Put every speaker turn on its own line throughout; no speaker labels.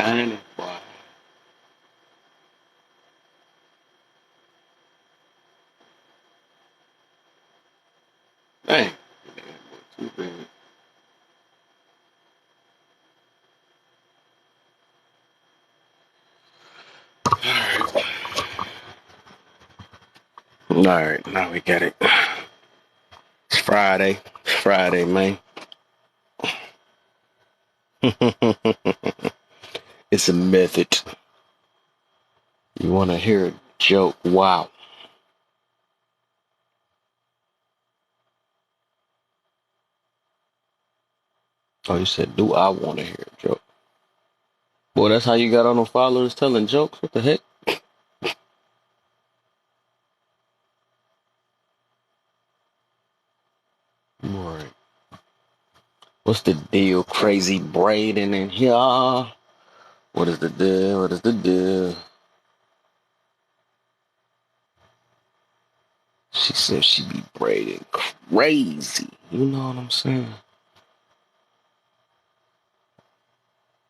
Kind of. Boy. Dang. Too bad. All right, now we got it. It's Friday. It's Friday, man. It's a method. You want to hear a joke? Wow. Oh, you said, do I want to hear a joke? Boy, that's how you got on the followers telling jokes? What the heck? All right. What's the deal? Crazy braiding in here. What is the deal? What is the deal? She said she be braiding crazy. You know what I'm saying?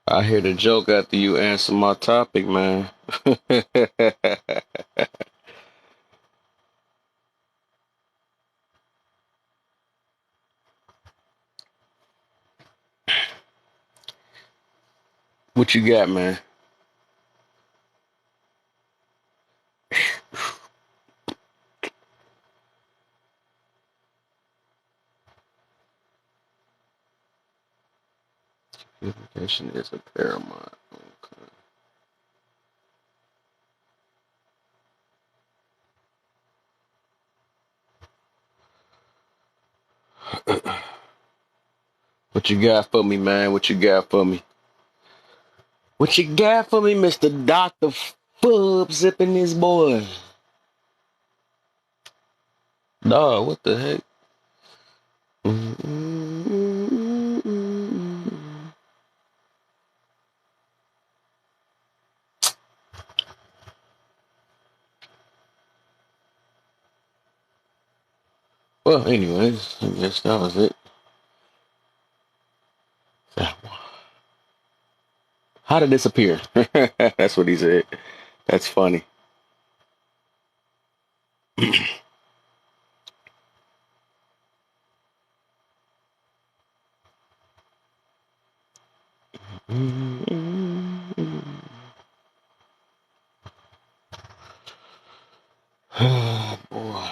I hear the joke after you answer my topic, man. What you got, man? Communication is a paramount. Okay. What you got for me, man? What you got for me? What you got for me, Mr. Dr. Fub zipping this boy? Dog, what the heck? Well, anyways, I guess that was it. How did this appear? That's what he said. That's funny. Oh, boy.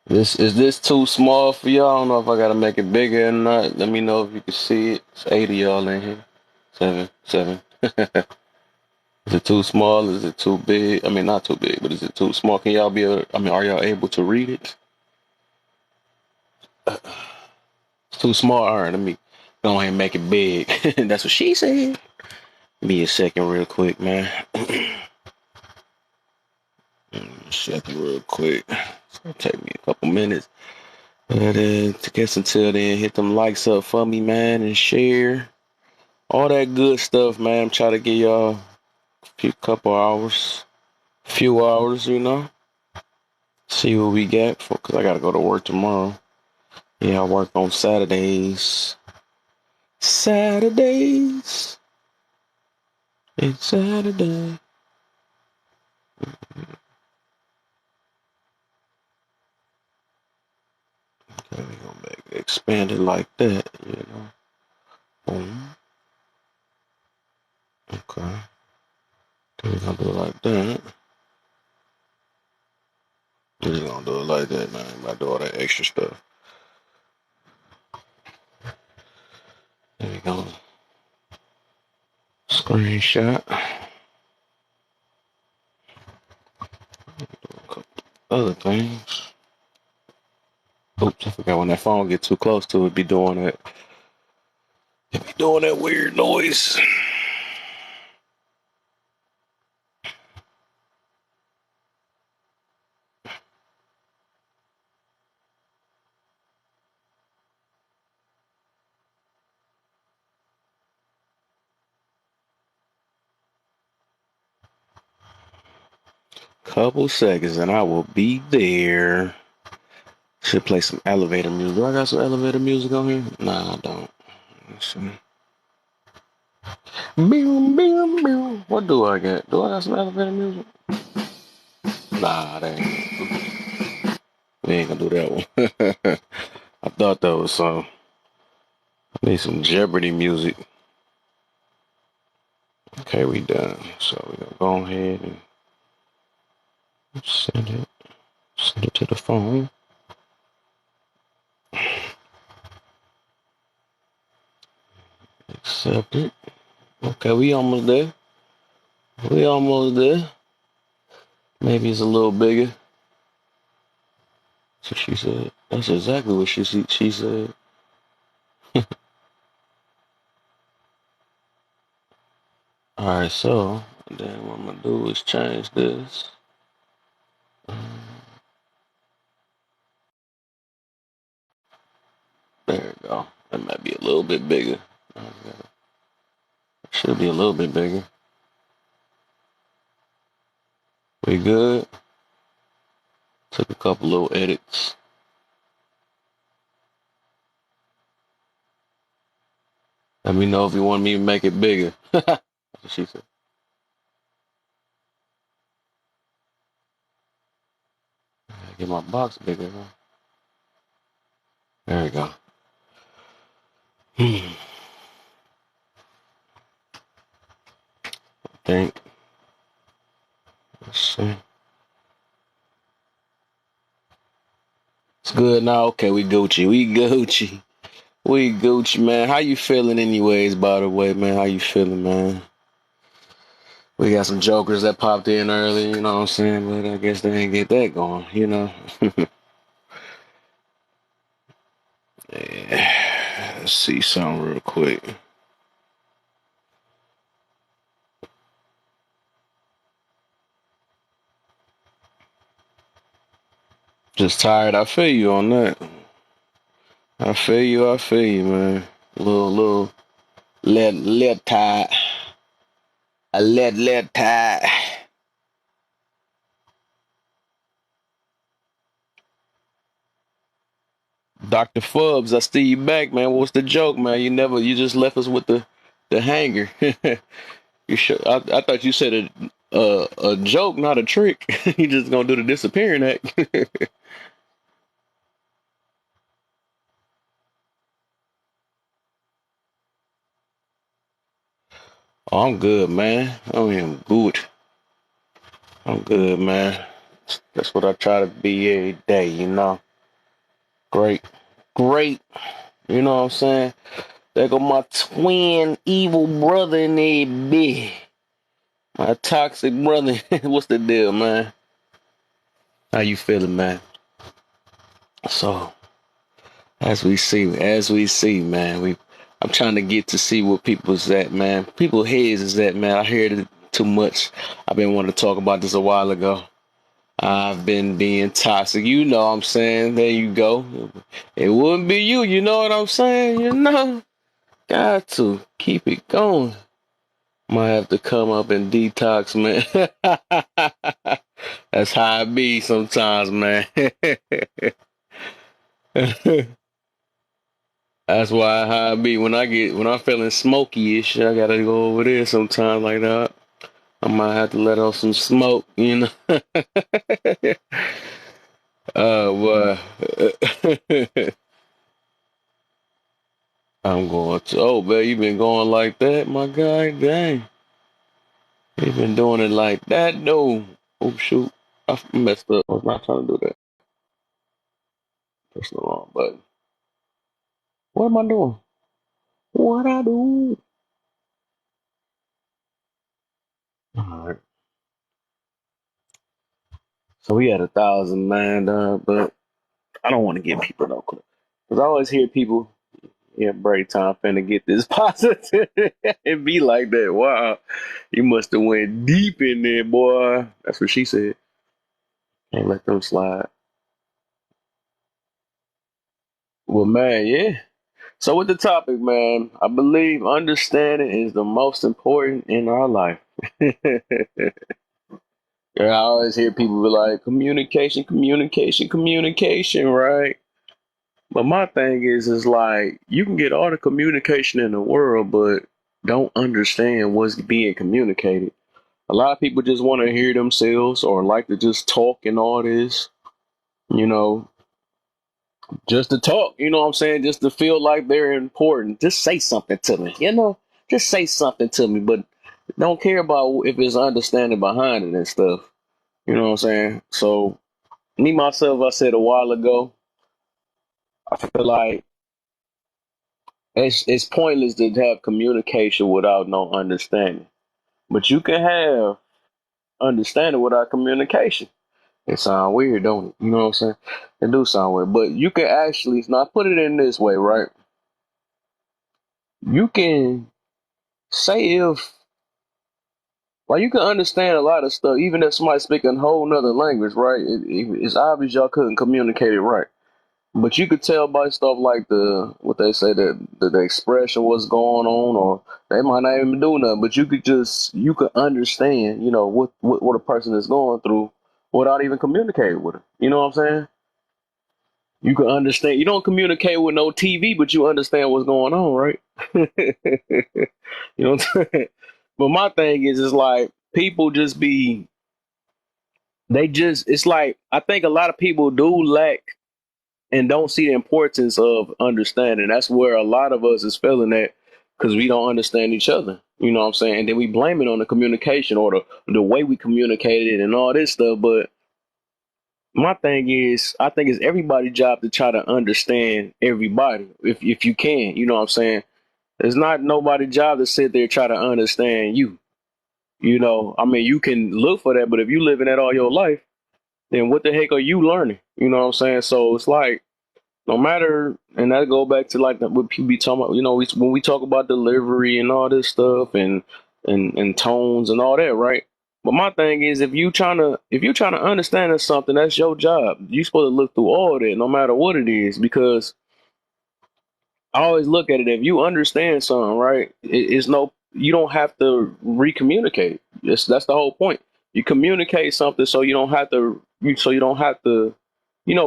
This too small for y'all? I don't know if I gotta make it bigger or not. Let me know if you can see it. It's 8 of y'all in here. Seven. Is it too small? Is it too big? I mean, not too big, but is it too small? Can y'all are y'all able to read it? It's too small. All right, let me go ahead and make it big. That's what she said. Give me a second real quick, man. A second real quick. It's gonna take me a couple minutes. But to guess until then, hit them likes up for me, man, and share. All that good stuff, man. I'm trying to give y'all a few hours, you know. See what we got because I gotta go to work tomorrow. Yeah, I work on Saturdays. Saturdays. It's Saturday. Okay, we're gonna make it expanded like that, you know. Boom. Okay. Then we're gonna do it like that. We're gonna do it like that, man. I'm gonna do all that extra stuff. There we go. Screenshot. Do a couple other things. Oops, I forgot when that phone get too close to it, be doing that. It be doing that weird noise. Couple seconds and I will be there. Should play some elevator music. Do I got some elevator music on here? Nah, I don't. Let's see. Boom, boom, boom. What do I got? Do I got some elevator music? Nah, that ain't. We ain't gonna do that one. I thought that was some. I need some Jeopardy music. Okay, we done. So we gonna go ahead and send it. Send it to the phone. Accept it. Okay, we almost there. We almost there. Maybe it's a little bigger. So she said. That's exactly what she said. Alright, so then what I'm gonna do is change this. There we go. That might be a little bit bigger. Should be a little bit bigger. We good? Took a couple little edits. Let me know if you want me to make it bigger. That's what she said. Get my box bigger, huh? There we go. I think. Let's see. It's good now. Okay, we Gucci. We Gucci. We Gucci, man. How you feeling anyways, by the way, man? How you feeling, man? We got some jokers that popped in early, you know what I'm saying? But I guess they ain't get that going, you know? Yeah. Let's see something real quick. Just tired. I feel you on that. I feel you, man. Little, let tired. I let tired. Dr. Fubs, I see you back, man. What's the joke, man? You just left us with the hanger. You should. I thought you said a joke, not a trick. You just gonna do the disappearing act. Oh, I'm good, man. I am good. I'm good, man. That's what I try to be every day, you know. Great. Great. You know what I'm saying? There go my twin evil brother in there, bitch. My toxic brother. What's the deal, man? How you feeling, man? So, as we see, man, I'm trying to get to see what people's at, man. People heads is at, man. I heard it too much. I've been wanting to talk about this a while ago. I've been being toxic. You know what I'm saying? There you go. It wouldn't be you. You know what I'm saying? You know? Got to keep it going. Might have to come up and detox, man. That's how I be sometimes, man. That's why how I be when I'm feeling smoky ish. I gotta go over there sometimes like that. I might have to let off some smoke, you know. Boy. I'm going to. Oh, man, you been going like that, my guy? Dang. You been doing it like that, no. Oh, shoot. I messed up. I was not trying to do that. Press the wrong button. What am I doing? What I do? All right. So we had 1,000, man, but I don't want to give people no clue. Because I always hear people, yeah, break time finna get this positive and be like that. Wow. You must have went deep in there, boy. That's what she said. Can't let them slide. Well, man, yeah. So with the topic, man, I believe understanding is the most important in our life. Yeah, I always hear people be like, communication, communication, communication, right? But my thing is like you can get all the communication in the world, but don't understand what's being communicated. A lot of people just want to hear themselves or like to just talk and all this, you know, just to talk, you know what I'm saying? Just to feel like they're important. Just say something to me, just say something to me, but don't care about if there's understanding behind it and stuff. You know what I'm saying? So, me, myself, I said a while ago, I feel like it's pointless to have communication without no understanding. But you can have understanding without communication. It sounds weird, don't it? You know what I'm saying? It do sound weird. But you can actually, now put it in this way, right? You can say if, like, you can understand a lot of stuff, even if somebody's speaking a whole nother language, right? It's obvious y'all couldn't communicate it right. But you could tell by stuff like what they say, that the expression, what's going on, or they might not even do nothing, but you could understand, what a person is going through without even communicating with them. You know what I'm saying? You can understand. You don't communicate with no TV, but you understand what's going on, right? You know what I'm saying? But my thing is like people just be, it's like, I think a lot of people do lack and don't see the importance of understanding. That's where a lot of us is feeling that, because we don't understand each other. You know what I'm saying? And then we blame it on the communication or the way we communicated and all this stuff. But my thing is, I think it's everybody's job to try to understand everybody, if you can. You know what I'm saying? It's not nobody's job to sit there and try to understand you. I mean, you can look for that, but if you live in that all your life, then what the heck are you learning? You know what I'm saying? So it's like, no matter, and that go back to like what people be talking about, when we talk about delivery and all this stuff and tones and all that, right? But my thing is, if you trying to understand something, that's your job. You supposed to look through all that, no matter what it is, because I always look at it. If you understand something, right, it's no, you don't have to recommunicate. That's the whole point. You communicate something so you don't have to,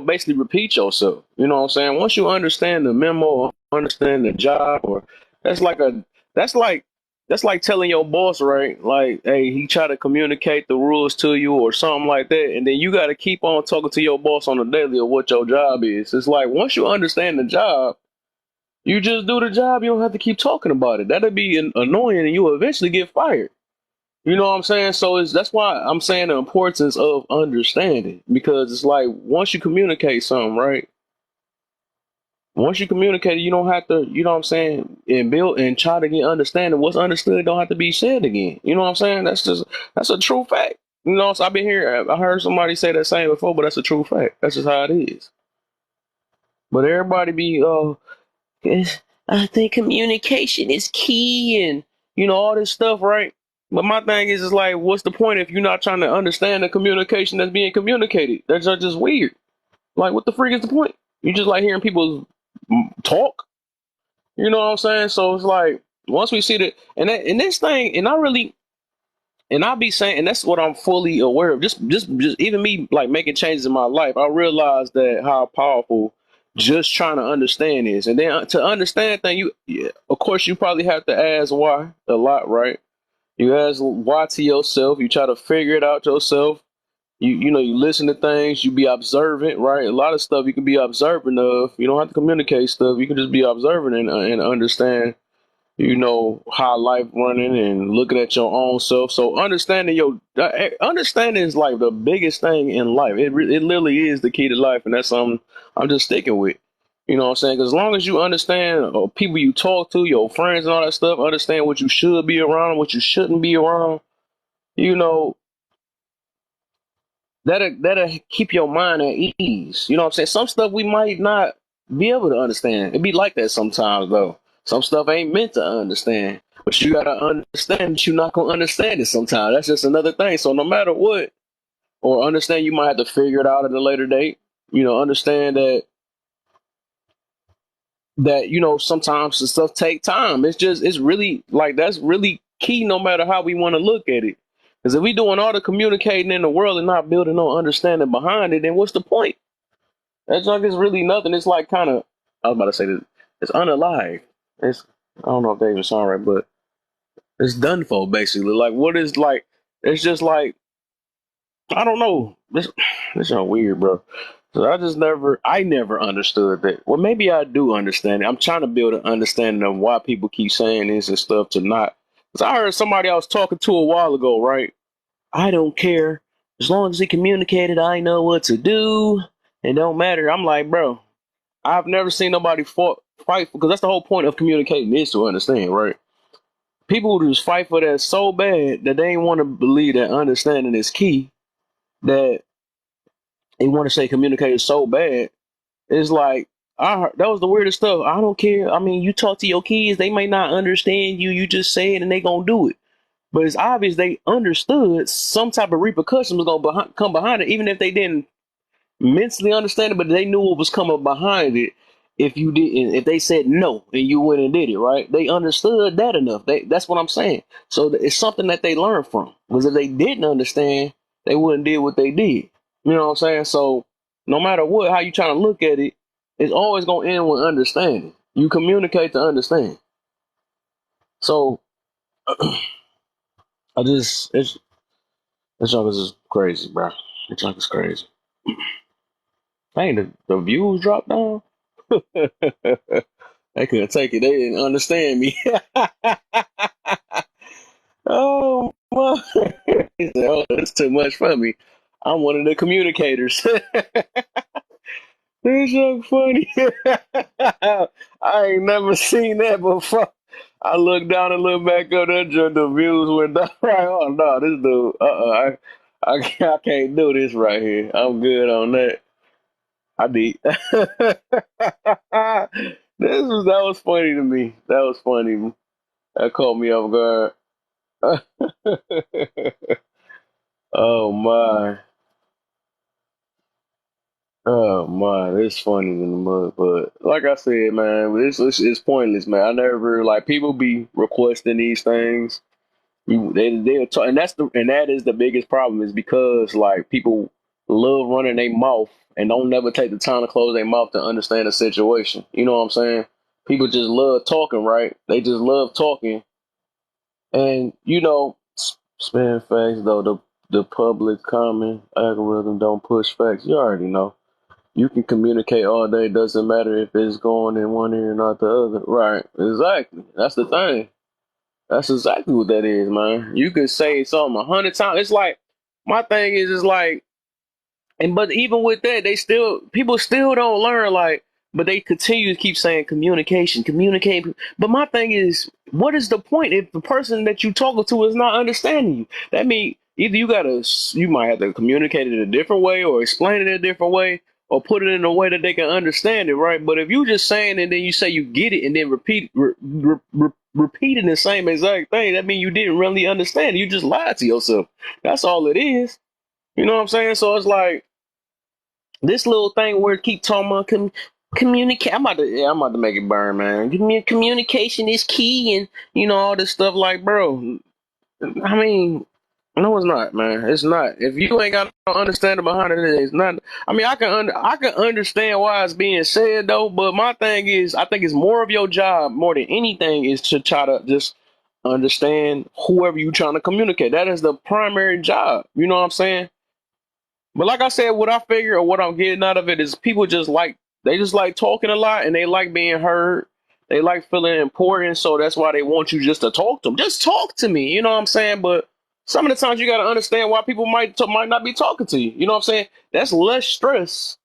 basically repeat yourself. You know what I'm saying? Once you understand the memo, or understand the job, or that's like a, that's like, that's like telling your boss, right? Like, hey, he try to communicate the rules to you or something like that, and then you got to keep on talking to your boss on a daily of what your job is. It's like once you understand the job, you just do the job. You don't have to keep talking about it. That'd be annoying, and you'll eventually get fired. You know what I'm saying? So that's why I'm saying the importance of understanding, because it's like once you communicate something, right? Once you communicate, you don't have to. You know what I'm saying? And build and try to get understanding. What's understood don't have to be said again. You know what I'm saying? That's a true fact. So I've been here. I heard somebody say that same before, but that's a true fact. That's just how it is. But everybody be, I think communication is key, and all this stuff, right? But my thing is like, what's the point if you're not trying to understand the communication that's being communicated? That's just weird. Like, what the freak is the point? You just like hearing people talk. You know what I'm saying? So it's like once we see that, and this thing, and I really, and I'll be saying, and that's what I'm fully aware of. Just even me like making changes in my life, I realized that how powerful just trying to understand is. And then to understand things, of course, you probably have to ask why a lot, right? You ask why to yourself. You try to figure it out yourself. You listen to things. You be observant, right? A lot of stuff you can be observant of. You don't have to communicate stuff. You can just be observant and understand, how life running and looking at your own self. So understanding is like the biggest thing in life. It literally is the key to life, and that's something I'm just sticking with. You know what I'm saying? 'Cause as long as you understand, or people you talk to, your friends and all that stuff, understand what you should be around, what you shouldn't be around, you know, that'll keep your mind at ease. You know what I'm saying? Some stuff we might not be able to understand. It be like that sometimes though. Some stuff ain't meant to understand. But you gotta understand that you're not gonna understand it sometimes. That's just another thing. So no matter what, or understand you might have to figure it out at a later date. Understand that sometimes the stuff take time. It's really like that's really key no matter how we want to look at it. Because if we doing all the communicating in the world and not building no understanding behind it, then what's the point? That's like it's really nothing. It's like kind of, I was about to say this, it's unalive. It's, I don't know if they even sound right, but It's done for, basically. Like, what is like? It's just like I don't know. This is weird, bro. So I never understood that. Well, maybe I do understand it. I'm trying to build an understanding of why people keep saying this and stuff to not. Because I heard somebody I was talking to a while ago, right? I don't care. As long as he communicated, I know what to do. It don't matter. I'm like, bro, I've never seen nobody fight because that's the whole point of communicating is to understand, right? People who just fight for that so bad that they ain't want to believe that understanding is key. That they want to say communicated so bad. It's like I heard, that was the weirdest stuff. I don't care. I mean, you talk to your kids, they may not understand you. You just say it and they gonna do it. But it's obvious they understood some type of repercussion was gonna come behind it, even if they didn't mentally understand it, but they knew what was coming behind it. If you didn't, if they said no and you went and did it, right? They understood that enough. That's what I'm saying. So it's something that they learned from. Because if they didn't understand, they wouldn't did what they did. You know what I'm saying? So no matter what, how you trying to look at it, it's always gonna end with understanding. You communicate to understand. So I just this junk is crazy, bro. This junk is crazy. Dang, the views dropped down. They couldn't take it. They didn't understand me. Oh, my. He said, oh, it's too much for me. I'm one of the communicators. This so funny. I ain't never seen that before. I looked down and looked back up there, the views went down. Right, oh no, this dude, I can't do this right here. I'm good on that. I did. That was funny to me. That was funny. That caught me off guard. Oh my. Oh my, it's funny in the mud, but like I said, man, it's pointless, man. I never like people be requesting these things. They'll talk, and that is the biggest problem is because like people love running their mouth and don't never take the time to close their mouth to understand the situation. You know what I'm saying? People just love talking, right? They just love talking, and spam facts though the public comment algorithm don't push facts. You already know. You can communicate all day. Doesn't matter if it's going in one ear or not the other. Right. Exactly. That's the thing. That's exactly what that is, man. You can say something 100 times. It's like my thing is like but even with that, people still don't learn but they continue to keep saying communication, communicate. But my thing is, what is the point if the person that you talking to is not understanding you? That means either you might have to communicate it a different way or explain it a different way or put it in a way that they can understand it, right? But if you just saying it and then you say you get it and then repeating the same exact thing, that means you didn't really understand it. You just lied to yourself. That's all it is. You know what I'm saying? So it's like this little thing where it keep talking about communicate. I'm about to make it burn, man. Give me communication is key, and all this stuff. Like, bro, I mean, no, it's not, man. It's not. If you ain't got no understanding behind it, it's not. I mean, I can understand why it's being said though, but my thing is, I think it's more of your job more than anything is to try to just understand whoever you trying to communicate. That is the primary job. You know what I'm saying? But like I said, what I figure or what I'm getting out of it is people they just like talking a lot and they like being heard. They like feeling important, so that's why they want you just to talk to them. Just talk to me, you know what I'm saying? But some of the times you got to understand why people might not be talking to you. You know what I'm saying? That's less stress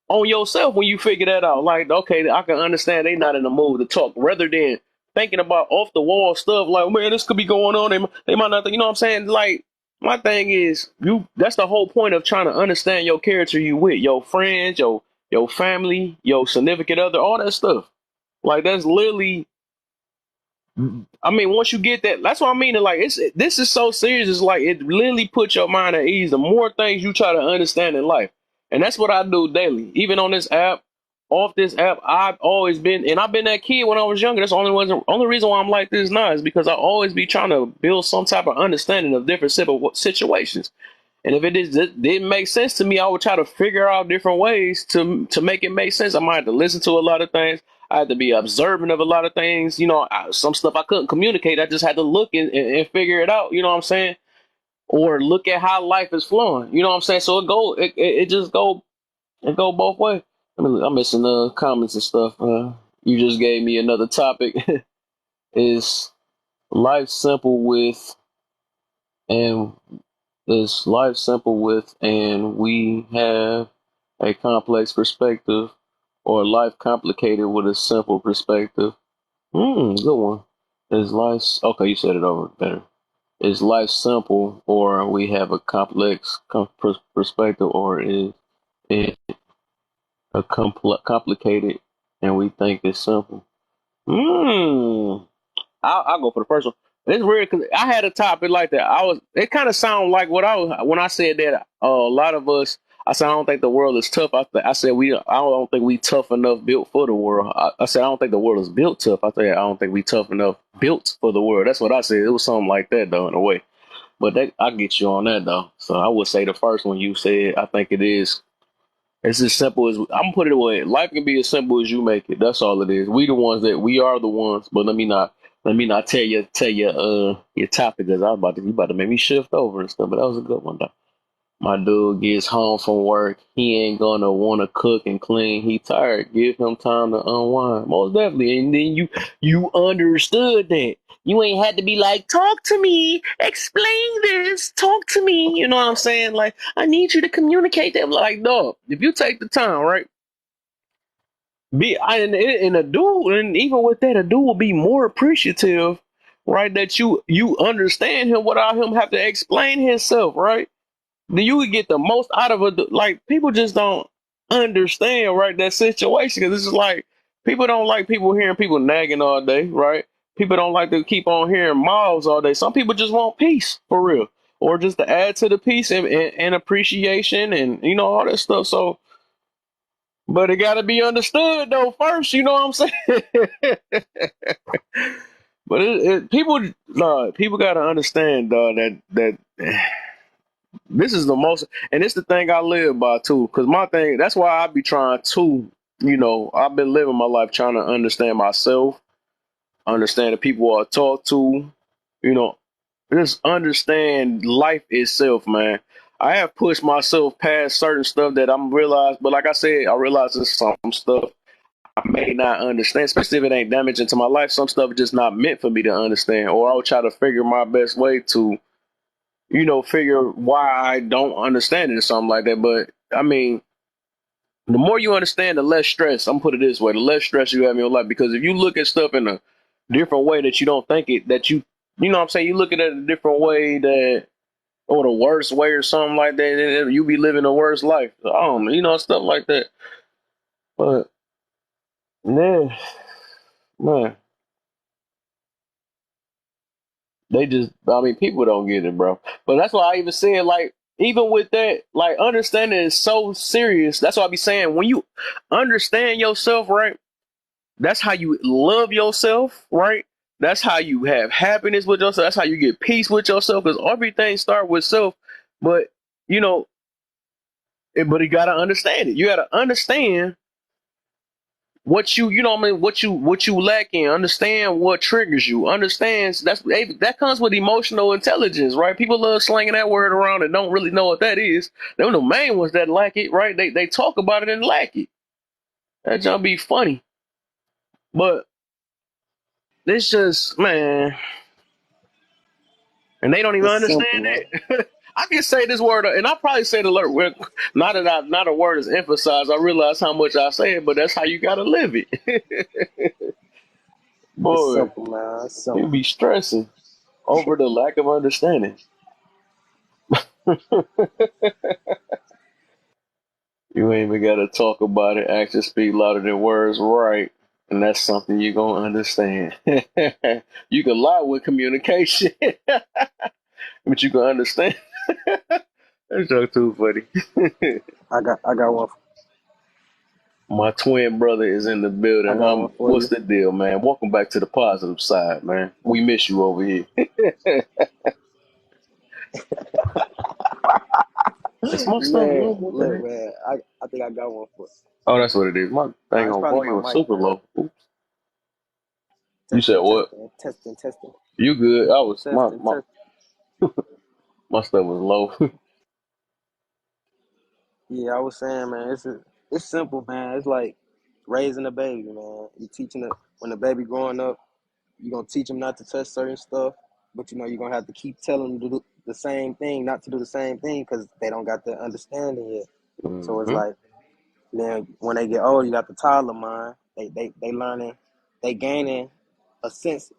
on yourself when you figure that out. Like, okay, I can understand they not in the mood to talk rather than thinking about off the wall stuff like, man, this could be going on. They might not think, you know what I'm saying? Like, my thing is that's the whole point of trying to understand your character you with, your friends, your family, your significant other, all that stuff. Like that's literally I mean, once you get that, that's what I mean. Like, this is so serious. It's like it literally puts your mind at ease. The more things you try to understand in life, and that's what I do daily. Even on this app, off this app, I've always been, and I've been that kid when I was younger. That's the only reason why I'm like this now is because I always be trying to build some type of understanding of different situations. And if didn't make sense to me, I would try to figure out different ways to make it make sense. I might have to listen to a lot of things. I had to be observant of a lot of things. You know, some stuff I couldn't communicate. I just had to look and figure it out. You know what I'm saying? Or look at how life is flowing. You know what I'm saying? So it just go both ways. I'm missing the comments and stuff. You just gave me another topic. Is life simple with and is life simple with and we have a complex perspective, or life complicated with a simple perspective? Good one. Is life okay? You said it over better. Is life simple, or we have a complex perspective, or is it a complicated and we think it's simple? Hmm. I'll go for the first one. It's weird because I had a topic like that. It kind of sounded like what I was when I said that. A lot of us. I said I don't think the world is tough. I said I don't think we tough enough built for the world. I said I don't think the world is built tough. I said I don't think we tough enough built for the world. That's what I said. It was something like that though, in a way. But I get you on that though. So I would say the first one you said. I think it is. It's as simple as I'm gonna put it away. Life can be as simple as you make it. That's all it is. We are the ones. But let me not tell you your topic, because you about to make me shift over and stuff. But that was a good one though. My dude gets home from work. He ain't gonna want to cook and clean. He tired. Give him time to unwind. Most definitely. And then you understood that. You ain't had to be like, talk to me, explain this, talk to me. You know what I'm saying? Like, I need you to communicate that. Like, dog, if you take the time, right? And a dude, and even with that, a dude will be more appreciative, right? That you understand him without him have to explain himself, right? Then you would get the most out of it. Like, people just don't understand, right, that situation, because this is like people don't like people hearing people nagging all day, right? People don't like to keep on hearing mouths all day. Some people just want peace for real, or just to add to the peace and appreciation and all that stuff. So, but it got to be understood though first. You know what I'm saying? But people got to understand, that this is the most, and it's the thing I live by too. Because my thing, that's why I be trying to, I've been living my life trying to understand myself, understand the people I talk to, you know, just understand life itself, man. I have pushed myself past certain stuff that I'm realized, but like I said, I realize there's some stuff I may not understand, especially if it ain't damaging to my life. Some stuff is just not meant for me to understand, or I'll try to figure my best way to figure why I don't understand it or something like that. But I mean, the more you understand, the less stress. I'm put it this way: the less stress you have in your life. Because if you look at stuff in a different way that you don't think it, that you know what I'm saying, you look at it a different way or the worst way or something like that, then you be living a worse life. I don't know, stuff like that. But man, man, I mean, people don't get it, bro. But that's why I even said, like, even with that, like, understanding is so serious. That's why I be saying, when you understand yourself, right, that's how you love yourself, right? That's how you have happiness with yourself. That's how you get peace with yourself, because everything starts with self. But, you know, but you got to understand it. You got to understand what you know what I mean, what you lack in, understand what triggers you, understands that comes with emotional intelligence, right? People love slanging that word around and don't really know what that is. They're the main ones that lack it, right? They talk about it and lack it. That jump be funny, but it's just, man, and they don't even
It's simple,
understand
man.
that. I can say this word, and I probably say the word. Not a word is emphasized. I realize how much I say it, but that's how you gotta live it.
It's
Boy,
simple, man. It's
you
simple.
be stressing over the lack of understanding. You ain't even got to talk about it. Actions speak louder than words, right? And that's something you're going to understand. You can lie with communication, but you can understand. That's joke too funny.
I got one.
My twin brother is in the building.
I got one for
What's
you.
the deal, man? Welcome back to the positive side, man. We miss you over here. It's my stuff
Man,
low. What the
look,
heck?
man. I think I got one for.
Oh, that's what it is. My
Nah,
thing
it's
on
probably my
volume was
mic,
super
man.
low. Oops. You said
Testing,
what?
testing, testing, testing,
You good? I was my
testing,
my
testing.
my stuff was low.
Yeah, I was saying, man, it's simple, man. It's like raising a baby, man. You teaching it when the baby growing up. You're gonna teach them not to touch certain stuff, but you're gonna have to keep telling them to do the same thing, not to do the same thing, because they don't got the understanding yet. So it's
Hmm.
like then when they get old, you got the toddler mind. They learning, they gaining a sense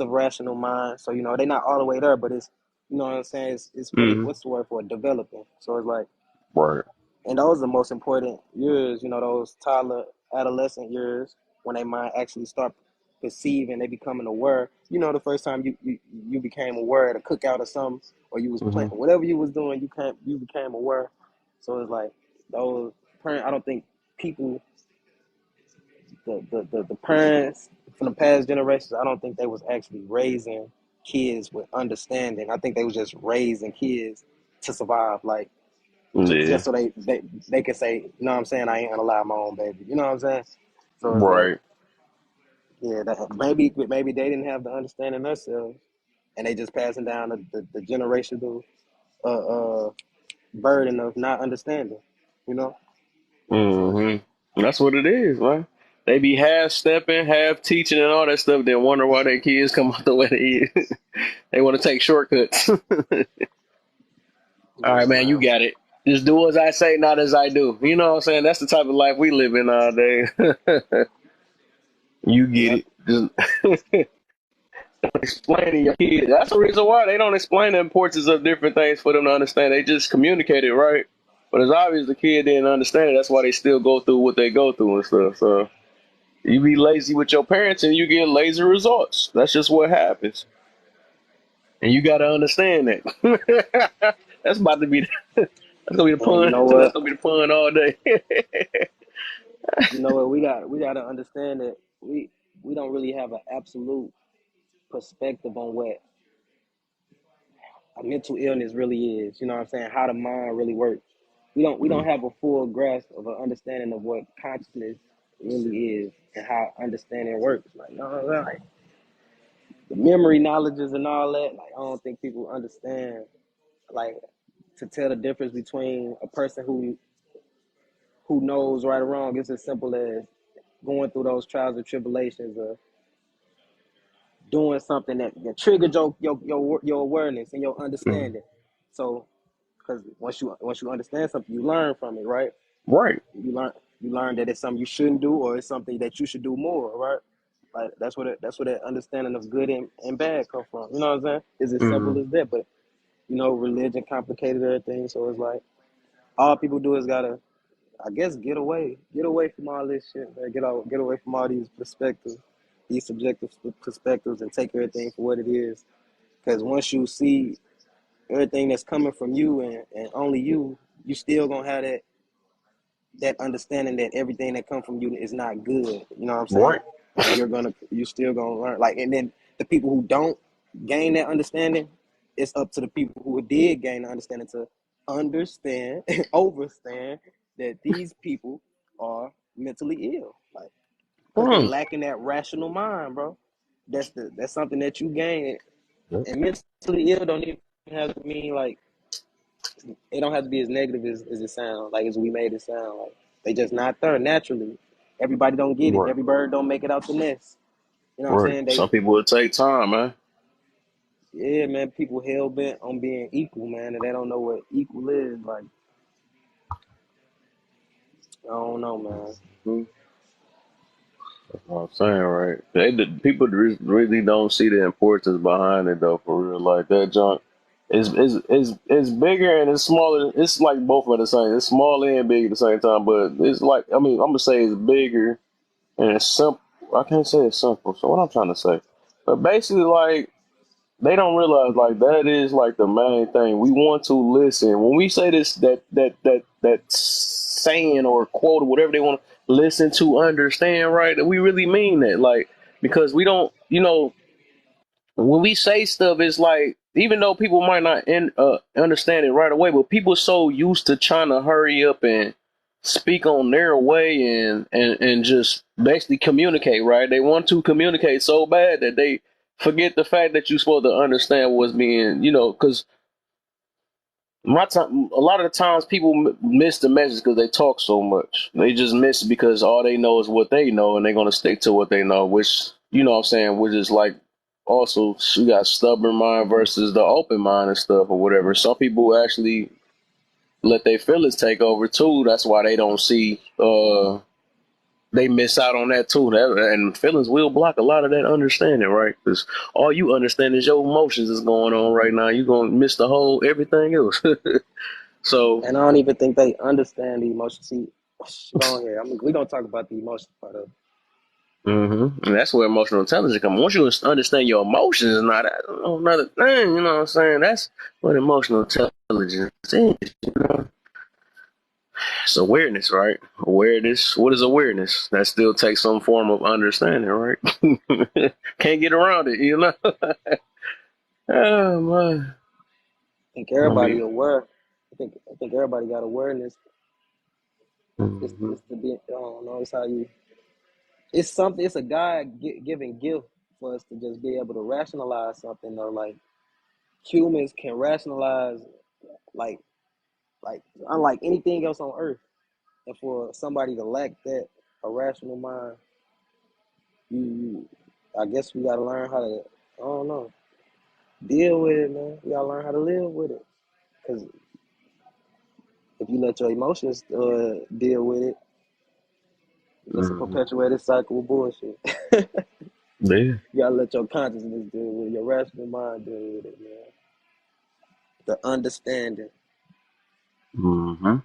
of rational mind. So they're not all the way there, but it's what I'm saying. It's what
Hmm.
what's the word for it? Developing. So it's like,
Right.
and those are the most important years. Those toddler, adolescent years when they mind actually start perceiving, they becoming aware. The first time you became aware at a cookout or something, or you was
Hmm.
playing whatever you was doing, you became aware. So it's like those parents. I don't think people, the parents from the past generations, I don't think they was actually raising kids with understanding. I think they was just raising kids to survive, like
Yeah.
just so they can say, you know what I'm saying, I ain't gonna lie my own baby. You know what I'm saying? So it's like,
Right.
yeah, maybe they didn't have the understanding themselves, and they just passing down the generational uh, uh, burden of not understanding. You know?
Hmm. That's what it is, man. They be half stepping, half teaching, and all that stuff. Then wonder why their kids come out the way they is. They want to take shortcuts. All right,
Yeah,
man, you
man.
got it. Just do as I say, not as I do. You know what I'm saying? That's the type of life we live in nowadays. You get
Yeah,
it. Just explaining your kids. That's the reason why they don't explain the importance of different things for them to understand. They just communicate it, right? But it's obvious the kid didn't understand it. That's why they still go through what they go through and stuff. So you be lazy with your parents and you get lazy results. That's just what happens. And you gotta understand that. That's about to be that's gonna be the
and you
pun.
know
That's
what?
gonna be the pun all day.
You know what? We got to understand that we don't really have an absolute perspective on what a mental illness really is. You know what I'm saying? How the mind really works. We don't have a full grasp of an understanding of what consciousness really is and how understanding works. Like, you know what I'm saying? Like the memory knowledges and all that. Like I don't think people understand, like, to tell the difference between a person who knows right or wrong. It's as simple as going through those trials and tribulations of doing something that triggered your awareness and your
Mhm.
understanding. So, because once you understand something, you learn from it, right?
Right.
You learn that it's something you shouldn't do, or it's something that you should do more, right? Like that's where that understanding of good and bad come from. You know what I'm saying? It's as simple
Mm.
as that. But religion complicated everything, so it's like all people do is gotta, I guess, get away from all this shit, man. Get away from all these perspectives, these subjective perspectives, and take everything for what it is. Because once you see everything that's coming from you and only you still gonna have that understanding that everything that comes from you is not good. You know what I'm saying?
Right.
And you still gonna learn. Like, and then the people who don't gain that understanding, it's up to the people who did gain the understanding to understand, overstand that these people are mentally ill. Like, because they
Mm.
lacking that rational mind, bro. That's something that you gain.
Yep.
And mentally ill don't even have to mean like, it don't have to be as negative as it sounds, like as we made it sound. Like they just not there naturally. Everybody don't get it.
Right.
Every bird don't make it out the nest. You know what I'm
Right.
saying?
Some people would take time, man.
Yeah, man. People hell bent on being equal, man, and they don't know what equal is. Like, I don't know, man.
Mhm. That's what I'm saying, right? People really don't see the importance behind it, though, for real. Like that junk is bigger and it's smaller. It's like both are the same. It's small and big at the same time, but it's like, I mean, I'm gonna say it's bigger and it's simple. I can't say it's simple. So what I'm trying to say, but basically, like they don't realize like that is like the main thing. We want to listen when we say this that saying or quote or whatever they want to listen to understand, right? That we really mean that, like, because we don't, when we say stuff, it's like even though people might not understand it right away, but people so used to trying to hurry up and speak on their way and just basically communicate, right? They want to communicate so bad that they forget the fact that you're supposed to understand what's being, because my time, a lot of the times people miss the message because they talk so much. They just miss it because all they know is what they know, and they're gonna stick to what they know. Which what I'm saying, which is like also you got stubborn mind versus the open mind and stuff or whatever. Some people actually let their feelings take over too. That's why they don't see. They miss out on that too. And feelings will block a lot of that understanding, right? Because all you understand is your emotions is going on right now. You're gonna miss the whole everything else. So,
And I don't even think they understand the emotion. See, go on here. We gonna talk about the emotion part of it.
and that's where emotional intelligence comes. Once you understand your emotions, is not another thing. You know what I'm saying? That's what emotional intelligence is. You know, it's awareness, right? Awareness. What is awareness? That still takes some form of understanding, right? Can't get around it. You know. Oh man.
I think
I
everybody
mean.
aware. I think everybody got awareness.
hmm
It's to be. I don't know. It's how you. It's something. It's a God given gift for us to just be able to rationalize something. Or like humans can rationalize like like unlike anything else on earth. And for somebody to lack that a rational mind, you I guess we gotta learn how to. I don't know. Deal with it, man. We gotta learn how to live with it. Cause if you let your emotions deal with it, it's a
hmm
perpetuated cycle of bullshit.
Yeah.
You gotta let your consciousness deal with it, your rational mind deal with it, man. The understanding.
hmm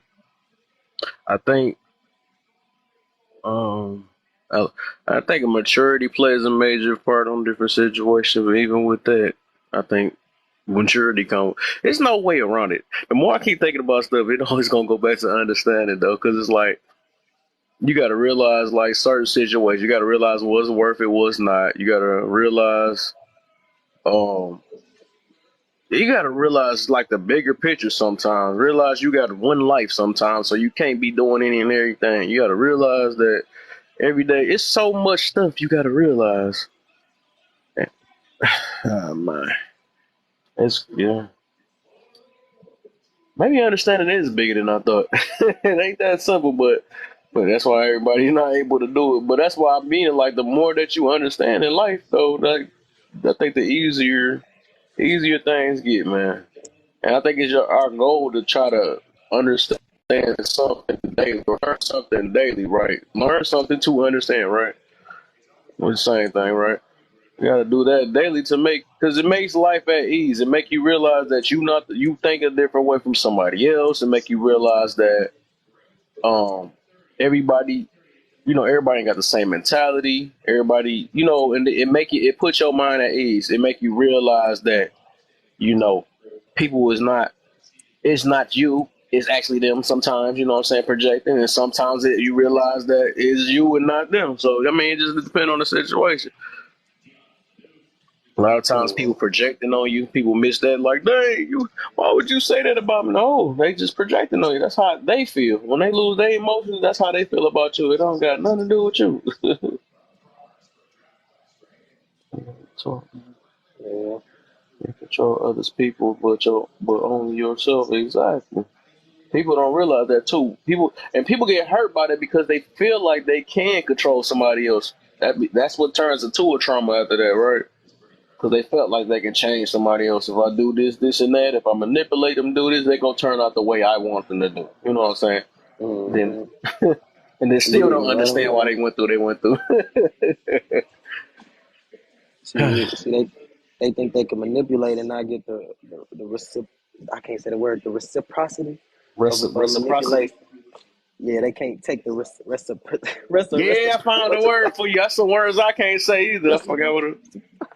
I think um I, I think maturity plays a major part on different situations, but even with that, I think maturity comes. There's no way around it. The more I keep thinking about stuff, it always gonna go back to understanding though, because it's like you got to realize like certain situations. You got to realize what's worth it, what's not. You got to realize um you got to realize like the bigger picture sometimes. Realize you got one life sometimes, so you can't be doing any and everything. You got to realize that every day it's so much stuff you got to realize. Oh my, it's yeah. Maybe understanding is bigger than I thought. It ain't that simple, but that's why everybody's not able to do it. But that's why I mean, like the more that you understand in life, though, like I think the easier things get, man. And I think it's our goal to try to understand something daily, learn something daily, right? Learn something to understand, right? It's the same thing, right? You got to do that daily to because it makes life at ease. It make you realize that you think a different way from somebody else. It make you realize that um everybody everybody ain't got the same mentality. Everybody and it put your mind at ease. It make you realize that you know people is not it's not you. It's actually them sometimes, what I'm saying, projecting. And sometimes you realize that it's you and not them. So, I mean, it just depends on the situation. A lot of times
Yeah.
people projecting on you. People miss that. Like, dang, why would you say that about me? No, they just projecting on you. That's how they feel. When they lose their emotions, that's how they feel about you. It don't got nothing to do with you. So,
Yeah.
you control others people, but only yourself. Exactly. People don't realize that too. People get hurt by that because they feel like they can control somebody else. That's what turns into a trauma after that, right? Because they felt like they can change somebody else. If I do this, this, and that, if I manipulate them, do this, they're gonna turn out the way I want them to do. You know what I'm saying? Then
Mm-hmm.
and they still
Yeah,
don't
you're right on
understand why
that.
they went through. They went through.
See, they think they can manipulate and not get the I can't say the word, the reciprocity of
Reciprocity.
manipulation. Yeah, they can't take the
Yeah, I found a
what you
word for you. That's some words I can't say either. I forgot what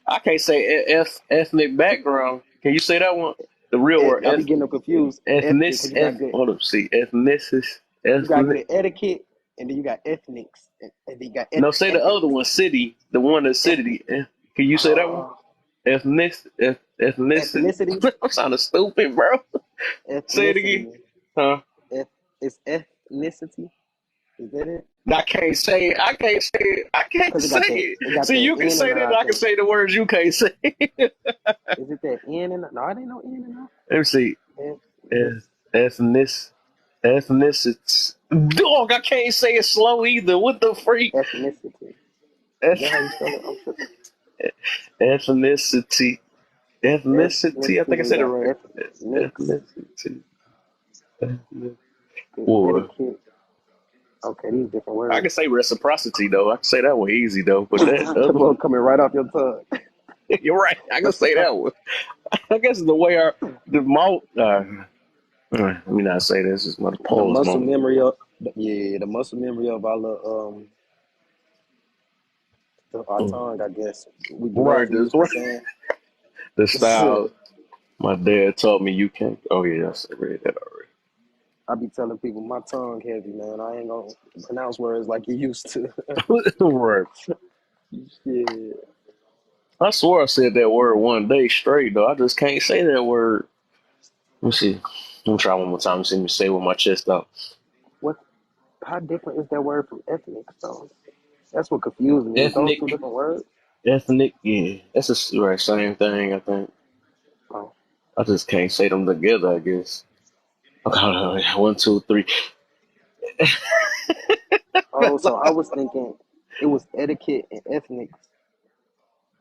I can't say ethnic background. Can you say that one? The real word
I be getting them confused. Ethnic, because
hold up, see ethnicity
you got
ethnic.
good etiquette, and then you got ethnics, and then you got
No, say the other
ethics.
one, city. The one that's
Ethnic,
city. Can you say that one?
uh,
Ethnicity.
ethnicity,
I'm sounding stupid, bro. Say it again.
ethnicity.
Huh?
Eth, it's eth. ethnicity. Is that it?
I can't say it. I can't say it. I can't
Because
say it.
it got
See,
that
you can
N
say
in it,
that, and
I
I can
think.
say the words you can't say. Let
Is it that N in it? No, it ain't no N in
me see.
it.
Ethnicity. Dog, I can't say it slow either. What the freak?
Ethnicity. Is that
Eth-
how you spell it? I'm tripping.
Ethnicity. Ethnicity. I think I
Ethnicity. We
said it
got
right.
ethnics.
Ethnicity. Ethnic-
Good
Boy.
etiquette. Okay, these different
I
words.
can say reciprocity though. I can say that one easy though. But that
That
other
one
one,
coming right off your tongue.
you're right. I can say that one. I guess the way the mouth. Let me not say this. It's my
The
pause
muscle
moment.
memory of the muscle memory of our tongue. I guess we be
Right.
those we
This
used to saying.
the style. My dad taught me you can't. Oh yeah, I read that
I be telling people my tongue heavy, man. I ain't gonna pronounce words like you used to.
already. Right.
Shit.
I swore I said that word one day straight though. I just can't say that word. Let me see. Let me try one more time. See me say it with my chest out.
What? How different is that word from ethnic? So that's what confused me. Is those two
Ethnic.
different words?
Ethnic. Yeah, that's the right same thing. I think.
Oh,
I just can't say them together. I guess. Okay, one, two, three.
oh. So I was thinking it was etiquette and ethnics.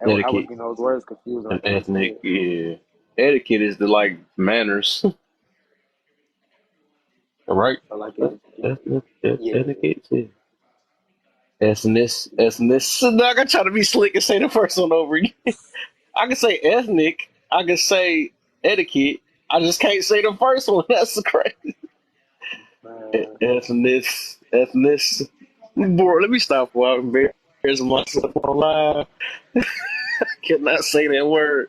I was
Etiquette
getting those words confused
and
like I just
ethnic.
did.
Yeah, ethicette is the like manners, right?
So like it,
Ethnic,
yeah.
etiquette. Yeah. Ethnic. I can try to be slick and say the first one over again. I can say ethnic. I can say etiquette. I just can't say the first one. That's crazy.
Man,
Ethnic. Boy, let me stop while I'm embarrassing myself online. Cannot say that word.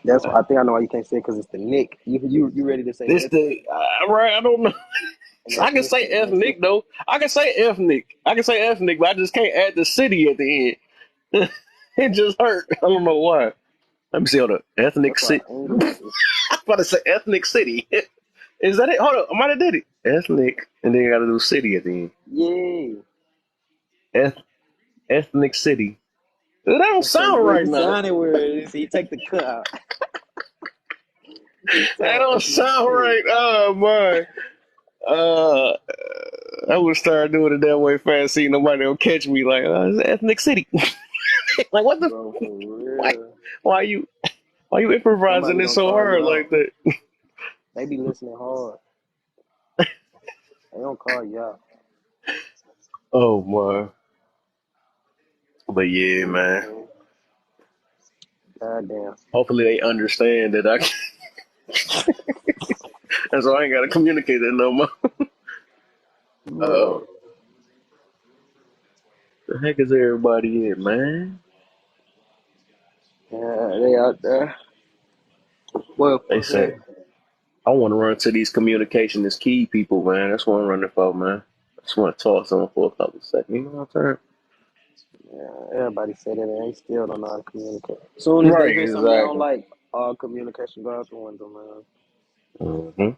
that's why I think I know why you can't say it because it's the nick. You ready to say
This
ethnic
the right. I don't know.
and
I can say
ethnicity mixed up?
ethnic though. I can say ethnic. I can say ethnic, but I just can't add the city at the end. It just hurt. I don't know why. Let me see. Hold up. Ethnic
That's why
city.
English is
I'm about to say ethnic city. Is that it? Hold up. I might have did it. Ethnic, and then you got to do city at the end.
yay.
Eth- ethnic city. That don't
So
sound
where
right
you
now.
sounded weird. So you take the cut out. You
That
tell
don't
ethnic
sound
city.
right. Oh my. Uh, I would start doing it that way fast. See, nobody will catch me. Like, it's ethnic city. Like, what the?
Bro, for
Why?
real.
Why you? Why you improvising
Somebody
it
gonna
so
call you
hard like
out.
that?
They be listening hard. They don't call you out.
Oh my. But yeah, man.
Mm-hmm. God damn.
Hopefully they understand that I. And so I ain't gotta communicate that no more.
Bro.
The heck is everybody in, man?
Yeah, they out there. Well,
They say I want to run to these communication is key people, man. That's what I'm running for, man. I just want to talk to them for a couple of seconds. You know what I'm
yeah, everybody say that and they still don't know how to communicate. Soon
saying?
as they
Right,
hear something they don't
exactly.
like, all communication go out the window, man.
Hmm.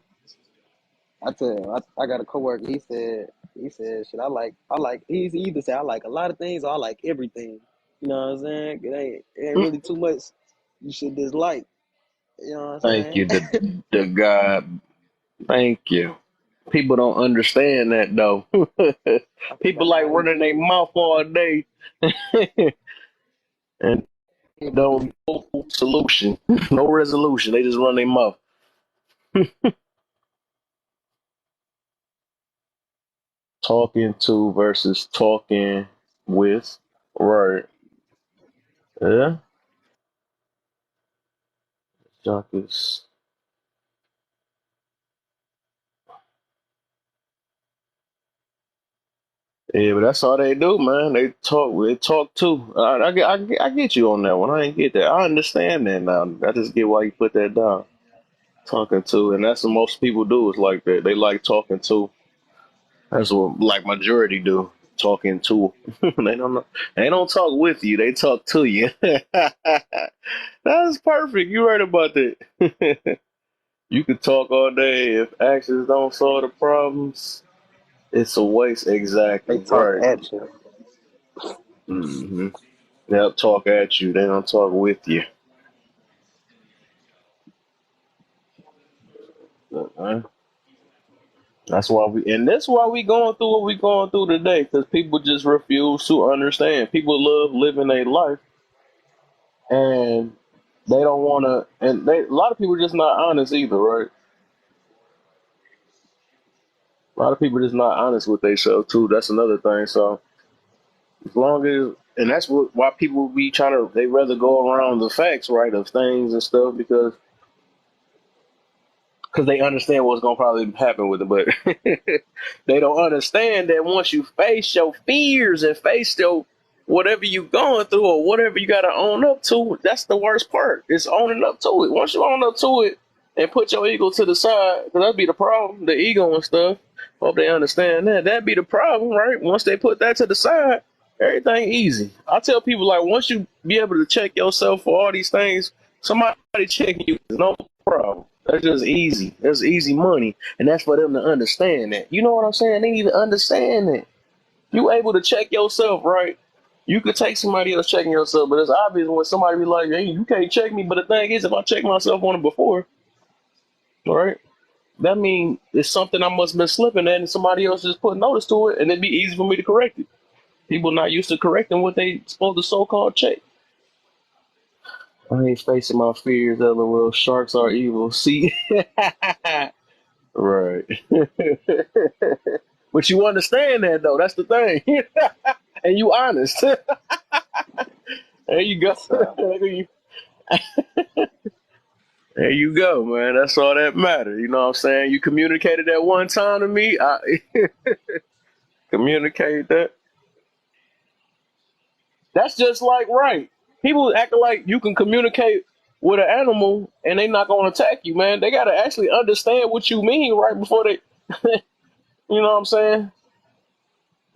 I tell you, I got a coworker. He said, shit. He either say I like a lot of things or I like everything. You know what I'm saying? It ain't really too much you should dislike. You know what I'm
Thank
saying?
you, the God. Thank you. People don't understand that though.
I
People
forgot
like
how he
running their
put it.
mouth all day and
Everybody,
don't no solution, no resolution. They just run their mouth. Talking to versus talking with. Right. Yeah. Junkies. Yeah, but that's all they do, man. They talk. They talk too. I get you on that one. I ain't get that. I understand that now. I just get why you put that down. Talking to, and that's what most people do. Is like that. They like talking to. That's what like majority do. Talking to. They don't know. They don't talk with you. They talk to you. That's perfect. You right about that. You could talk all day if actions don't solve the problems. It's a waste,
They
exactly.
talk
Right.
at you.
Mm-hmm. They'll talk at you. They don't talk with you. Uh-uh. That's why we going through what we going through today, because people just refuse to understand. People love living a life, and they don't want to. And a lot of people just not honest either, right? A lot of people just not honest with themselves too. That's another thing. So as long as, and that's why people be trying to. They rather go around the facts, right, of things and stuff because they understand what's gonna probably happen with it, but they don't understand that once you face your fears and face your whatever you going through or whatever you gotta own up to, that's the worst part. It's owning up to it. Once you own up to it and put your ego to the side, because that'd be the problem, the ego and stuff. Hope they understand that. That'd be the problem, right? Once they put that to the side, everything easy. I tell people like once you be able to check yourself for all these things, somebody checking you is no problem. That's just easy. That's easy money. And that's for them to understand that. You know what I'm saying? They need to understand that. You able to check yourself, right? You could take somebody else checking yourself, but it's obvious when somebody be like, hey, you can't check me. But the thing is, if I check myself on it before, right, that means it's something I must have been slipping at and somebody else just put notice to it and it'd be easy for me to correct it. People not used to correcting what they supposed to so-called check. I ain't facing my fears, LOL. Sharks are evil. See? Right. But you understand that though. That's the thing. And you honest. There you go.
Yes, sir.
There you go, man. That's all that matters. You know what I'm saying? You communicated that one time to me. I communicate that. That's just like right. People acting like you can communicate with an animal and they not gonna attack you, man. They gotta actually understand what you mean right before they you know what I'm saying?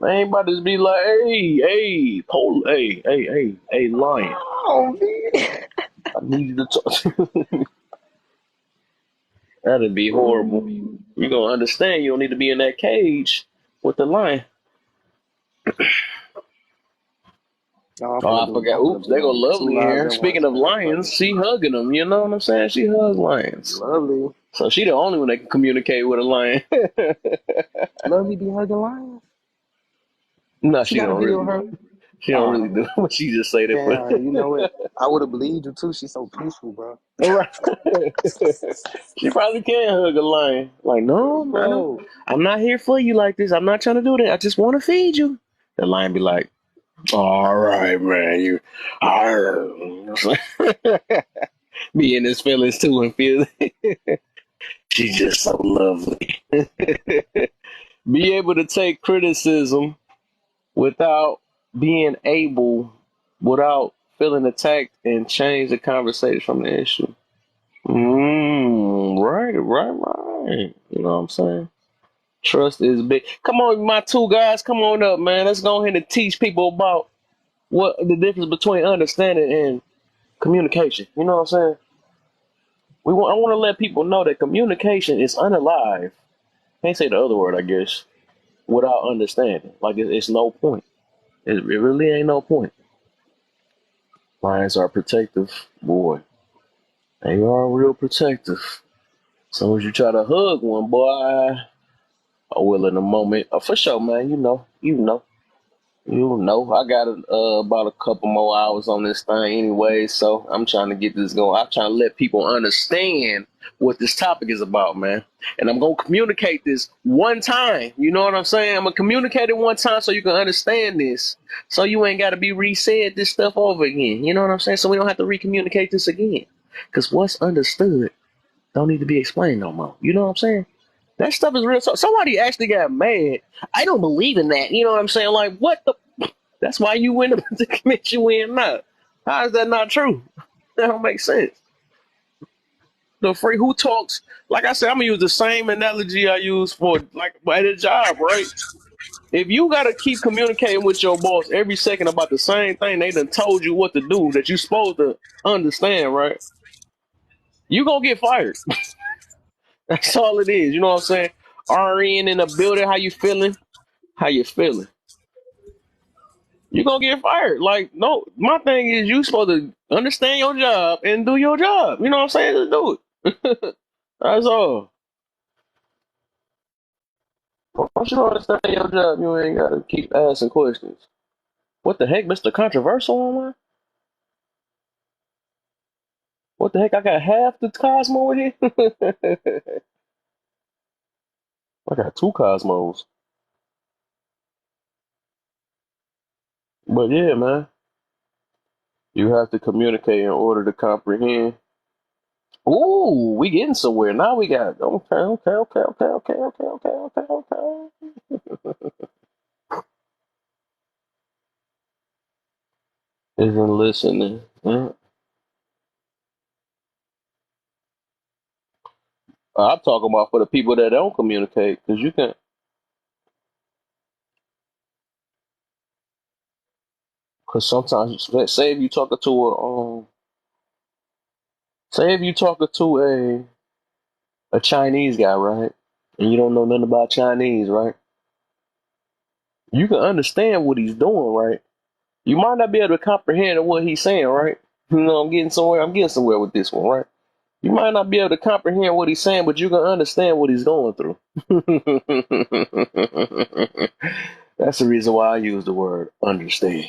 They ain't about to be like, hey, lion.
Oh, man.
I need you to talk. That'd be horrible. You gonna understand you don't need to be in that cage with the lion.
No,
Oh, I forgot.
I'm finna
Oops,
be
they go
on two
lovely in
lives
here.
at once,
Speaking of
man. Fuck
lions,
it.
she hugging them. You know what I'm saying? She hugs lions.
Lovely.
So she the only one that can communicate with a lion.
Lovely be hugging lions.
No,
She
she
got a
don't
video
really
of
do.
her.
She don't really
Oh,
do. But she just say that for.
damn. You know what? I would have believed you, too. She's so peaceful, bro.
Right. She probably can hug a lion. Like, no, man,
Bro.
I'm not here for you like this. I'm not trying to do that. I just want to feed you. The lion be like, all right, man, you. Arr. Be in his feelings too and feel. She's just so lovely. Be able to take criticism without being able, without feeling attacked, and change the conversation from the issue. Right. You know what I'm saying? Trust is big. Come on, my two guys, come on up, man. Let's go ahead and teach people about what the difference between understanding and communication. You know what I'm saying? I want to let people know that communication is unalive. Can't say the other word, I guess, without understanding. Like it's no point. It really ain't no point. Lions are protective, boy. They are real protective. So as you try to hug one, boy, I will in a moment. For sure, man. I got about a couple more hours on this thing anyway, so I'm trying to get this going. I'm trying to let people understand what this topic is about, man. And I'm gonna communicate this one time. You know what I'm saying? I'm gonna communicate it one time so you can understand this. So you ain't gotta be re-said this stuff over again. You know what I'm saying? So we don't have to re-communicate this again. Cause what's understood don't need to be explained no more. You know what I'm saying? That stuff is real. So somebody actually got mad. I don't believe in that. You know what I'm saying? Like, what the? That's why you win the predicament you in now. How is that not true? That don't make sense. The free who talks, like I said, I'm gonna use the same analogy I use for like at a job, right? If you gotta keep communicating with your boss every second about the same thing they done told you what to do that you supposed to understand, right? You gonna get fired. That's all it is. You know what I'm saying? RN in the building, how you feeling? How you feeling? You're gonna get fired. Like, no, my thing is you supposed to understand your job and do your job. You know what I'm saying? Just do it. That's all. Once you understand your job, you ain't gotta keep asking questions. What the heck, Mr. Controversial online? What the heck? I got half the Cosmo in here. I got two Cosmos. But yeah, man, you have to communicate in order to comprehend. Ooh, we getting somewhere. Now we got okay. Isn't listening. I'm talking about for the people that don't communicate, because you can. Because sometimes, say if you talking to say if you talking to a Chinese guy, right, and you don't know nothing about Chinese, right, you can understand what he's doing, right. You might not be able to comprehend what he's saying, right. You know, I'm getting somewhere. I'm getting somewhere with this one, right. You might not be able to comprehend what he's saying, but you can understand what he's going through. That's the reason why I use the word understand.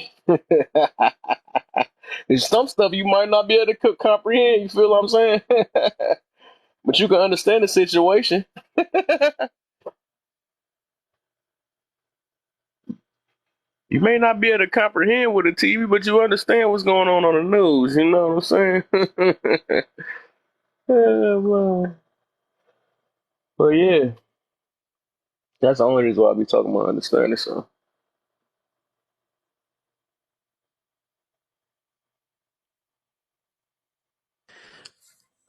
There's some stuff you might not be able to comprehend. You feel what I'm saying? But you can understand the situation. You may not be able to comprehend with the TV, but you understand what's going on the news. You know what I'm saying? Yeah, well, but yeah, that's the only reason why I be talking about understanding. So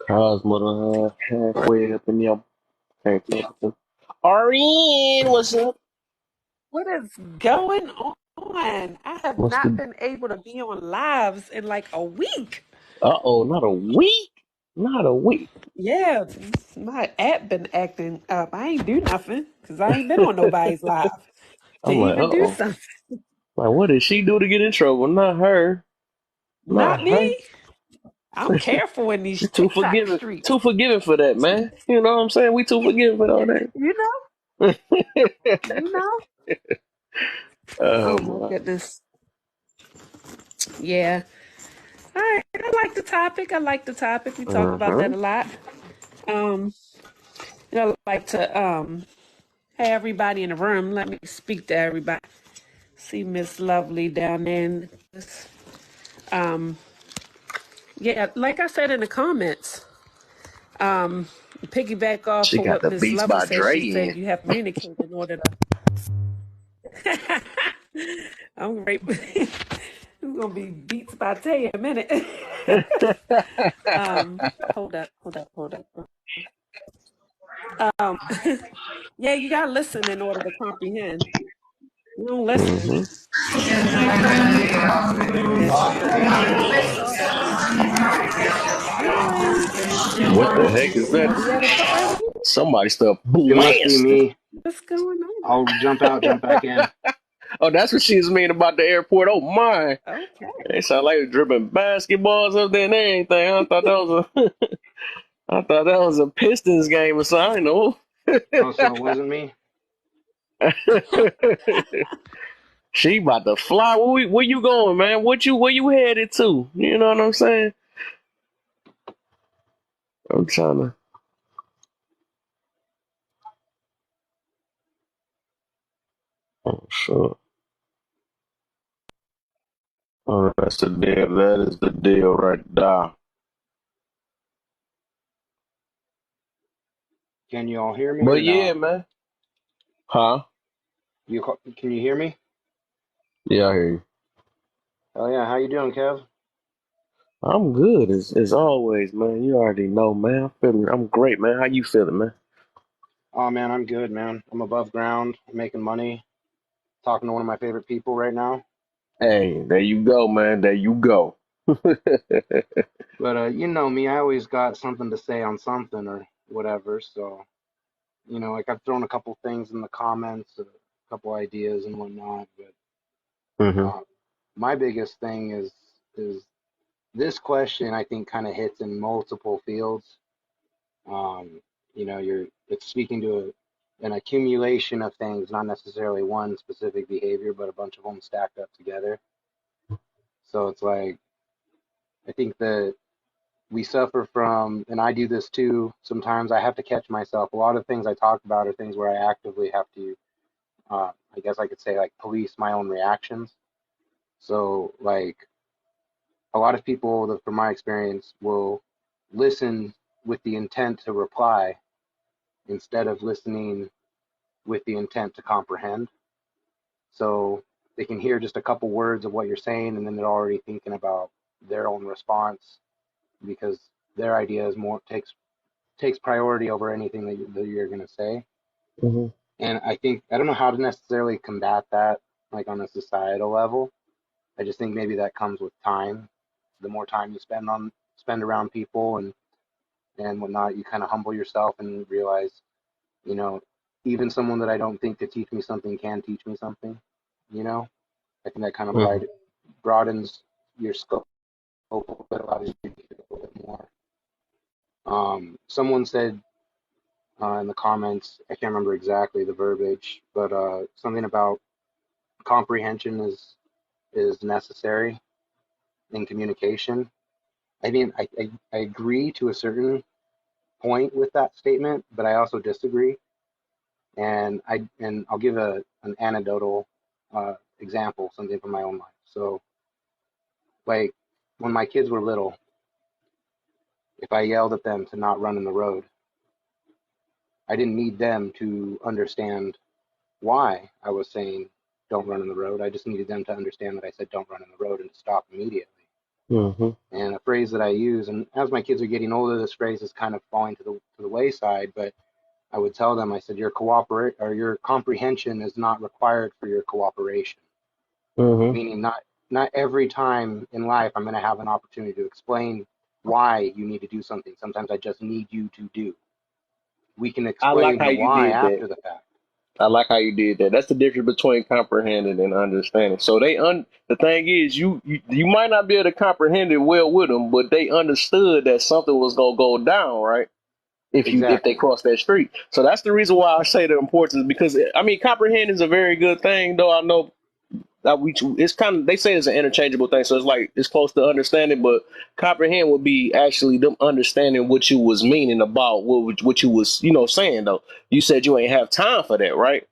Cosmo halfway up in your can't talk to. Ariane, what's up?
What is going on? I have
What's
not
the
been able to be on lives in like a week.
not a week? Not a week.
Yeah, my app been acting up. I ain't do nothing because I ain't been on nobody's live to
I'm like,
even do
oh.
something.
Like, what did she do to get in trouble? Not her.
Not
Not
me.
her.
I'm careful in these
She's too
TikTok
forgiving.
streets.
Too forgiving for that, man. You know what I'm saying? We too forgiving for all that.
You know, you know.
Oh
Oh my
my.
goodness. Yeah. All right. I like the topic. I like the topic. We talk about that
Uh-huh.
a lot. Um, I like to hey everybody in the room. Let me speak to everybody. See Miss Lovely down there. Um, yeah, like I said in the comments, piggyback off
She
of
got
what
the
Miss
Beats
Lovely
by
said. She
Dre
said
in.
you have to communicate in order to. I'm great. It's gonna be beats by Tay in a minute. Hold up. Um, yeah, you gotta listen in order to comprehend. You don't listen.
Hmm. What the heck is that?
You at a party?
Somebody stuff
It must be
blasting.
me.
What's going on?
I'll jump out, jump back in.
Oh, that's what she's mean about the airport. Oh my.
Okay.
They sound like dripping basketballs up there and everything. I thought that was a I thought that was a Pistons game or something. I
Oh, so it wasn't me?
know. She about to fly. Where you going, man? Where you headed to? You know what I'm saying? I'm trying to. Oh, sure. Oh, that's the deal. That is the deal right there.
Can you all hear me or
But yeah,
no?
man. Huh?
Can you hear me?
Yeah, I hear you.
Oh yeah, how you doing, Kev?
I'm good as always, man. You already know, man. I'm great, man. How you feeling, man?
Oh man, I'm good, man. I'm above ground, I'm making money, talking to one of my favorite people right now.
Hey, there you go, man. There you go.
But you know me, I always got something to say on something or whatever. So like I've thrown a couple things in the comments.
couple ideas and whatnot. But
Mm-hmm.
my biggest thing is this question. I think kind of hits in multiple fields. Um, it's speaking to an accumulation of things, not necessarily one specific behavior, but a bunch of them stacked up together. So it's like I think that we suffer from, and I do this too. Sometimes I have to catch myself. A lot of things I talk about are things where I actively have to, I guess I could say, like police my own reactions. So like a lot of people, that, from my experience, will listen with the intent to reply instead of listening with the intent to comprehend. So they can hear just a couple words of what you're saying, and then they're already thinking about their own response because their idea is more takes priority over anything that you're going to say.
Mm-hmm.
And I think I don't know how to necessarily combat that, like on a societal level. I just think maybe that comes with time. The more time you spend around people and whatnot, you kind of humble yourself and realize, you know, even someone that I don't think could teach me something can teach me something. You know, I think that kind of
Mm-hmm.
broadens your scope a little bit, allows you to do a little bit more. Someone said in the comments, I can't remember exactly the verbiage, but something about comprehension is necessary in communication. I mean, I agree to a certain point with that statement, but I also disagree. And I'll give an anecdotal example, something from my own life. So, like when my kids were little, if I yelled at them to not run in the road, I didn't need them to understand why I was saying don't run in the road. I just needed them to understand that I said don't run in the road and to stop immediately.
Mm-hmm.
And a phrase that I use, and as my kids are getting older, this phrase is kind of falling to the wayside. But I would tell them, I said, your comprehension is not required for your cooperation.
Mm-hmm.
Meaning, not every time in life I'm going to have an opportunity to explain why you need to do something. Sometimes I just need you to do. We can
I like
explain
how
the
you
why
did that.
after the fact.
I like how you did that. That's the difference between comprehending and understanding. So the thing is, you might not be able to comprehend it well with them, but they understood that something was gonna go down, right? If they
Exactly.
cross that street. So that's the reason why I say the importance, because I mean comprehend is a very good thing, though I know that it's kind of, they say it's an interchangeable thing, so it's like it's close to understanding, but comprehend would be actually them understanding what you was meaning about what you was saying though. You said you ain't have time for that, right?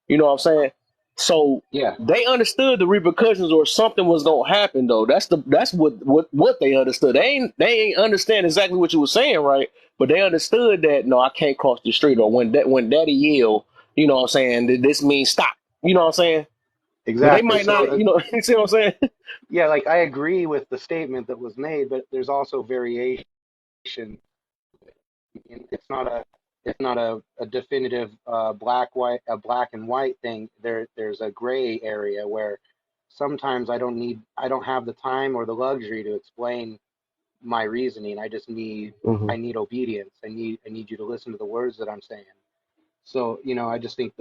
You know what I'm saying? So
Yeah,
they understood the repercussions or something was gonna happen though. That's what they understood. They ain't understand exactly what you were saying, right? But they understood that no, I can't cross the street, or when daddy yell, you know what I'm saying, this means stop. You know what I'm saying? But they
exactly.
might
So,
not, you see what I'm saying?
yeah, like I agree with the statement that was made, but there's also variation. It's not a definitive black and white thing. There's a gray area where sometimes I don't have the time or the luxury to explain my reasoning.
Hmm.
I need obedience. I need you to listen to the words that I'm saying. So, I just think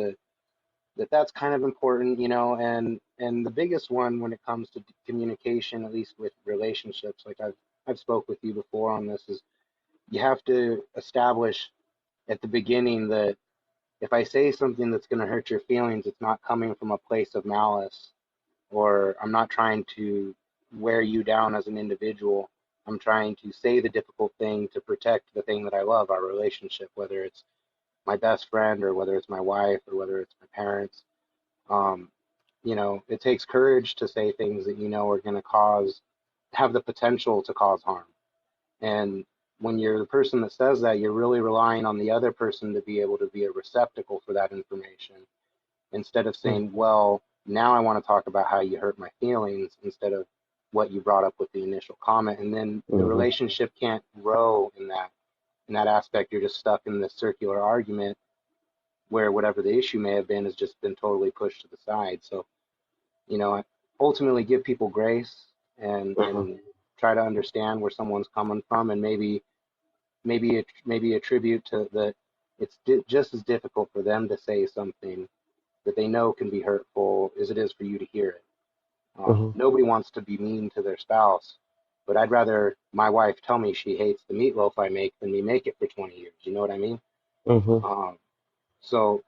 that's kind of important, and the biggest one when it comes to communication, at least with relationships, like I've spoke with you before on this, is you have to establish at the beginning that if I say something that's going to hurt your feelings, it's not coming from a place of malice, or I'm not trying to wear you down as an individual. I'm trying to say the difficult thing to protect the thing that I love, our relationship, whether it's my best friend or whether it's my wife or whether it's my parents. Um, it takes courage to say things that are going to have the potential to cause harm. And when you're the person that says that, you're really relying on the other person to be able to be a receptacle for that information instead of saying, well, now I want to talk about how you hurt my feelings instead of what you brought up with the initial comment. And then the
Hmm.
relationship can't grow in that aspect. You're just stuck in this circular argument where whatever the issue may have been has just been totally pushed to the side. So, ultimately give people grace
Hmm.
and try to understand where someone's coming from, and maybe attribute to that it's just as difficult for them to say something that they know can be hurtful as it is for you to hear it.
Mm-hmm.
Nobody wants to be mean to their spouse, but I'd rather my wife tell me she hates the meatloaf I make than me make it for 20 years. You know what I mean?
Mm-hmm.
So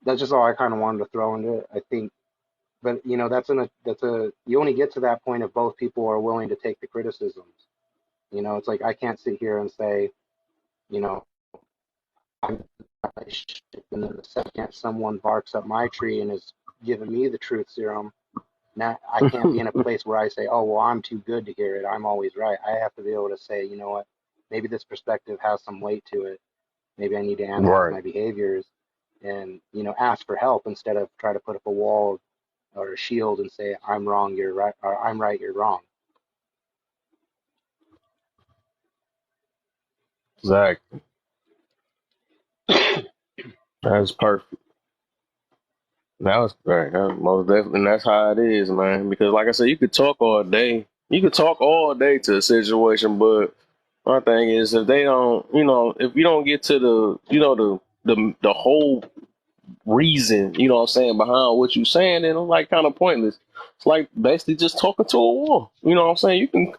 that's just all I kind of wanted to throw into it. I think, but you only get to that point if both people are willing to take the criticisms. It's like I can't sit here and say, you know, I'm and then the second someone barks up my tree and is giving me the truth serum, now I can't be in a place where I say, oh well, I'm too good to hear it, I'm always right. I have to be able to say, you know what, maybe this perspective has some weight to it. Maybe I need to analyze
Right.
my behaviors and ask for help instead of try to put up a wall or a shield and say I'm wrong, you're right, or I'm right, you're wrong.
Exactly. That's perfect. That was right. That was most definitely, and that's how it is, man. Because, like I said, you could talk all day. You could talk all day to a situation, but my thing is, if they don't, if you don't get to the whole reason, what I'm saying, behind what you're saying, then it's like kind of pointless. It's like basically just talking to a wall. You know what I'm saying? You can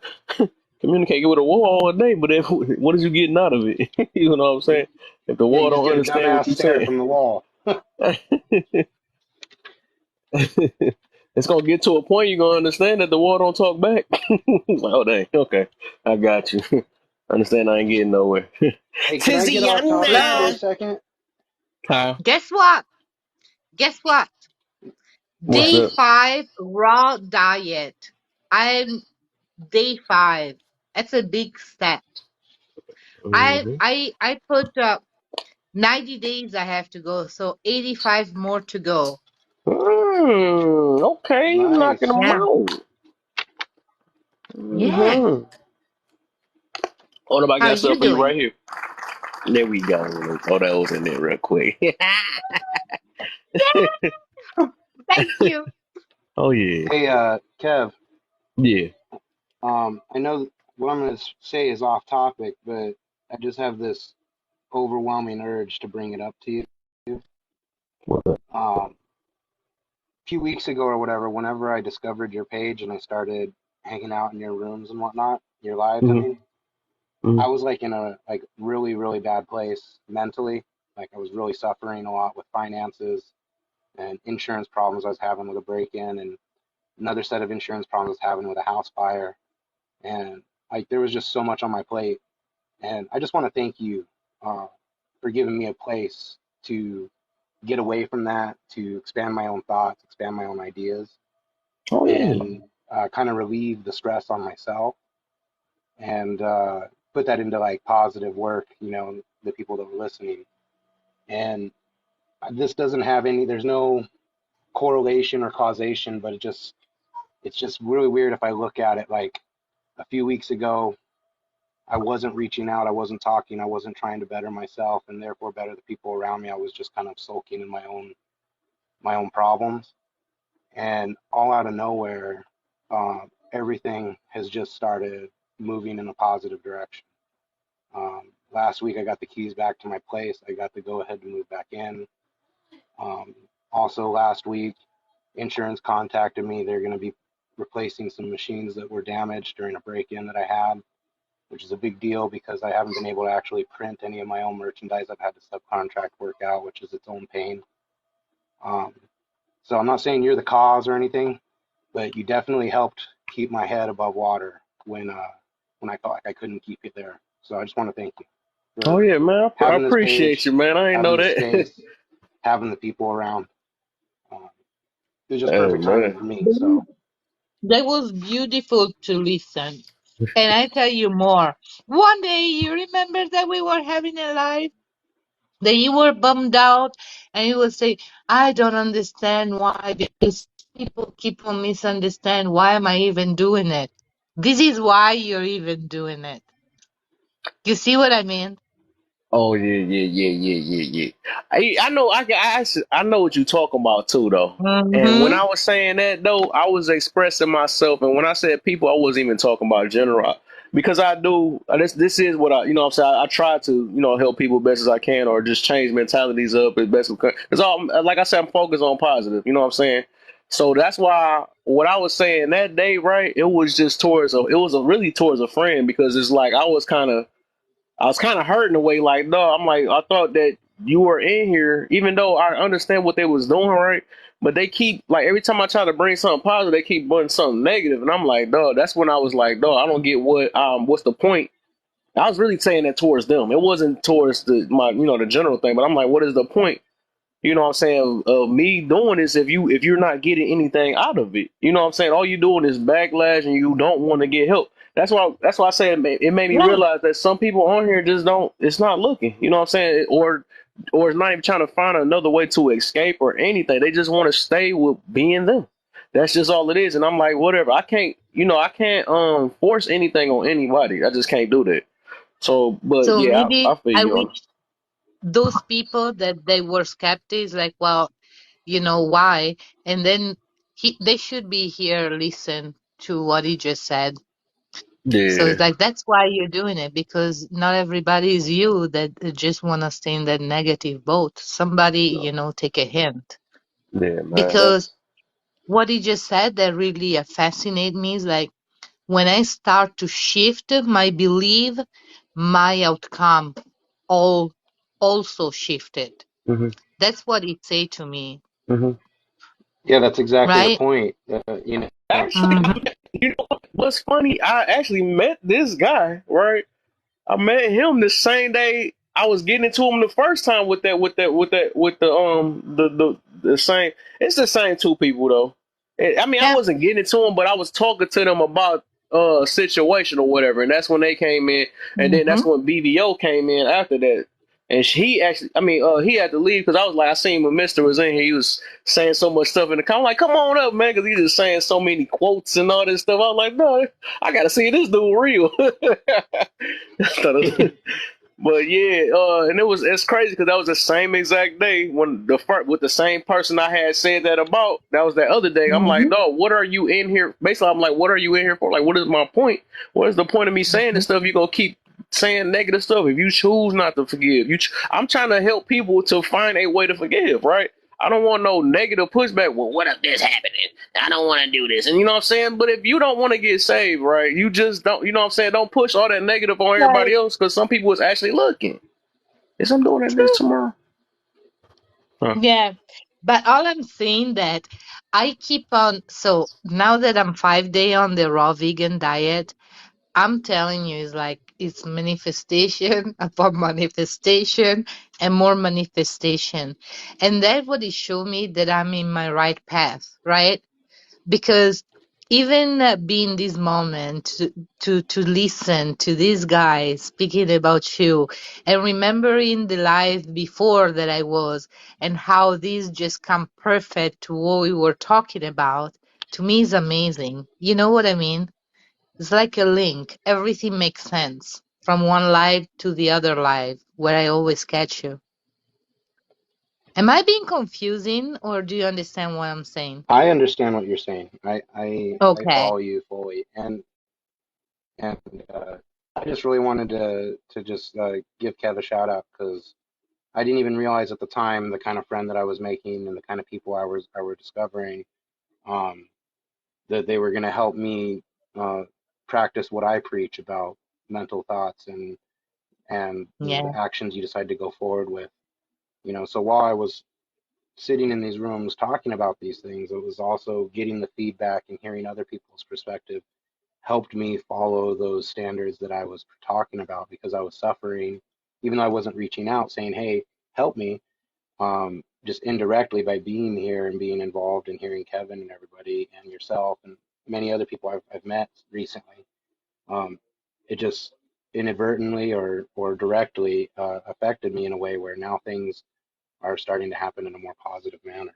communicate with a wall all day, but if, what is you getting out of it? You know what I'm saying? If the
Yeah,
wall
you just
don't
get a
understand what
dumbass
you're
stare
saying.
from the wall.
It's gonna get to a point you're gonna understand that the wall don't talk back. Oh dang, okay, I got you. Understand I ain't getting nowhere.
Hey, can I get off topic for a
Hello.
Tiziana.
second?
Kyle,
Guess what? Guess what?
what's
Day
up?
5 raw diet. I'm day 5. That's a big step.
Hmm.
I put 90 days I have to go, so 85 more to go.
Okay, you knocking
Nice.
them
Yeah.
out.
Yeah.
Hmm. Hold up, I
How
got
you
something for you right
doing?
here. There we go. Oh, that was in there real quick.
Thank you.
Oh yeah,
Hey, Kev.
yeah.
I know what I'm going to say is off topic, but I just have this overwhelming urge to bring it up to you.
What the?
A few weeks ago or whatever, whenever I discovered your page and I started hanging out in your rooms and whatnot, your lives, I
Hmm.
mean,
Hmm.
I was like in a really, really bad place mentally. Like I was really suffering a lot with finances and insurance problems I was having with a break-in and another set of insurance problems I was having with a house fire. And like there was just so much on my plate. And I just want to thank you uh, for giving me a place to get away from that, to expand my own thoughts, expand my own ideas,
Oh yeah.
and kind of relieve the stress on myself and put that into like positive work, the people that were listening. And this doesn't have there's no correlation or causation, but it's just really weird if I look at it like a few weeks ago, I wasn't reaching out, I wasn't talking, I wasn't trying to better myself and therefore better the people around me. I was just kind of sulking in my own problems. And all out of nowhere, uh, everything has just started moving in a positive direction. Last week, I got the keys back to my place. I got to go ahead to move back in. Um, Also, last week, insurance contacted me. They're going to be replacing some machines that were damaged during a break-in that I had, which is a big deal because I haven't been able to actually print any of my own merchandise. I've had to subcontract work out, which is its own pain. Um, so I'm not saying you're the cause or anything, but you definitely helped keep my head above water when I felt like I couldn't keep it there. So I just want to thank you
Oh
for
yeah, man. I
having this
appreciate
page,
you, man. I ain't know
having the
that.
space, having the people around. Um, it was just
Oh
perfect timing
man.
for me. So
That was beautiful to listen. And I tell you more. One day, you remember that we were having a live? That you were bummed out and you would say, I don't understand why because people keep on misunderstand. Why am I even doing it? This is why you're even doing it. You see what I mean?
Oh yeah, yeah, yeah, yeah, yeah, yeah. I know. I know what you're talking about too, though. And when
Mm-hmm.
I was saying that though, I was expressing myself. And when I said people, I wasn't even talking about general. because I do this is what I you know what I'm saying I try to help people best as I can or just change mentalities up as best as I can because like I said I'm focused on positive, you know what I'm saying. So that's why what I was saying that day, right, it was just towards it was a really towards a friend because it's like I was kind of hurt in a way. Like, no, I'm like, I thought that you were in here, even though I understand what they was doing, right? But they keep like every time I try to bring something positive, they keep bringing something negative, and I'm like, dog. That's when I was like, dog, I don't get what's the point. I was really saying that towards them. It wasn't towards the general thing. But I'm like, what is the point? You know what I'm saying, of me doing this if you're not getting anything out of it. You know what I'm saying? All you doing is backlash and you don't want to get help. That's why I say it made me
Yeah.
realize that some people on here just don't it's not looking. You know what I'm saying? Or it's not even trying to find another way to escape or anything. They just want to stay with being them. That's just all it is. And I'm like, whatever. I can't force anything on anybody. I just can't do that. So but
So
yeah,
maybe
I feel
I
you
wish
on
those people that they were skeptics, like, well, you know why? And then they should be here, listen to what he just said. So
yeah.
it's like that's why you're doing it because not everybody is you that just want to stay in that negative boat. Somebody, take a hint.
Yeah, man.
Because
That's
what he just said that really fascinate me is like when I start to shift my belief, my outcome all also shifted.
mhm,
That's what he say to me,
mhm.
Yeah, that's exactly the
right?
point. You know,
Actually,
Hmm.
what's funny? I actually met this guy, right? I met him the same day I was getting into him the first time with the same. It's the same two people though. I mean, I
Yeah.
wasn't getting into them, but I was talking to them about situation or whatever, and that's when they came in, and then
Hmm.
that's when BVO came in after that. And he actually, I mean, he had to leave because I was like, I seen when Mister was in here, he was saying so much stuff in the comment. I'm like, come on up, man, because he's just saying so many quotes and all this stuff. I was like, no, I gotta see this dude real. But yeah, and it's crazy because that was the same exact day when the first with the same person I had said that about. That was that other day. I'm like,
Hmm.
no, what are you in here? Basically, I'm like, what are you in here for? Like, what is my point? What is the point of me saying this stuff? You gonna keep saying negative stuff if you choose not to forgive. I'm trying to help people to find a way to forgive, right? I don't want no negative pushback. Well, what if this happening? I don't want to do this. And you know what I'm saying? But if you don't want to get saved, right, you just don't, you know what I'm saying? Don't push all that negative on
Right.
everybody else because some people is actually looking. Is I'm doing this
True.
tomorrow? Huh.
Yeah. But all I'm saying that I keep on, so now that I'm 5 day on the raw vegan diet, I'm telling you, it's like it's manifestation upon manifestation and more manifestation. And that's what it showed me that I'm in my right path, right? Because even being this moment to listen to this guy speaking about you and remembering the life before that I was and how this just come perfect to what we were talking about, to me is amazing. You know what I mean? It's like a link. Everything makes sense from one life to the other life where I always catch you. Am I being confusing or do you understand what I'm saying?
I understand what you're saying. I
Okay.
follow you fully, and I just really wanted to just give Kev a shout out because I didn't even realize at the time the kind of friend that I was making and the kind of people I were discovering, um, that they were going to help me uh, practice what I preach about mental thoughts and
Yeah.
the actions you decide to go forward with. You know, so while I was sitting in these rooms talking about these things, it was also getting the feedback and hearing other people's perspective helped me follow those standards that I was talking about because I was suffering, even though I wasn't reaching out saying, "Hey, help me." Just indirectly by being here and being involved and hearing Kevin and everybody and yourself and many other people I've met recently, um, it just inadvertently or directly affected me in a way where now things are starting to happen in a more positive manner.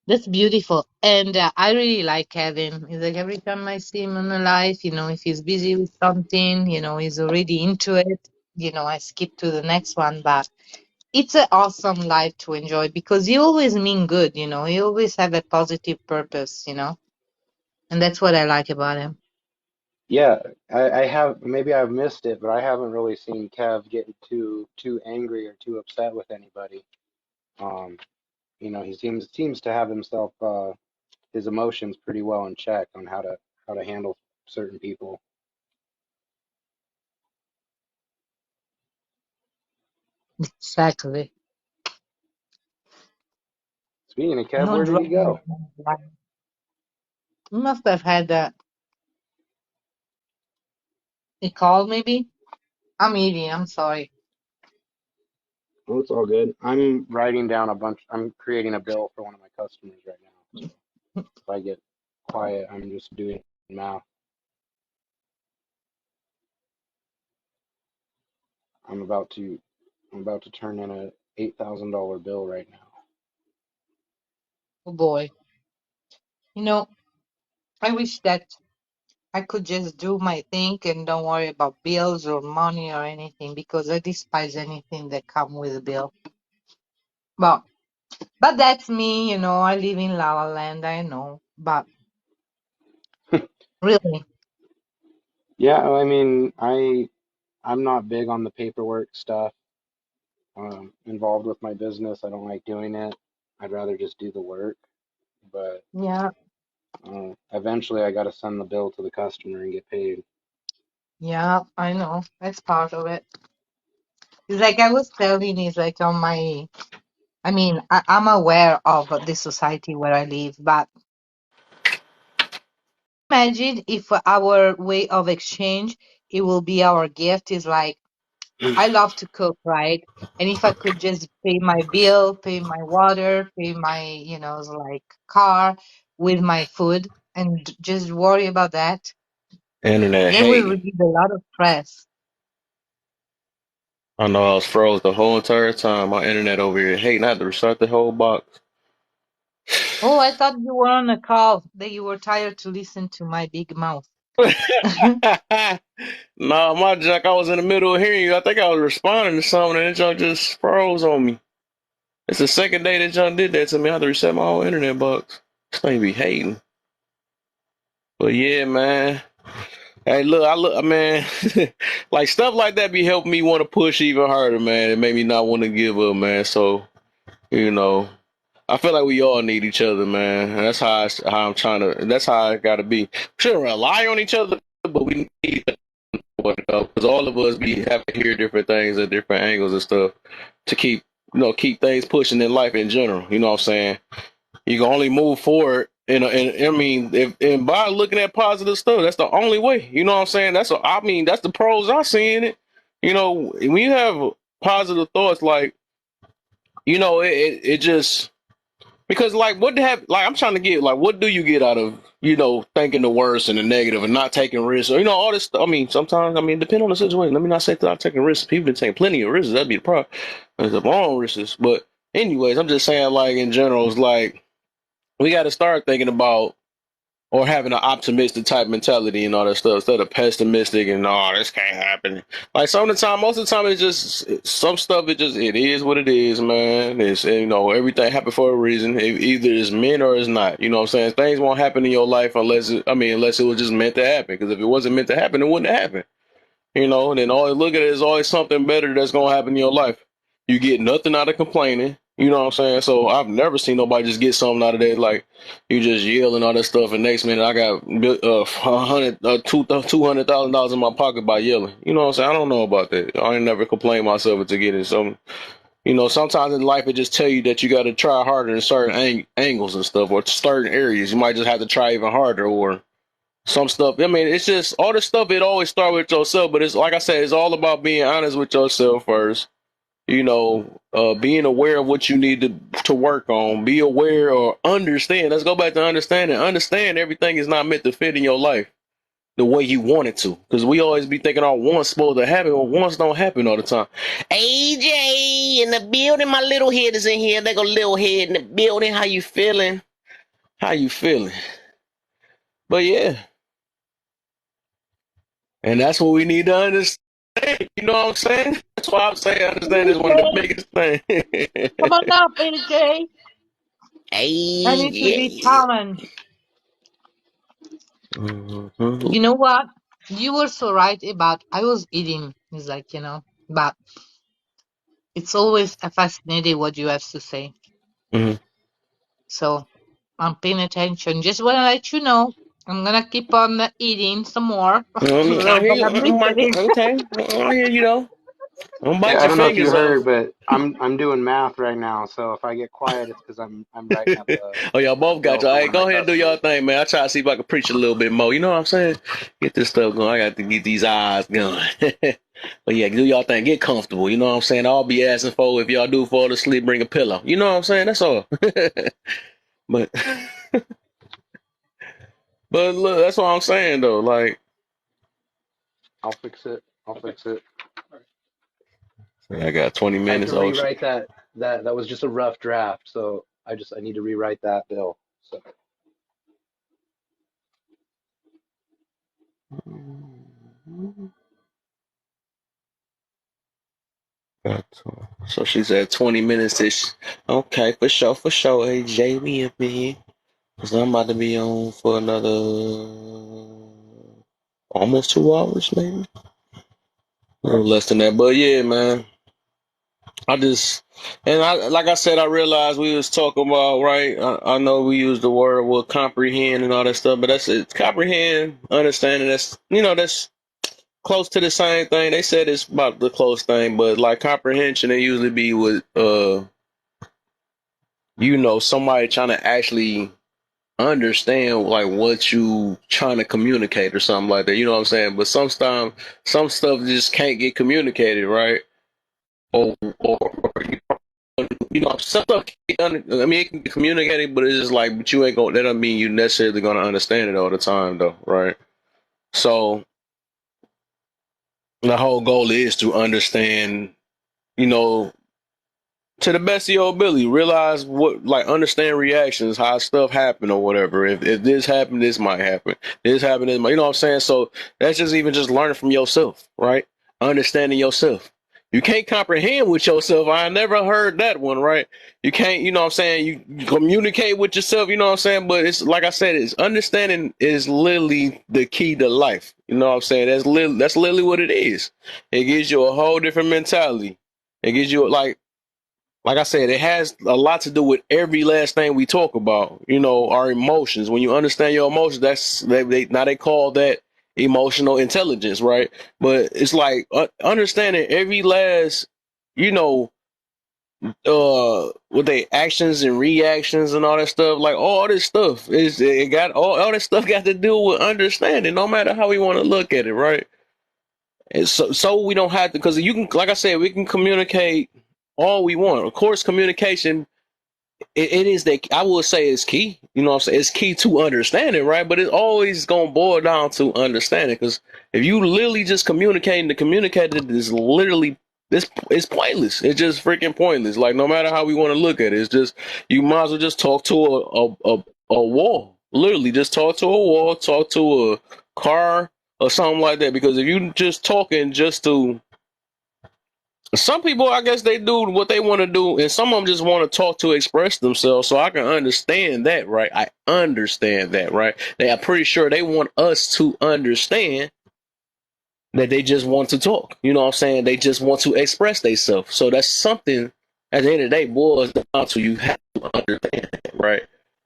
That's beautiful. And I really like Kevin. It's like every time I see him in my life, if he's busy with something, he's already into it, I skip to the next one. But it's an awesome life to enjoy because you always mean good, you always have a positive purpose. And that's what I like about him.
Yeah, I have maybe I've missed it, but I haven't really seen Kev getting too angry or too upset with anybody. Um, he seems to have himself his emotions pretty well in check on how to handle certain people.
Exactly.
Speaking of Kev,
No
where did he
drama.
go?
No drama. You must have had a call, maybe. I'm eating. I'm sorry.
Oh, it's all good. I'm writing down a bunch. I'm creating a bill for one of my customers right now. So if I get quiet, I'm just doing math. I'm about to I'm about to turn in a $8,000 bill right now.
Oh boy. You know, I wish that I could just do my thing and don't worry about bills or money or anything because I despise anything that come with a bill. But but that's me, I live in La La Land, I know. But really,
Yeah, I mean, I'm not big on the paperwork stuff involved with my business. I don't like doing it. I'd rather just do the work. But
yeah,
eventually, I got to send the bill to the customer and get paid.
yeah, I know. That's part of it. It's like I was telling, it's like on my, I mean, I'm aware of the society where I live, but imagine if our way of exchange, it will be our gift is like, I love to cook, right? And if I could just pay my bill, pay my water, pay my, like car with my food and just worry about that,
Internet
there will
hating.
relieve a lot of stress.
I know I was froze the whole entire time. My internet over here hating. I had to restart the whole box.
Oh, I thought you were on a call, that you were tired to listen to my big mouth.
Nah, my junk, I was in the middle of hearing you. I think I was responding to something and it junk just froze on me. It's the second day that junk did that to me. I had to reset my whole internet box. This thing be hating. But yeah, man. Hey, look, man, like stuff like that be helping me want to push even harder, man. It made me not want to give up, man. So, you know, I feel like we all need each other, man. And that's how I'm trying to, that's how I got to be. We shouldn't rely on each other, but we need because all of us be having to hear different things at different angles and stuff to keep things pushing in life in general. You know what I'm saying? You can only move forward. And I mean, if and by looking at positive stuff, that's the only way. You know what I'm saying? That's the pros I see in it. When you have positive thoughts, like it just because like like I'm trying to get like what do you get out of thinking the worst and the negative and not taking risks or all this stuff. I mean, sometimes depending on the situation. Let me not say that I'm taking risks. People that take plenty of risks, that'd be the problem. There's the wrong risks, but anyways, I'm just saying like in general, it's like we got to start thinking about or having an optimistic type mentality and all that stuff instead of pessimistic and this can't happen. Like most of the time, it's just some stuff. It is what it is, man. It's everything happened for a reason. Either it's meant or it's not. You know what I'm saying? Things won't happen in your life unless it was just meant to happen. Because if it wasn't meant to happen, it wouldn't happen. And then always look at it as always something better that's gonna happen in your life. You get nothing out of complaining. You know what I'm saying? So I've never seen nobody just get something out of that. Like you just yelling all that stuff, and next minute I got $200,000 in my pocket by yelling. You know what I'm saying? I don't know about that. I ain't never complained myself into getting some. Sometimes in life it just tell you that you got to try harder in certain angles and stuff, or certain areas. You might just have to try even harder, or some stuff. I mean, it's just all this stuff. It always start with yourself, but it's like I said, it's all about being honest with yourself first. Being aware of what you need to work on. Be aware or understand. Let's go back to understanding. Understand everything is not meant to fit in your life the way you want it to. Because we always be thinking our wants supposed to happen, or wants don't happen all the time. AJ in the building. My little head is in here. They go little head in the building. How you feeling? How you feeling? But yeah. And that's what we need to understand. You know what I'm saying? That's why I'm saying understand is one of the
AJ,
biggest things.
come on up, AJ.
Hey,
I need to be
yeah.
challenged.
Mm-hmm.
You know what? You were so right about I was eating. It's like, but it's always a fascinating what you have to say.
Mm-hmm.
So I'm paying attention. Just want to let you know, I'm gonna keep on eating some more. I'm
I
not
hear you.
gonna be finished.
Okay. I hear you though. Don't
Yeah,
bite
I
your
don't know if you
fingers off.
heard, but I'm doing math right now. So if I get quiet, it's because I'm writing up
Oh, y'all
a
both got
bill
y'all.
for
Hey,
one of my
go ahead and do y'all
customers.
thing, man. I try to see if I can preach a little bit more. You know what I'm saying? Get this stuff going. I got to get these eyes going. But yeah, do y'all thing. Get comfortable. You know what I'm saying? I'll be asking for if y'all do fall asleep, bring a pillow. You know what I'm saying? That's all. but but look, that's what I'm saying though. Like
I'll fix it. I'll fix it.
I got 20
I have
minutes.
to
Oh shit.
rewrite that. That was just a rough draft, so I need to rewrite that bill. So
So she said 20 minutes ish. Okay, for sure, for sure. Hey, Jamie up in here. Cause I'm about to be on for another almost 2 hours, maybe. A little less than that. But yeah, man. I just and I like I said, I realized we was talking about right. I know we use the word well comprehend and all that stuff, but that's it. Comprehend, understanding. That's close to the same thing. They said it's about the close thing, but like comprehension, it usually be with somebody trying to actually understand like what you trying to communicate or something like that. You know what I'm saying? But sometimes some stuff just can't get communicated, right? Or some stuff I mean, it can be communicated, but it's just like, but you ain't going. That doesn't mean you necessarily gonna understand it all the time, though, right? So the whole goal is to understand, you know, to the best of your ability, realize what, like, understand reactions, how stuff happen or whatever. If this happened, this might happen. This happened, this might, you know what I'm saying? So that's just even just learning from yourself, right? Understanding yourself. You can't comprehend with yourself. I never heard that one, right? You can't, you know what I'm saying? You communicate with yourself, you know what I'm saying? But it's like I said, it's understanding is literally the key to life. You know what I'm saying? That's literally what it is. It gives you a whole different mentality. It gives you like I said, it has a lot to do with every last thing we talk about. Our emotions. When you understand your emotions, now they call that emotional intelligence, right? But it's like understanding every last, you know, with their actions and reactions and all that stuff. Like all this stuff is it got all this stuff got to do with understanding. No matter how we want to look at it, right? And so we don't have to, because you can, like I said, we can communicate all we want. Of course, communication it is that I would say it's key. You know what I'm saying? It's key to understanding, right? But it's always gonna boil down to understanding. Because if you literally just communicating to communicate, it is literally this it's pointless. It's just freaking pointless. Like no matter how we want to look at it, it's just you might as well just talk to a wall. Literally, just talk to a wall, talk to a car or something like that. Because if you just talking just to some people, I guess they do what they want to do, and some of them just want to talk to express themselves. So I can understand that, right? I understand that, right? I'm pretty sure they want us to understand that they just want to talk. You know what I'm saying? They just want to express themselves. So that's something at the end of the day boils down to you have to understand that, right?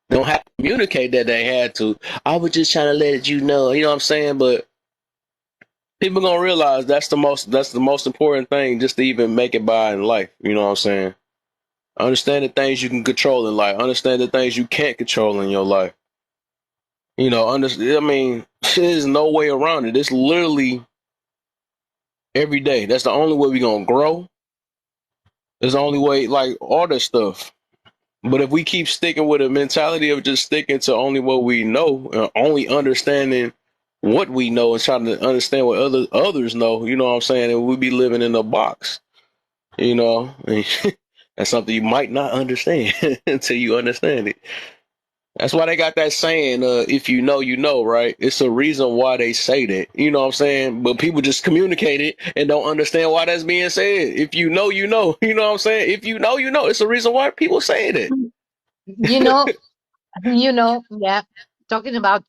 They don't have to communicate that they had to. I was just trying to let you know, you know what I'm saying? But people gonna realize that's the most important thing just to even make it by in life. You know what I'm saying? Understand the things you can control in life. Understand the things you can't control in your life. I mean, there's no way around it. It's literally every day. That's the only way we're gonna grow. It's the only way, like all this stuff. But if we keep sticking with a mentality of just sticking to only what we know, only understanding what we know and trying to understand what others know, you know what I'm saying? And we be living in a box, you know. That's something you might not understand until you understand it. That's why they got that saying, if you know, you know, right? It's a reason why they say that. You know what I'm saying? But people just communicate it and don't understand why that's being said. If you know, you know. You know what I'm saying? If you know, you know. It's a reason why people say
You know, yeah. Talking about,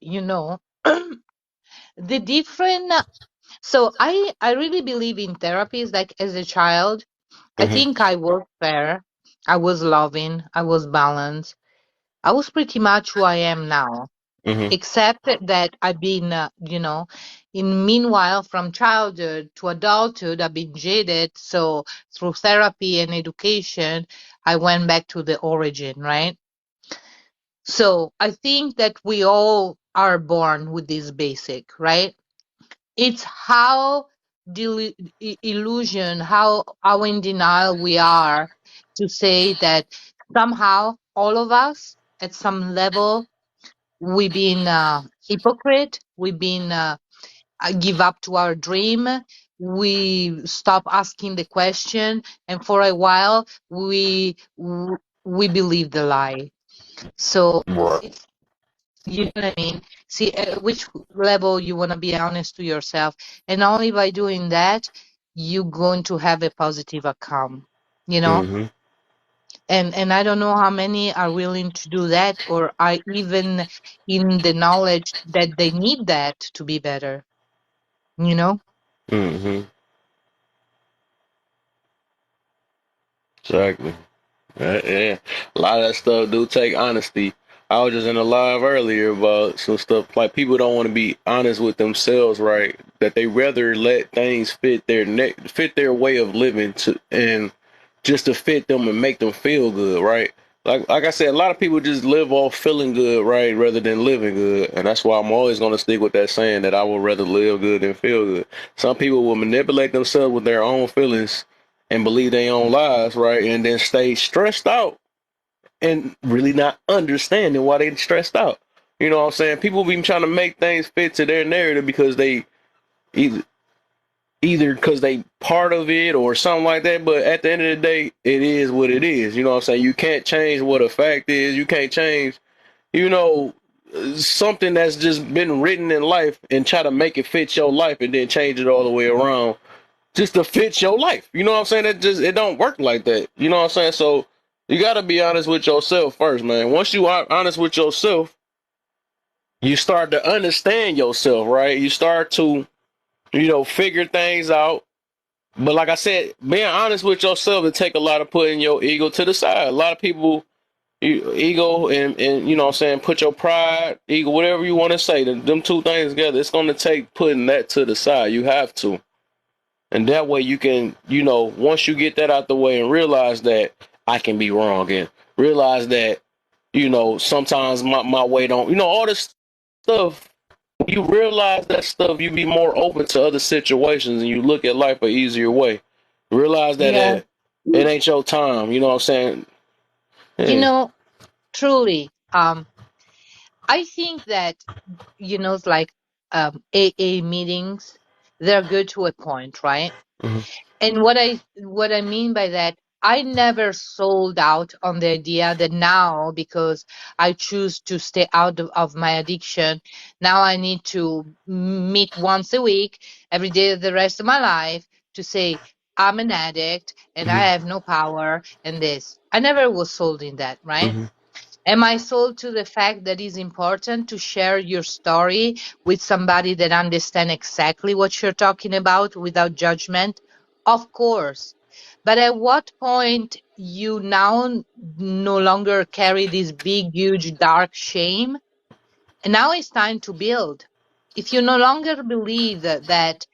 The different, so I really believe in therapies. Like as a child, I
Mhm.
think I was fair, I was loving, I was balanced, I was pretty much who I am now,
Mhm.
except that I've been, in meanwhile, from childhood to adulthood, I've been jaded. So through therapy and education, I went back to the origin, right? So I think that we all are born with this basic, right? It's how illusion, how in denial we are to say that somehow all of us at some level we've been hypocrite, we've been give up to our dream, we stop asking the question, and for a while we believe the lie. So
Right.
it's, you know what I mean? See at which level you want to be honest to yourself, and only by doing that you're going to have a positive outcome. You know,
Mhm.
and I don't know how many are willing to do that, or are even in the knowledge that they need that to be better. You know?
Mhm. Exactly. Yeah. A lot of that stuff do take honesty. I was just in a live earlier about some stuff like people don't want to be honest with themselves, right? That they rather let things fit their fit their way of living and just to fit them and make them feel good, right? Like I said, a lot of people just live off feeling good, right, rather than living good, and that's why I'm always going to stick with that saying that I would rather live good than feel good. Some people will manipulate themselves with their own feelings and believe their own lies, right, and then stay stressed out and really not understanding why they stressed out. You know what I'm saying? People be trying to make things fit to their narrative because they either either because they part of it or something like that. But at the end of the day, it is what it is. You know what I'm saying? You can't change what a fact is. You can't change, you know, something that's just been written in life and try to make it fit your life and then change it all the way around just to fit your life. You know what I'm saying? It don't work like that. You know what I'm saying? So you got to be honest with yourself first, man. Once you are honest with yourself, you start to understand yourself, right? You start to, figure things out. But like I said, being honest with yourself, it take a lot of putting your ego to the side. A lot of people, ego and you know what I'm saying, put your pride, ego, whatever you want to say, them two things together, it's going to take putting that to the side. You have to. And that way you can, once you get that out the way and realize that I can be wrong and realize that, sometimes my way don't, all this stuff, when you realize that stuff, you be more open to other situations and you look at life a easier way. Realize that
Yeah.
it ain't your time, you know what I'm saying?
You
Yeah.
know, truly, I think that, it's like AA meetings, they're good to a point, right?
Hmm.
And what I mean by that, I never sold out on the idea that now, because I choose to stay out of my addiction, now I need to meet once a week, every day of the rest of my life, to say I'm an addict and I
Hmm.
have no power and this. I never was sold in that, right?
Hmm.
Am I sold to the fact that it's important to share your story with somebody that understands exactly what you're talking about without judgment? Of course. But at what point you now no longer carry this big, huge, dark shame? And now it's time to build. If you no longer believe that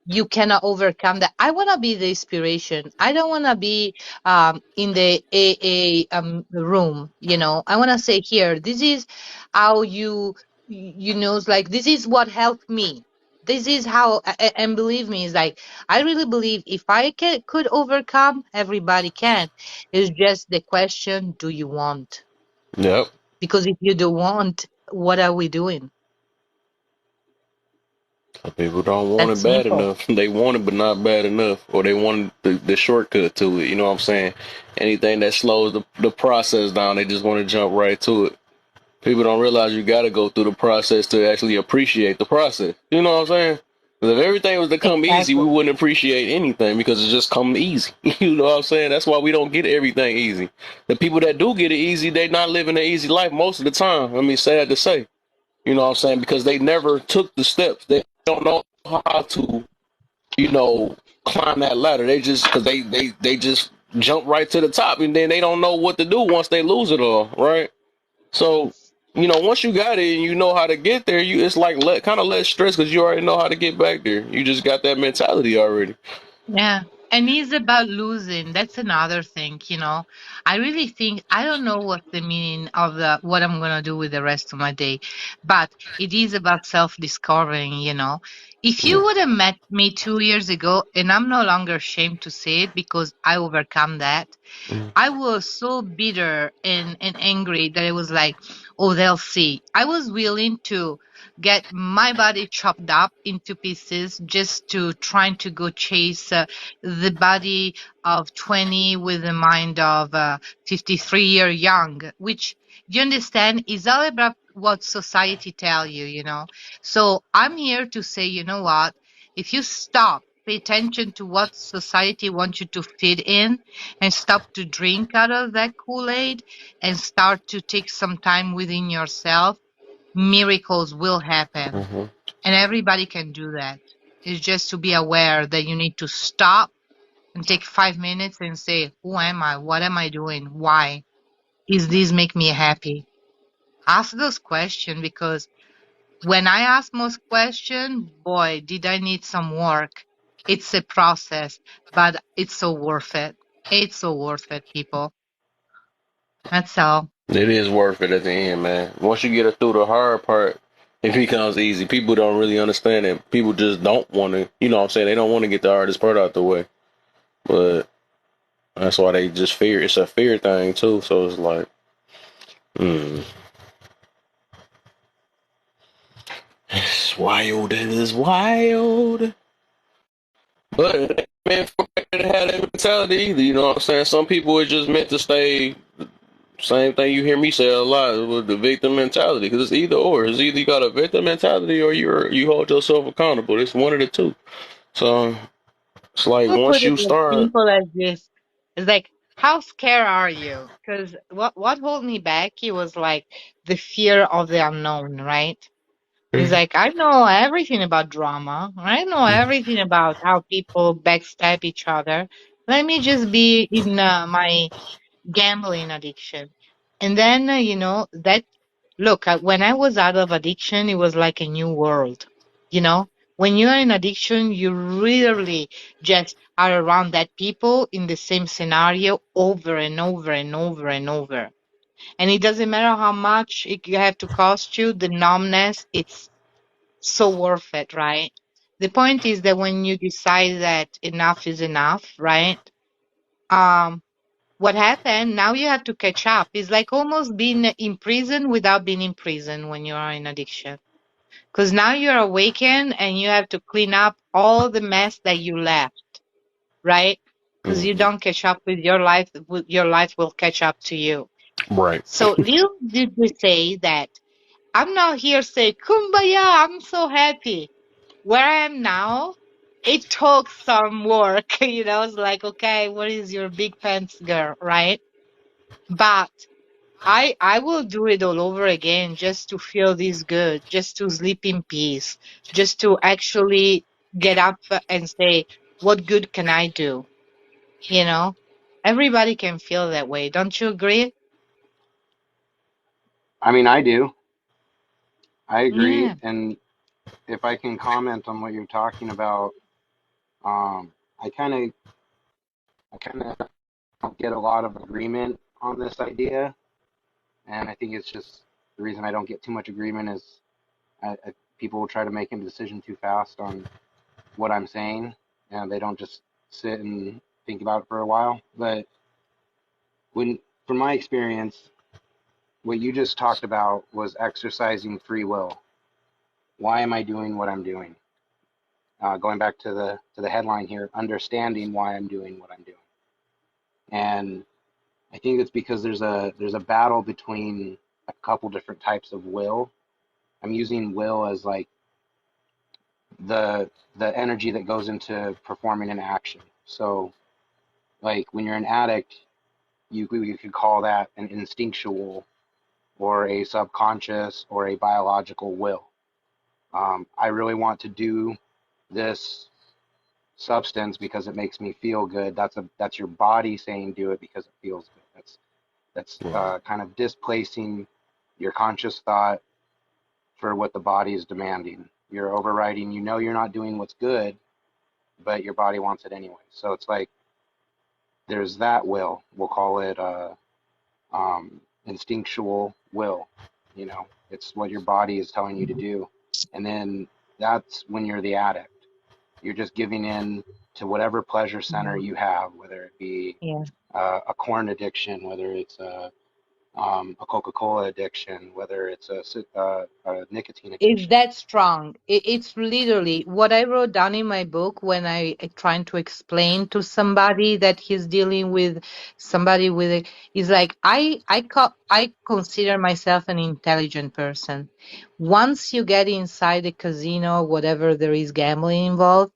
you cannot overcome that, I want to be the inspiration. I don't want to be in the AA room. I want to say here, this is how it's like this is what helped me. This is how, and believe me, it's like I really believe if I could overcome, everybody can. It's just the question: do you want?
Yep.
Because if you don't want, what are we doing?
Some people don't want
That's
it bad
simple.
enough. They want it, but not bad enough, or they want the shortcut to it. You know what I'm saying? Anything that slows the process down, they just want to jump right to it. People don't realize you got to go through the process to actually appreciate the process. You know what I'm saying? 'Cause if everything was to come easy, we
Exactly.
wouldn't appreciate anything because it just come easy. You know what I'm saying? That's why we don't get everything easy. The people that do get it easy, they not living an easy life most of the time. I mean, sad to say. You know what I'm saying? Because they never took the steps. They don't know how to, you know, climb that ladder. They just because they just jump right to the top, and then they don't know what to do once they lose it all, right? So, you know, once you got it and you know how to get there, you it's like kind of less stress because you already know how to get back there. You just got that mentality already.
Yeah. And it's about losing. That's another thing, you know. I really think I don't know what the meaning of the what I'm gonna do with the rest of my day, but it is about self-discovering, you know. If you
Mm,
would have met me 2 years ago, and I'm no longer ashamed to say it because I overcome that,
mm,
I was so bitter and angry that it was like, oh, they'll see. I was willing to get my body chopped up into pieces just to trying to go chase the body of 20 with the mind of 53-year young, which you understand is all about what society tell you, you know. So I'm here to say, you know what? If you stop, pay attention to what society wants you to fit in and stop to drink out of that Kool-Aid and start to take some time within yourself, miracles will happen.
mhm.
And everybody can do that. It's just to be aware that you need to stop and take 5 minutes and say, who am I? What am I doing? Why? Is this make me happy? Ask those questions because when I ask most questions, boy, did I need some work. It's a process, but it's so worth it. It's so worth it, people. That's all.
It is worth it at the end, man. Once you get it through the hard part, it becomes easy. People don't really understand it. People just don't want to, you know what I'm saying? They don't want to get the hardest part out the way. But that's why they just fear. It's a fear thing, too. So it's like, hmm. It's wild. It is wild. But man, they had that mentality either. You know what I'm saying? Some people are just meant to stay. Same thing you hear me say a lot with the victim mentality, because it's either or. It's either you got a victim mentality or you hold yourself accountable. It's one of the two. So it's like
We'll
once
put it
you
as
start,
simple as this. It's like, how scared are you? Because what held me back, it was like the fear of the unknown, right? It's like, I know everything about drama. I know everything about how people backstab each other. Let me just be in my gambling addiction. And then, that look, when I was out of addiction, it was like a new world. You know, when you're in addiction, you rarely just are around that people in the same scenario over and over and over and over. And it doesn't matter how much it have to cost you, the numbness, it's so worth it, right? The point is that when you decide that enough is enough, right? Um, what happened? Now you have to catch up. It's like almost being in prison without being in prison when you are in addiction. Because now you're awakened and you have to clean up all the mess that you left, right? Because you
mhm,
don't catch up with your life, your life will catch up to you.
right,
So little did we say that I'm not here say kumbaya, I'm so happy. Where I am now, it took some work, it's like, okay, what is your big pants girl, right? But I will do it all over again just to feel this good, just to sleep in peace, just to actually get up and say, what good can I do? You know? Everybody can feel that way. Don't you agree?
I mean, I do. I agree.
Yeah.
And if I can comment on what you're talking about, um, I kind of, I kind of don't get a lot of agreement on this idea, and I think it's just the reason I don't get too much agreement is people will try to make a decision too fast on what I'm saying, and they don't just sit and think about it for a while. But when, from my experience, what you just talked about was exercising free will. Why am I doing what I'm doing? Going back to the headline here, understanding why I'm doing what I'm doing, and I think it's because there's a battle between a couple different types of will. I'm using will as like the the energy that goes into performing an action. So like when you're an addict, you could call that an instinctual or a subconscious or a biological will. I really want to do this substance because it makes me feel good. That's your body saying do it because it feels good. That's
Right.
kind of displacing your conscious thought for what the body is demanding. You're overriding. You know you're not doing what's good, but your body wants it anyway. So it's like there's that will. We'll call it instinctual will. You know, it's what your body is telling you to do, and then that's when you're the addict. You're just giving in to whatever pleasure center
Yeah.
you have, whether it be
Yeah.
a corn addiction, whether it's a Coca-Cola addiction, whether it's a nicotine
It's
addiction.
that strong. It's literally what I wrote down in my book when I trying to explain to somebody that he's dealing with somebody with it. Is like I consider myself an intelligent person. Once you get inside the casino, whatever there is gambling involved,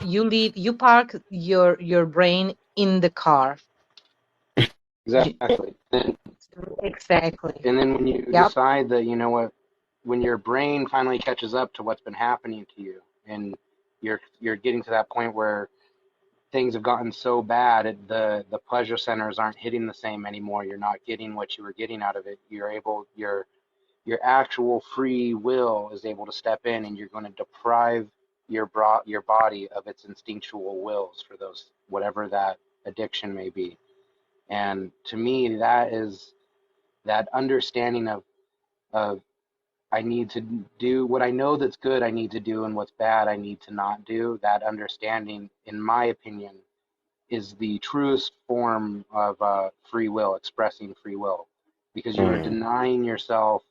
you park your brain in the car. You-
Exactly.
Exactly.
And then when you
Yep.
decide that, you know what, when your brain finally catches up to what's been happening to you, and you're getting to that point where things have gotten so bad, the pleasure centers aren't hitting the same anymore. You're not getting what you were getting out of it. Your actual free will is able to step in, and you're going to deprive your body of its instinctual wills for those whatever that addiction may be. And to me, that is that understanding of I need to do what I know that's good, I need to do, and what's bad, I need to not do. That understanding, in my opinion, is the truest form of free will, expressing free will, because you are
Mm,
denying yourself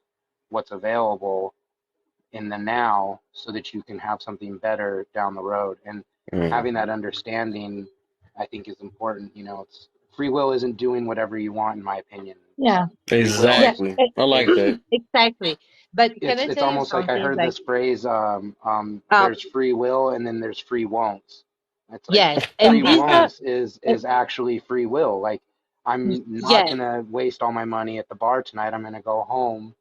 what's available in the now so that you can have something better down the road. And having that
mm.
understanding, I think, is important. You know, it's free will isn't doing whatever you want, in my opinion.
Yeah.
Free will
Yeah.
Exactly. I like
is
that.
Exactly. But can I
it's
tell you
almost like I
something?
heard
Like,
this phrase,
uh,
there's free will and then there's free won'ts. It's like
yes,
free
and these are,
won'ts is actually free will. Like I'm not
yes,
gonna waste all my money at the bar tonight. I'm gonna go home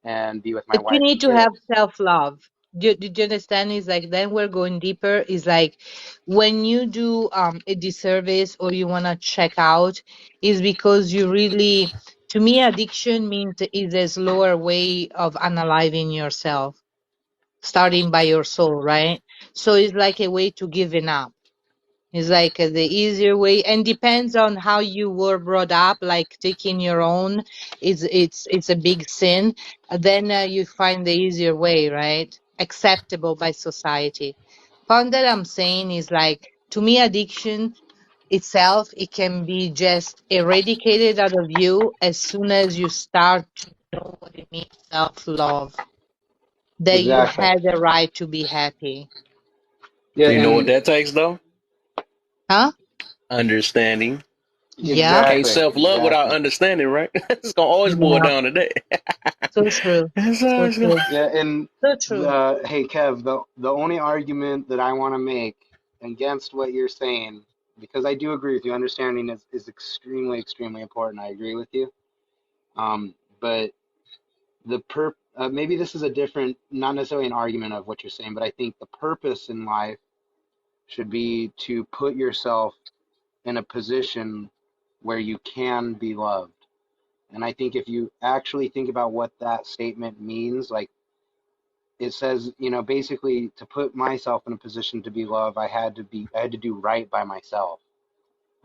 and be with my
but you
wife
need
and
to have
kids.
self-love. Do you understand? Is like then we're going deeper. Is like when you do a disservice or you wanna check out, is because you really, to me, addiction means is a slower way of analyzing yourself, starting by your soul, right? So it's like a way to giving up. It's like the easier way, and depends on how you were brought up. Like taking your own, it's a big sin. Then you find the easier way, right? Acceptable by society. Point that I'm saying is like to me, addiction itself it can be just eradicated out of you as soon as you start to know what it means self-love. That you
Exactly.
had the right to be happy.
Yeah,
Do you know what
and
that takes though?
Huh?
Understanding.
Yeah.
Can't
exactly,
self love without
exactly.
understanding, right? It's gonna always boil
Yeah.
down to that.
So true.
That's how
So
it's
true.
gonna.
Yeah, and
So true.
the hey Kev, the only argument that I want to make against what you're saying, because I do agree with you, understanding is extremely, extremely important. I agree with you. But maybe this is a different, not necessarily an argument of what you're saying, but I think the purpose in life should be to put yourself in a position where you can be loved. And I think if you actually think about what that statement means, like it says, you know, basically to put myself in a position to be loved, I had to do right by myself.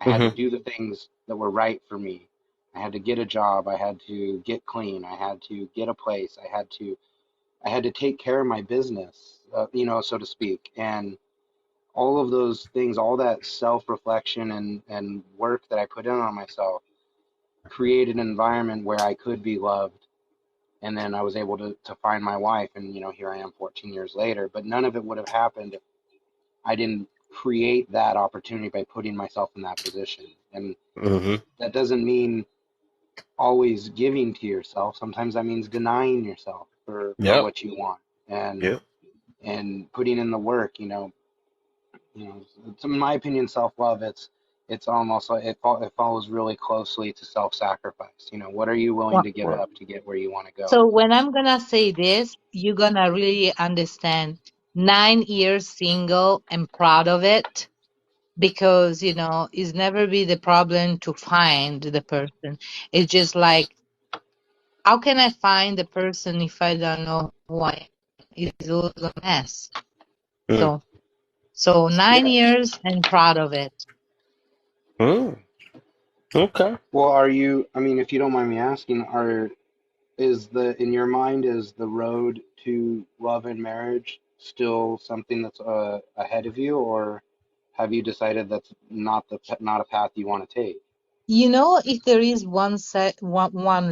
I had to
Hmm.
do the things that were right for me. I had to get a job. I had to get clean. I had to get a place. I had to take care of my business, you know, so to speak. And all of those things, all that self-reflection and work that I put in on myself created an environment where I could be loved. And then I was able to find my wife, and you know, here I am 14 years later. But none of it would have happened if I didn't create that opportunity by putting myself in that position. And
Hmm.
that doesn't mean always giving to yourself. Sometimes that means denying yourself for
Yep.
what you want
Yep.
and putting in the work. You know, in my opinion, self love. it's almost like it follows really closely to self-sacrifice. You know, what are you willing
Well,
to give
Right.
up to get where you want to go?
so when I'm gonna say this, you're gonna really understand. 9 years single and proud of it because, it's never be the problem to find the person. It's just like, how can I find the person if I don't know who I am? It's all a mess.
Mm.
So nine
Yeah.
years and proud of it.
Mm. Okay.
Well, are you, I mean, if you don't mind me asking, is in your mind, is the road to love and marriage still something that's ahead of you, or have you decided that's not a path you want to take?
If there is one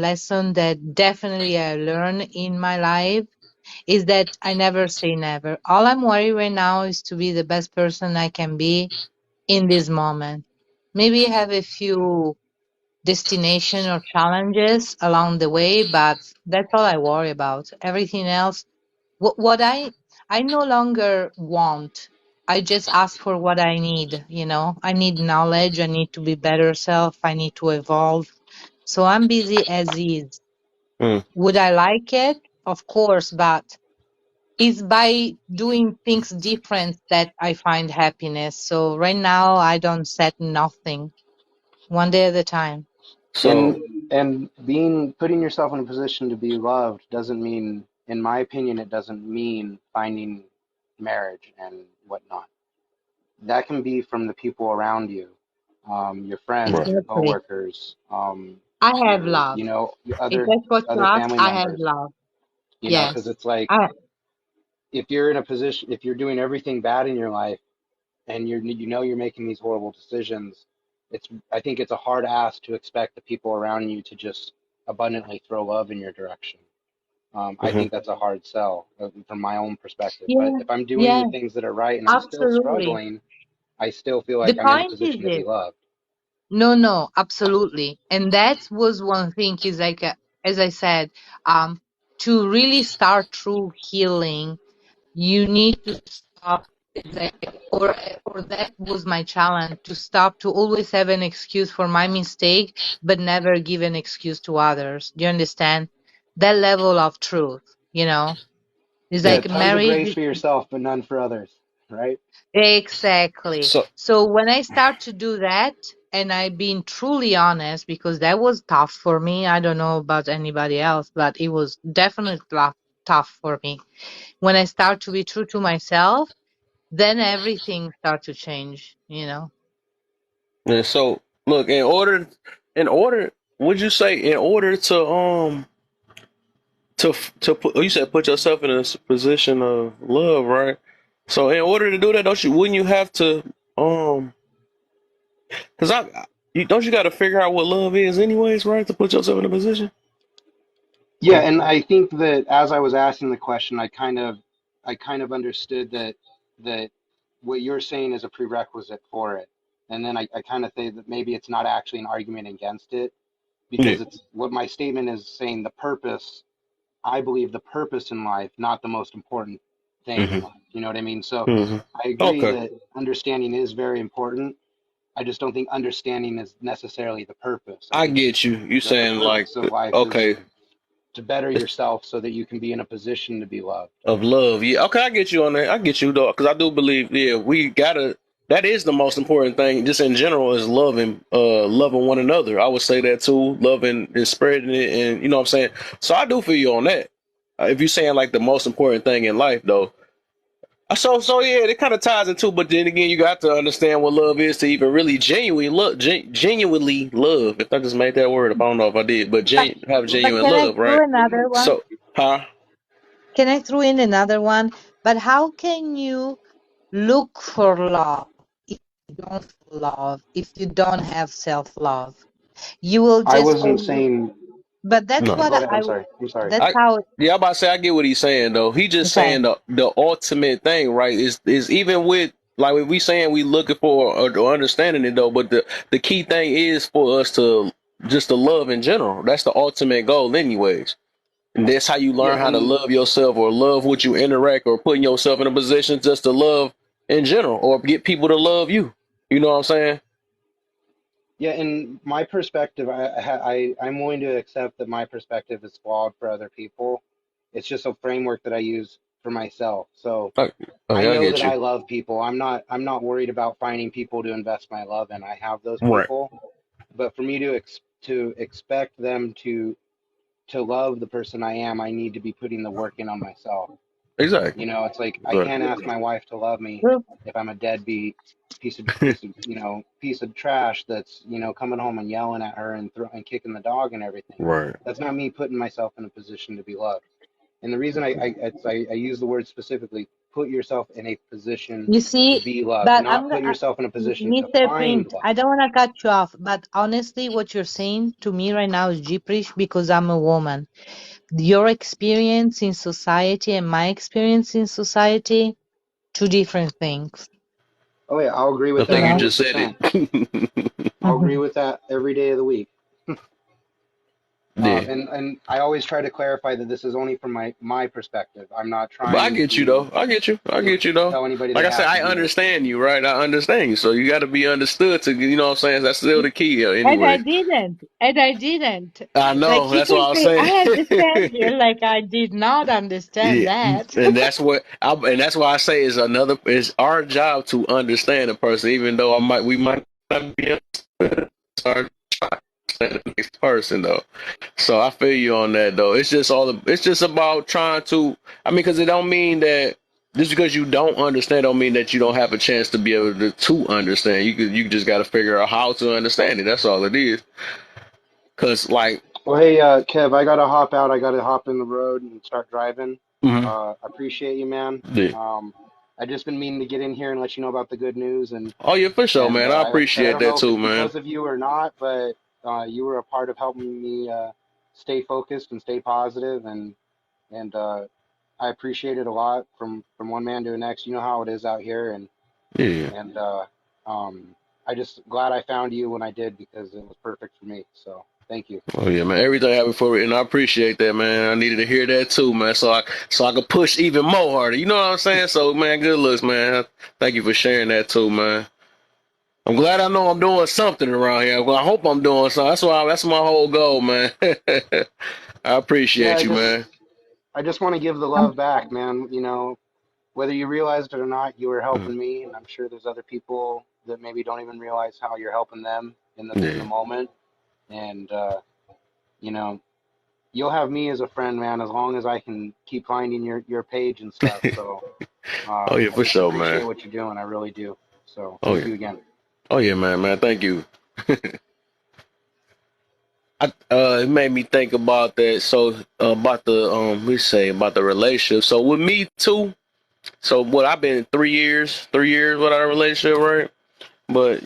lesson that definitely I learned in my life is that I never say never. All I'm worried right now is to be the best person I can be in this moment. Maybe have a few destination or challenges along the way, but that's all I worry about. Everything else, what I no longer want. I just ask for what I need. I need knowledge. I need to be better self. I need to evolve. So I'm busy as is.
Mm.
Would I like it? Of course, but it's by doing things different that I find happiness. So right now I don't set nothing. One day at a time.
So,
And putting yourself in a position to be loved doesn't mean, in my opinion, it doesn't mean finding marriage and whatnot. That can be from the people around you, your friends,
right.
your
Exactly.
coworkers,
I have love.
your
If that's what you
other
ask,
family
I have
members.
love.
You know, because
Yes.
it's like,
I,
if you're in a position, if you're doing everything bad in your life, and you're making these horrible decisions, I think it's a hard ask to expect the people around you to just abundantly throw love in your direction. I
Hmm.
think that's a hard sell, from my own perspective. But
yeah,
if I'm doing
yeah,
the things that are right and I'm still
absolutely.
struggling, I still feel
The
like I'm in a
point is
position to be
this.
loved.
No, no, absolutely. And that was one thing is like, as I said, um, to really start true healing, you need to stop. It's like, or that was my challenge to stop to always have an excuse for my mistake, but never give an excuse to others. Do you understand? That level of truth, it's
Yeah,
like
tons of
marriage.
grace for yourself, but none for others, right?
Exactly.
So,
So when I start to do that, and I've been truly honest, because that was tough for me. I don't know about anybody else, but it was definitely tough for me. When I start to be true to myself, then everything start to change.
yeah, so look, would you say in order to put, you said put yourself in a position of love, right? So in order to do that, wouldn't you have to, because don't you got to figure out what love is anyways, right? To put yourself in a position.
Yeah, and I think that as I was asking the question, I kind of understood that what you're saying is a prerequisite for it. And then I kind of think that maybe it's not actually an argument against it,
Yeah.
because it's what my statement is saying, the purpose. I believe the purpose in life, not the most important thing in
Hmm.
life. You know what I mean? So
Hmm.
I agree
Okay.
that understanding is very important. I just don't think understanding is necessarily the purpose. I
I
think
get you. You
that the
saying like,
purpose of life is
okay,
to better
it's
yourself so that you can be in a position to be loved.
of love. Yeah. Okay, I get you on that. I get you though, because I do believe, yeah, we gotta. That is the most important thing, just in general, is loving one another. I would say that too, loving and spreading it, and you know what I'm saying. So I do feel you on that. If you're saying like the most important thing in life, though, so yeah, it kind of ties into. But then again, you got to understand what love is to even really genuinely love. If I just made that word up, I don't know if I did, but
But
have
but
genuine
can I
love,
throw
right?
another one?
So, huh?
Can I throw in another one? But how can you look for love if you don't feel love, if you don't have self-love? You will
I
just
wasn't
always,
saying,
but that's
No.
what
go ahead. I'm sorry. I'm sorry.
that's
I
how,
Yeah, I'm about to say I get what he's saying though. He just
okay.
saying the ultimate thing, right? Is even with like if we saying we looking for or understanding it though, but the key thing is for us to just to love in general. That's the ultimate goal, anyways. And that's how you
Yeah,
learn how to
and
love yourself or love what you interact or putting yourself in a position just to love in general or get people to love you. You know what I'm saying?
Yeah, in my perspective, I'm willing to accept that my perspective is flawed for other people. It's just a framework that I use for myself. So
Oh, oh
I
yeah, I
know
get
that
you.
I love people. I'm not worried about finding people to invest my love in. I have those
Right.
people, but for me to expect them to love the person I am, I need to be putting the work in on myself.
Exactly.
You know, it's like I
Right.
can't ask my wife to love me
Well,
if I'm a deadbeat piece of trash that's coming home and yelling at her and kicking the dog and everything.
Right.
That's not me putting myself in a position to be loved. And the reason I use the word specifically, put yourself in a position
you
to
see,
be loved,
but
not put yourself in a position to
Mr.
find
Prince,
love.
I don't want to cut you off, but honestly, what you're saying to me right now is gibberish because I'm a woman. Your experience in society and my experience in society, two different things,
Oh yeah, I'll agree
I
with
you
that
think you
know?
just said
100%.
it.
I'll agree with that every day of the week.
Yeah.
And I always try to clarify that this is only from my perspective. I'm not
But I
trying
get you
to
though. I get you. I get you though.
tell anybody
Like
they
I said,
have to
I
do this.
understand you, right? I understand you. So you got to be understood to, you know what I'm saying? That's still the key
And I
anyway.
didn't. And I didn't.
I
Like
know.
you
That's what
can
I was
say, I understand
saying.
you, like I did not understand
Yeah,
that.
and that's why I say it's our job to understand a person, even though we might not be it's our job to understand the next person though. So I feel you on that though. It's just about trying to. I mean, because it don't mean that just because you don't understand don't mean that you don't have a chance to be able to understand. You just got to figure out how to understand it. That's all it is. Cause like,
Well, hey, Kev, I gotta hop out. I gotta hop in the road and start driving.
mhm,
Appreciate you, man.
yeah.
I just been meaning to get in here and let you know about the good news, and
Oh yeah, for sure,
and
man. I
like I said, I
appreciate
don't
that
know if
too,
it's
man.
because of you or not, but you were a part of helping me stay focused and stay positive, and I appreciate it a lot from one man to the next. You know how it is out here,
Yeah.
and um, I just glad I found you when I did because it was perfect for me. So thank you.
Oh yeah, man. Everything happened for it, and I appreciate that, man. I needed to hear that too, man. So I could push even more harder. You know what I'm saying? So, man, good looks, man. Thank you for sharing that too, man. I'm glad I know I'm doing something around here. Well, I hope I'm doing something. That's my whole goal, man. I
Yeah,
appreciate you, man.
I just want to give the
Um,
love back, man. You know, whether you realized it or not, you were
Mm,
helping me, and I'm sure there's other people that maybe don't even realize how you're helping them in the
yeah.
moment. And you know, you'll have me as a friend, man, as long as I can keep finding your page and stuff. So
Oh yeah,
I
for
just
sure, man.
appreciate what you're doing. I really do. So
Oh
thank
yeah.
you again.
Oh yeah, man. Thank you. It made me think about that. So about the we say about the relationship. So with me too. So what I've been 3 years without a relationship, right? But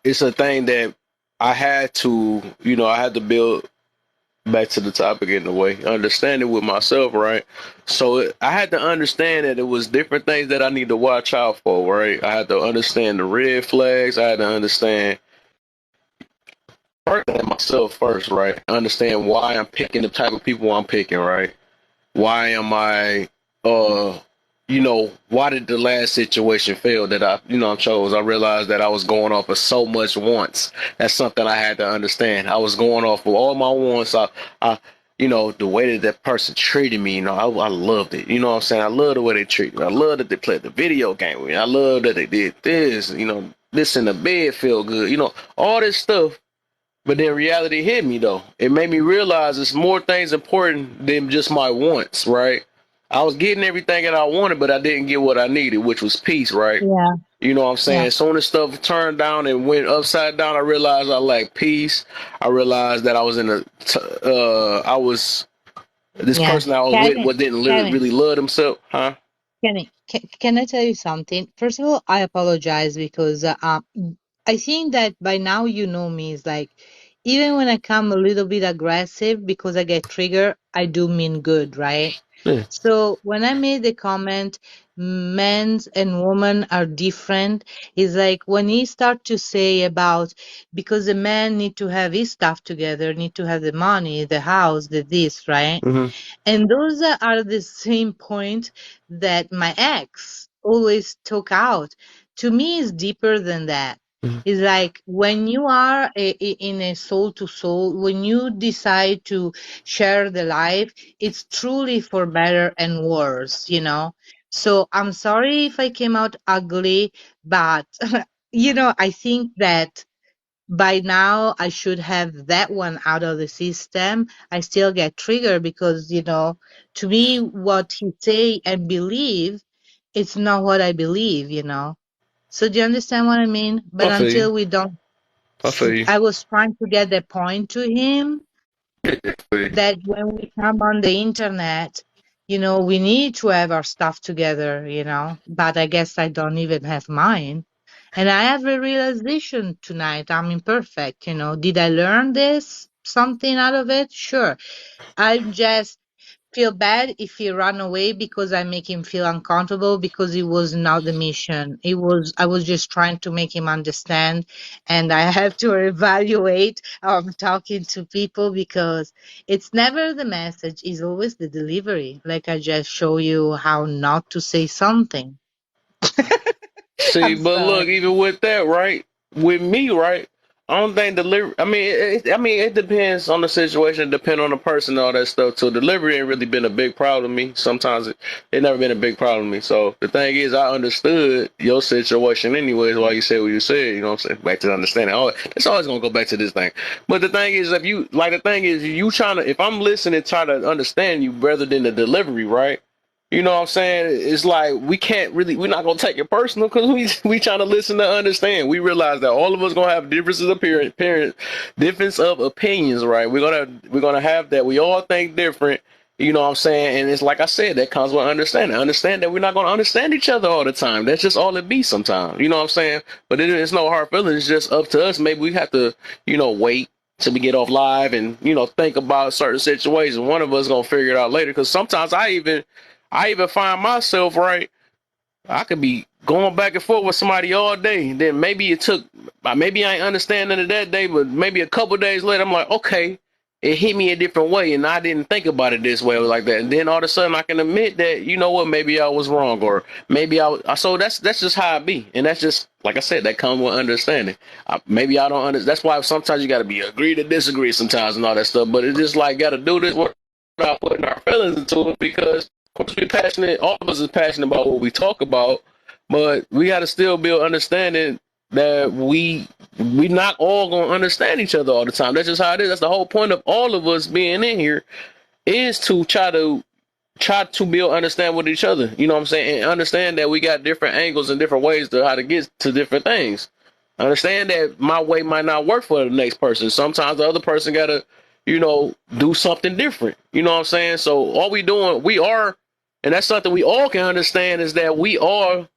it's a thing that I had to build back to the topic in a way, understand it with myself, right? So I had to understand that it was different things that I need to watch out for, right? I had to understand the red flags. I had to understand first myself first, right? Understand why I'm picking the type of people I'm picking, right? Why am I why did the last situation fail that I chose? I realized that I was going off of so much wants. That's something I had to understand. I was going off of all my wants. I the way that that person treated me, I loved it. You know what I'm saying? I love the way they treat me. I love that they played the video game with me. I love that they did this, this in the bed feel good, all this stuff. But then reality hit me though. It made me realize it's more things important than just my wants, right? I was getting everything that I wanted, but I didn't get what I needed, which was peace, right?
yeah,
You know what I'm
yeah.
saying? As soon as stuff turned down and went upside down, I realized I lacked peace. I realized that I was I was this
Yeah,
person I was with
Kevin,
what didn't
Kevin,
really love himself, huh?
can I tell you something? First of all, I apologize because I think that by now you know me. It's like even when I come a little bit aggressive because I get triggered, I do mean good, right?
Yeah.
So when I made the comment, men's and women are different, it's like when he start to say about because the man need to have his stuff together, need to have the money, the house, the this, right?
Hmm.
And those are the same point that my ex always took out. To me, it's deeper than that.
Mhm.
It's like when you are in a soul to soul, when you decide to share the life, it's truly for better and worse, you know? So I'm sorry if I came out ugly, but I think that by now I should have that one out of the system. I still get triggered because, to me, what he say and believe, it's not what I believe. So do you understand what I mean? But
I feel you.
until we don't,
I feel you.
I was trying to get the point to him
I feel you.
that when we come on the internet, we need to have our stuff together. But I guess I don't even have mine. And I have a realization tonight. I'm imperfect. Did I learn something out of it? Sure. I just feel bad if he ran away because I make him feel uncomfortable because it was not the mission. I was just trying to make him understand, and I have to evaluate how I'm talking to people because it's never the message, it's always the delivery. Like I just show you how not to say something.
See,
I'm
but look,
sorry.
even with that, right? With me, right? I don't think delivery. I mean, it depends on the situation, depend on the person, all that stuff. So delivery ain't really been a big problem to me. Sometimes it never been a big problem to me. So the thing is, I understood your situation anyways. Why you said what you said, you know what I'm saying? Back to understanding. It's always gonna go back to this thing. But the thing is, the thing is, you trying to. If I'm listening, try to understand you rather than the delivery, right? You know what I'm saying? It's like we're not gonna take it personal because we trying to listen to understand. We realize that all of us gonna have differences of difference of opinions, right? We're gonna have that. We all think different. You know what I'm saying? And it's like I said, that comes with understanding. Understand that we're not gonna understand each other all the time. That's just all it be sometimes. You know what I'm saying? But it's no hard feelings. It's just up to us. Maybe we have to, wait till we get off live and think about certain situations. One of us gonna figure it out later. Because sometimes I even find myself, right. I could be going back and forth with somebody all day. Then maybe I ain't understanding it that day, but maybe a couple days later, I'm like, okay, it hit me a different way, and I didn't think about it this way or like that. And then all of a sudden, I can admit that, you know what, maybe I was wrong, or maybe So that's just how I be, and that's just like I said, that comes with understanding. Maybe I don't understand. That's why sometimes you got to be agree to disagree sometimes and all that stuff. But it's just like got to do this without putting our feelings into it because course, we passionate. All of us is passionate about what we talk about, but we got to still build understanding that we not all gonna understand each other all the time. That's just how it is. That's the whole point of all of us being in here is to try to build understand with each other. You know what I'm saying? And understand that we got different angles and different ways to how to get to different things. Understand that my way might not work for the next person. Sometimes the other person gotta, do something different. You know what I'm saying? So all we are, and that's something we all can understand is that we all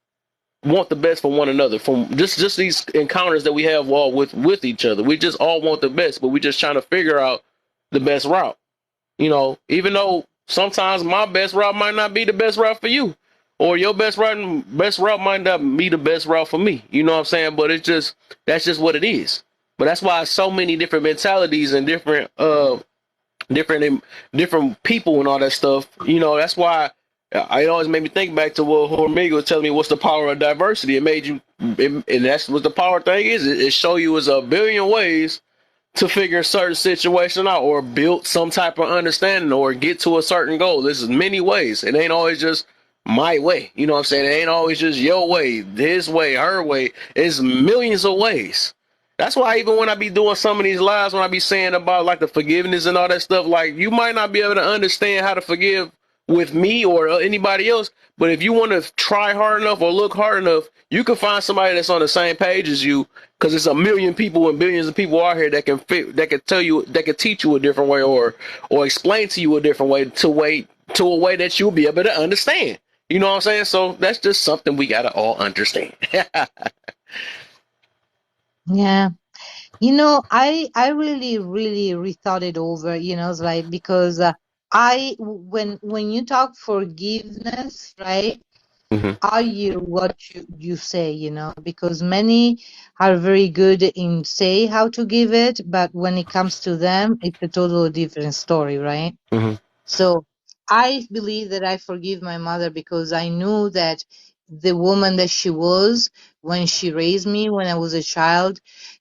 want the best for one another. From just these encounters that we have all with each other, we just all want the best, but we just trying to figure out the best route. Even though sometimes my best route might not be the best route for you, or your best route might not be the best route for me. You know what I'm saying? But that's just what it is. But that's why so many different mentalities and different people and all that stuff. That's why it always made me think back to what Hormiga was telling me. What's the power of diversity? And that's what the power thing is. It show you is a billion ways to figure a certain situation out or build some type of understanding or get to a certain goal. This is many ways. It ain't always just my way. You know what I'm saying? It ain't always just your way, his way, her way. It's millions of ways. That's why even when I be doing some of these lives, when I be saying about like the forgiveness and all that stuff, like you might not be able to understand how to forgive with me or anybody else, but if you want to try hard enough or look hard enough, you can find somebody that's on the same page as you because it's a million people and billions of people out here that can tell you, that can teach you a different way or explain to you a different way to a way that you'll be able to understand. You know what I'm saying? So that's just something we gotta all understand.
Yeah. I really, really rethought it over, it's like because when you talk forgiveness, right?
Hmm.
I hear what you say, because many are very good in say how to give it, but when it comes to them, it's a totally different story, right?
Hmm.
So I believe that I forgive my mother because I knew that the woman that she was when she raised me when I was a child,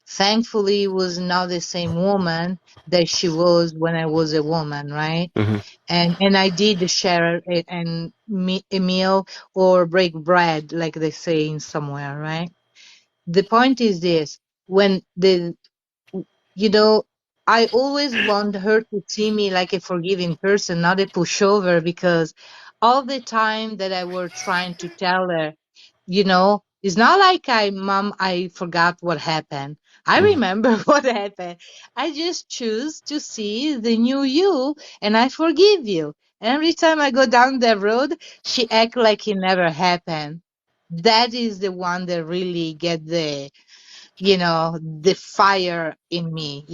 thankfully was not the same woman that she was when I was a woman, right?
Hmm.
And I did share a meal or break bread, like they say in somewhere, right? The point is this: when the you know, I always want her to see me like a forgiving person, not a pushover, because all the time that I were trying to tell her, it's not like Mom, I forgot what happened. I
Hmm.
remember what happened. I just choose to see the new you and I forgive you. And every time I go down that road, she act like it never happened. That is the one that really get the fire in me,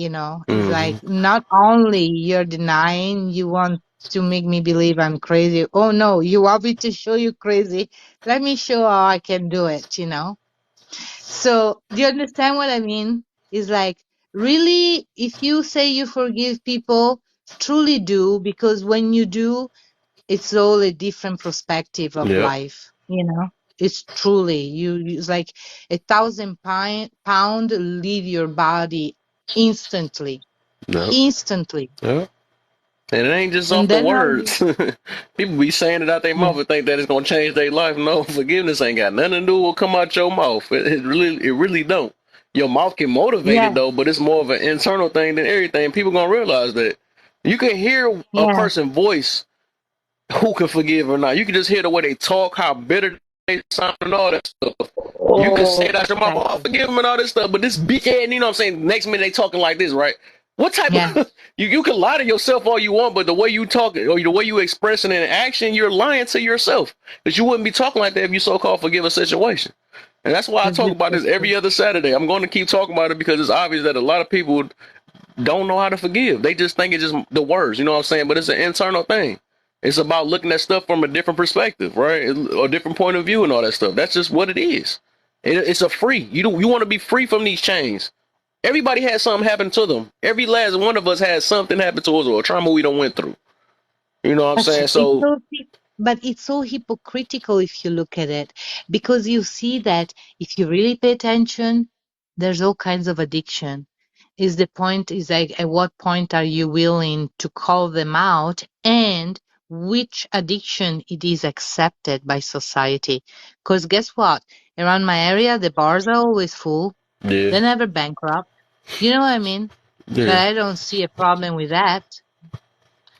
it's
Hmm.
like not only you're denying, you want to make me believe I'm crazy. Oh no, you want me to show you crazy. Let me show how I can do it. So do you understand what I mean? It's like really, if you say you forgive people, truly do, because when you do, it's all a different perspective of
Yep.
life. It's truly it's like 1,000 pound leave your body instantly,
Yep.
instantly.
Yep. And it ain't just
And
off the
then how you,
words. People be saying it out their
yeah,
mouth and think that it's gonna change their life. No, forgiveness ain't got nothing to do with what come out your mouth. It really don't. Your mouth can motivate
yeah,
it though, but it's more of an internal thing than everything. People gonna realize that you can hear a
yeah.
person's voice who can forgive or not. You can just hear the way they talk, how bitter they sound, and all that stuff. You can say
Oh,
that your mama, oh,
exactly.
forgive them and all this stuff, but this big head, you know what I'm saying? Next minute they talking like this, right? What type
Yeah,
of you can lie to yourself all you want, but the way you talk or the way you express it in action, you're lying to yourself. Because you wouldn't be talking like that if you so called forgive a situation. And that's why I
this
talk
is
about
so
this every
true.
other Saturday. I'm going to keep talking about it because it's obvious that a lot of people don't know how to forgive. They just think it's just the words, you know what I'm saying? But it's an internal thing. It's about looking at stuff from a different perspective, right? A different point of view and all that stuff. That's just what it is. It's a free. You want to be free from these chains. Everybody had something happen to them. Every last one of us had something happen to us or a trauma we don't went through. You know what I'm
But
saying?
it's
So
so but it's so hypocritical if you look at it, because you see that if you really pay attention, there's all kinds of addiction. Is the point is like at what point are you willing to call them out, and which addiction it is accepted by society? Because guess what? Around my area, the bars are always full.
yeah,
They're never bankrupt. You know what I mean? But
yeah.
I don't see a problem with that.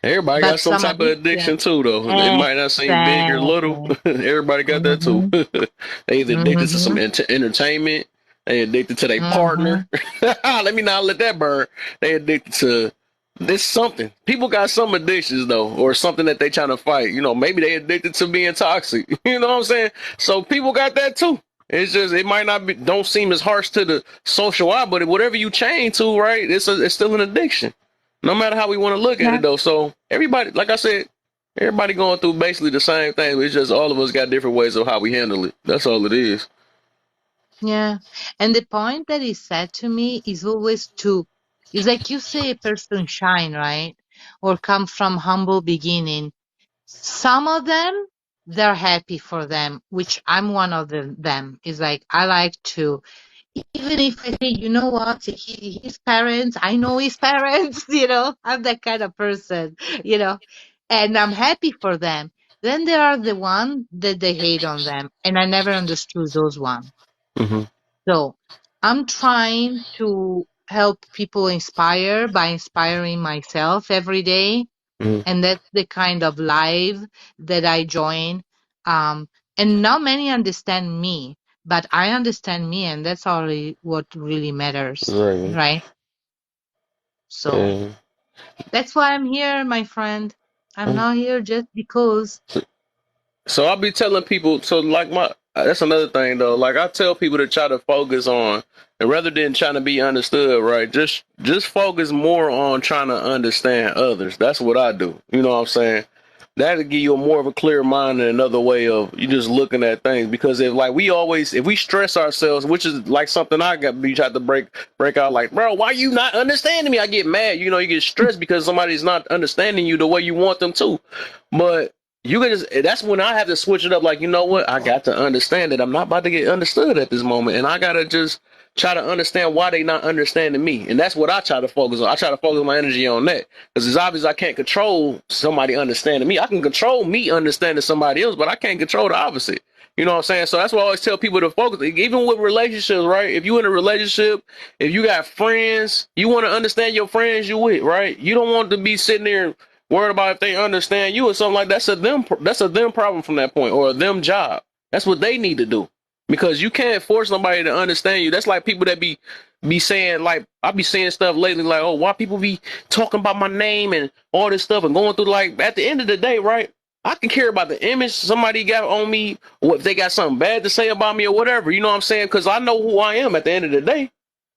Everybody got
But
some
some
type of addiction
addiction,
too, though. It might not seem big or little.
exactly.
Everybody got that too.
Mhm,
They either addicted to some
mhm,
entertainment. They addicted to their partner.
mhm.
Let me not let that burn. They addicted to this something. People got some addictions though, or something that they trying to fight. Maybe they addicted to being toxic. You know what I'm saying? So people got that too. It's just it might not be don't seem as harsh to the social eye, but whatever you chain to, right? It's still an addiction. No matter how we want to look at
Yeah,
it though. So everybody, like I said, everybody going through basically the same thing. It's just all of us got different ways of how we handle it. That's all it is.
yeah. And the point that is said to me is always to, it's like you say a person shine, right? Or come from humble beginning. Some of them, they're happy for them, which I'm one of them. Is like I like to, even if I say, you know what, his parents, I know his parents, I'm that kind of person, you know, and I'm happy for them. Then there are the one that they hate on them, and I never understood those one.
Hmm.
So I'm trying to help people inspire by inspiring myself every day,
Hmm.
and that's the kind of life that I join. Um, and not many understand me, but I understand me, and that's all what really matters,
Right.
right? So
Yeah.
that's why I'm here, my friend. I'm not here just because.
So I'll be telling people. So like that's another thing though. Like I tell people to try to focus on, and rather than trying to be understood, right? Just focus more on trying to understand others. That's what I do. You know what I'm saying? That'll give you a more of a clear mind and another way of you just looking at things. Because if we stress ourselves, which is like something I got, we try to break out. Like, bro, why you not understanding me? I get mad. You get stressed because somebody's not understanding you the way you want them to. But you can just, that's when I have to switch it up. Like, you know what? I got to understand that I'm not about to get understood at this moment. And I got to just try to understand why they not understanding me. And that's what I try to focus on. I try to focus my energy on that. Because it's obvious I can't control somebody understanding me. I can control me understanding somebody else, but I can't control the opposite. You know what I'm saying? So that's why I always tell people to focus. Even with relationships, right? If you in a relationship, if you got friends, you want to understand your friends you with, right? You don't want to be sitting there worried about if they understand you or something like that. That's a them problem from that point, or a them job. That's what they need to do. Because you can't force somebody to understand you. That's like people that be saying, like, I be saying stuff lately like, oh, why people be talking about my name and all this stuff and going through, like, at the end of the day, right? I can care about the image somebody got on me, or if they got something bad to say about me or whatever, you know what I'm saying? Because I know who I am at the end of the day.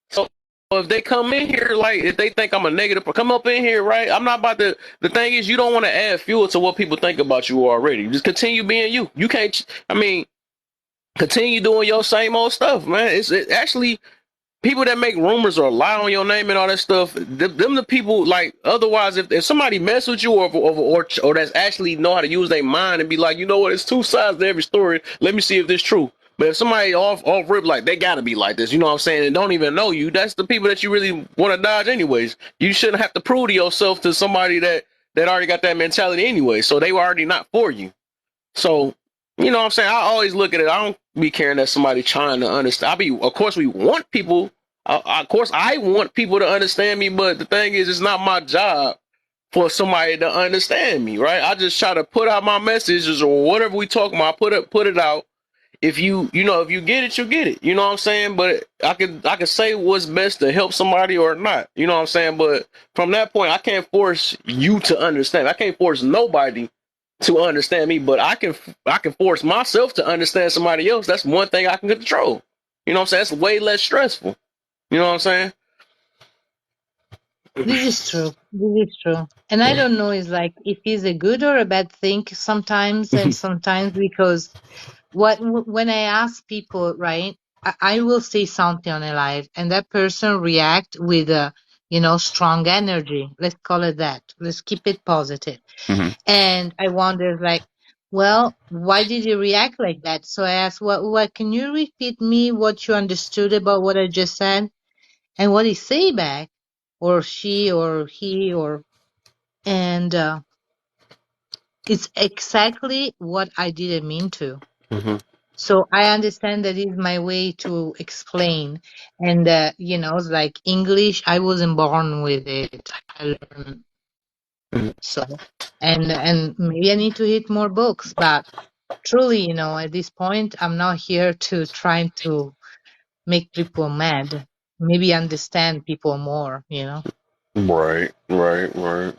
So if they come in here, like, if they think I'm a negative, come up in here, right? I'm not about to. The thing is, you don't want to add fuel to what people think about you already. Just continue being you. You can't. I mean, continue doing your same old stuff, man. It actually, people that make rumors or lie on your name and all that stuff, them the people, like, otherwise, if somebody mess with you, or that's actually know how to use their mind and be like, you know what, it's two sides to every story. Let me see if this true. But if somebody off rip, like, they gotta be like this, you know what I'm saying, and don't even know you, that's the people that you really want to dodge anyways. You shouldn't have to prove to yourself to somebody that already got that mentality anyway. So they were already not for you. So, you know what I'm saying? I always look at it. I don't be caring that somebody trying to understand. Of course, we want people. Of course, I want people to understand me, but the thing is, it's not my job for somebody to understand me, right? I just try to put out my messages or whatever we talk about. Put it out. If if you get it, you get it. You know what I'm saying? But I can say what's best to help somebody or not. You know what I'm saying? But from that point, I can't force you to understand. I can't force nobody to understand me, but I can force myself to understand somebody else. That's one thing I can control. You know what I'm saying? It's way less stressful. You know what I'm saying?
This is true. This is true. And I don't know, it's like if it's a good or a bad thing sometimes, and sometimes because when I ask people, right, I will say something on a live, and that person react with a strong energy. Let's call it that. Let's keep it positive.
Hmm.
And I wonder, like, well, why did you react like that? So I asked, well, what can you repeat me what you understood about what I just said, and what he say back, or she, or he, or and it's exactly what I didn't mean to.
Hmm.
So I understand that is my way to explain. And, it's like English, I wasn't born with it. I learned so. And maybe I need to hit more books, but truly, at this point, I'm not here to try to make people mad. Maybe understand people more.
Right, right, right.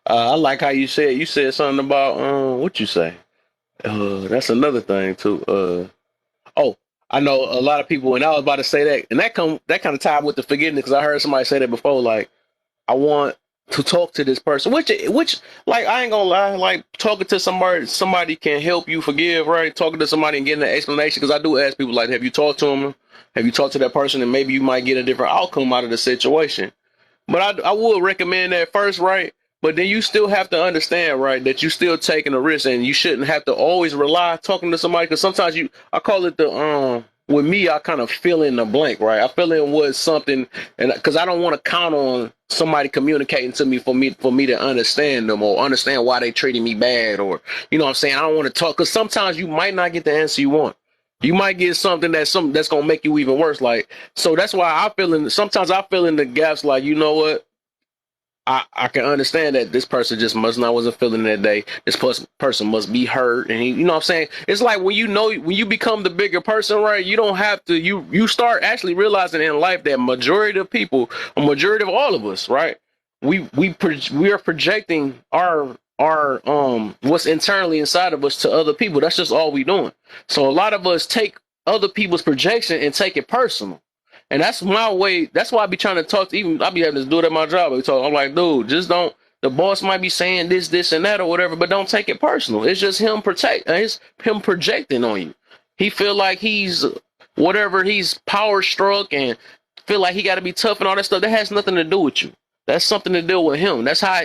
I like how you said something about what you say. That's another thing too. Oh, I know a lot of people, and I was about to say that, and that kind of tied with the forgiveness because I heard somebody say that before. Like, I want to talk to this person, which like, I ain't gonna lie, like, talking to somebody can help you forgive, right? Talking to somebody and getting an explanation, because I do ask people, like, have you talked to them? Have you talked to that person, and maybe you might get a different outcome out of the situation. But I would recommend that first, right? But then you still have to understand, right, that you still taking a risk, and you shouldn't have to always rely talking to somebody, because sometimes I call it with me, I kind of fill in the blank, right? I fill in what something, and because I don't want to count on somebody communicating to me for me to understand them or understand why they treating me bad, or, you know what I'm saying? I don't want to talk, because sometimes you might not get the answer you want. You might get something that's gonna make you even worse. Like, so that's why sometimes I fill in the gaps, like, you know what? I can understand that this person just must not wasn't feeling that day. This person must be hurt, and you know what I'm saying? It's like when you become the bigger person, right? You don't have to. You start actually realizing in life that majority of people, a majority of all of us, right? We are projecting our what's internally inside of us to other people. That's just all we doing. So a lot of us take other people's projection and take it personal. And that's my way. That's why I be trying to talk to, even I be having to do it at my job. I'm like, dude, just don't. The boss might be saying this, and that, or whatever, but don't take it personal. It's just it's him projecting on you. He feel like he's whatever. He's power struck and feel like he got to be tough and all that stuff. That has nothing to do with you. That's something to do with him. That's how.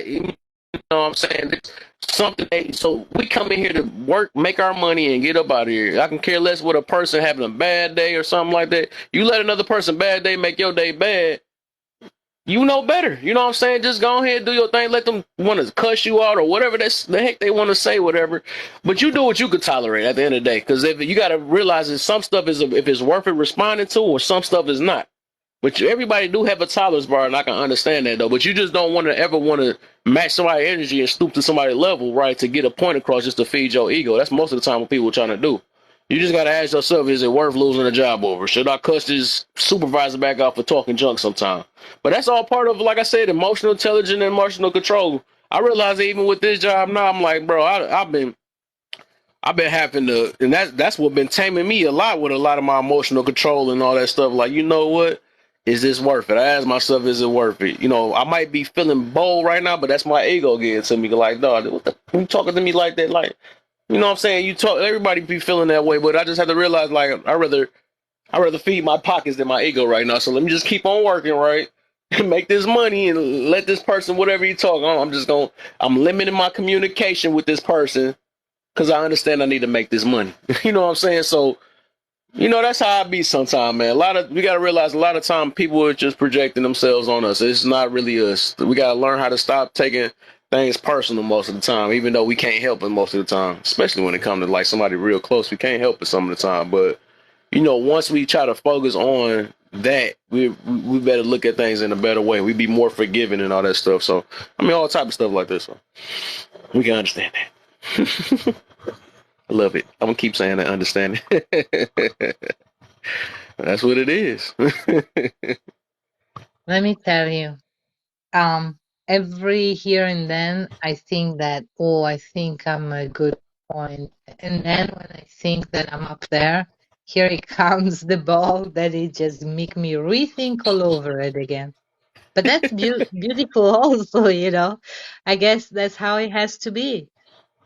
You know what I'm saying? It's something so we come in here to work, make our money, and get up out of here. I can care less what a person having a bad day or something like that. You let another person bad day make your day bad, you know better. You know what I'm saying? Just go ahead and do your thing. Let them want to cuss you out or whatever that's the heck they want to say, whatever. But you do what you could tolerate at the end of the day. Because if you got to realize that some stuff is if it's worth it responding to, or some stuff is not. But everybody do have a tolerance bar, and I can understand that though. But you just don't want to match somebody's energy and stoop to somebody's level, right? To get a point across just to feed your ego. That's most of the time what people are trying to do. You just gotta ask yourself: is it worth losing a job over? Should I cuss this supervisor back out for talking junk sometime? But that's all part of, like I said, emotional intelligence and emotional control. I realize that even with this job now, I'm like, bro, I've been having to, and that's what been taming me a lot with a lot of my emotional control and all that stuff. Like, you know what? Is this worth it? I ask myself, is it worth it? You know, I might be feeling bold right now, but that's my ego getting to me. Like, dog, you talking to me like that? Like, you know what I'm saying? You talk, everybody be feeling that way, but I just have to realize, like, I rather feed my pockets than my ego right now. So let me just keep on working, right? Make this money and let this person, whatever you talk on, I'm limiting my communication with this person because I understand I need to make this money. You know what I'm saying? So, that's how I be sometimes, man. We got to realize a lot of time people are just projecting themselves on us. It's not really us. We got to learn how to stop taking things personal most of the time, even though we can't help it most of the time, especially when it comes to like somebody real close. We can't help it some of the time, but once we try to focus on that, we better look at things in a better way. We be more forgiving and all that stuff. So, I mean, all type of stuff like this. So we can understand that. I love it. I'm gonna keep saying that. Understand it. That's what it is.
Let me tell you, every here and then I think that, oh, I think I'm a good point. And then when I think that I'm up there, here it comes the ball that it just make me rethink all over it again. But that's beautiful also, I guess that's how it has to be.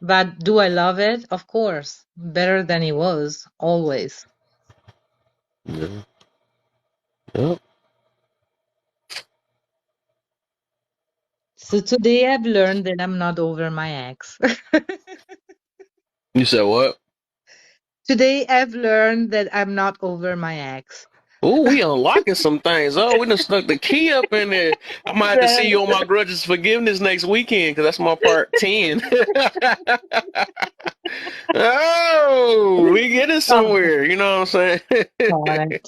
But do I love it? Of course. Better than it was, always.
Yeah. Yep.
So today I've learned that I'm not over my ex.
You said what?
Today I've learned that I'm not over my ex.
Oh, we unlocking some things. Oh, we done stuck the key up in there. I might have to see
Right.
you on my grudges forgiveness next weekend because that's my part 10. Oh, we getting
Oh,
somewhere. You know what I'm saying?
God.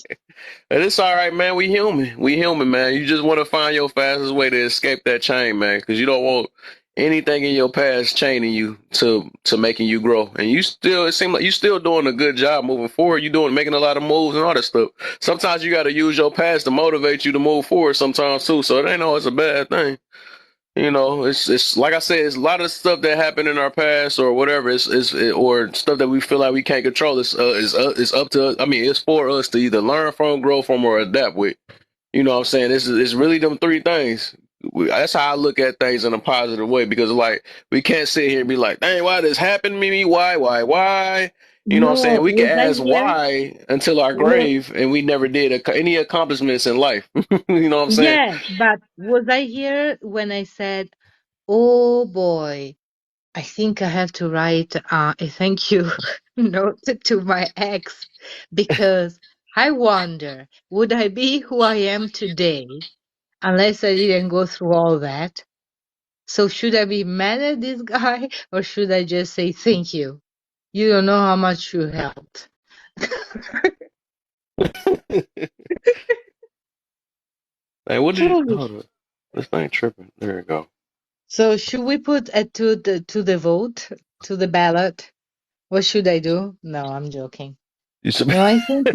And it's all right, man. We human. We human, man. You just want to find your fastest way to escape that chain, man, because you don't want anything in your past chaining you to making you grow. And it seems like you still doing a good job moving forward. You making a lot of moves and all that stuff. Sometimes you got to use your past to motivate you to move forward. Sometimes too. So it ain't always a bad thing. It's like I said, it's a lot of stuff that happened in our past or whatever. Or stuff that we feel like we can't control. It's up to us. I mean, it's for us to either learn from, grow from, or adapt with. You know what I'm saying? It's really them three things. That's how I look at things in a positive way because like we can't sit here and be like, dang, why this happened to me? Why? You know what I'm
No,
saying? We can
was I
ask
here?
why until our
Wa-
grave, and we never did any accomplishments in life. You know what I'm saying?
Yeah, but was I here when I said, oh boy, I think I have to write a thank you note to my ex because I wonder, would I be who I am today unless I didn't go through all that? So should I be mad at this guy or should I just say thank you? You don't know how much you helped.
Hey, what did you hold on? This thing tripping. There we go.
So should we put it to the vote, to the ballot? What should I do? No, I'm joking.
You said,
No, I think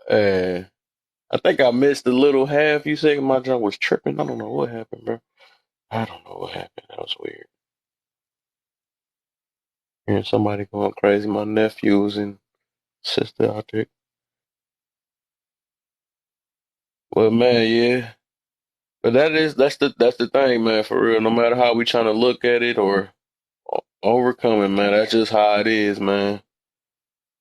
uh, I think I missed the little half you said my junk was tripping. I don't know what happened, bro. I don't know what happened. That was weird. Hearing somebody going crazy. My nephews and sister out there. Well, man, yeah. But that's the thing, man. For real. No matter how we trying to look at it or overcome it, man. That's just how it is, man.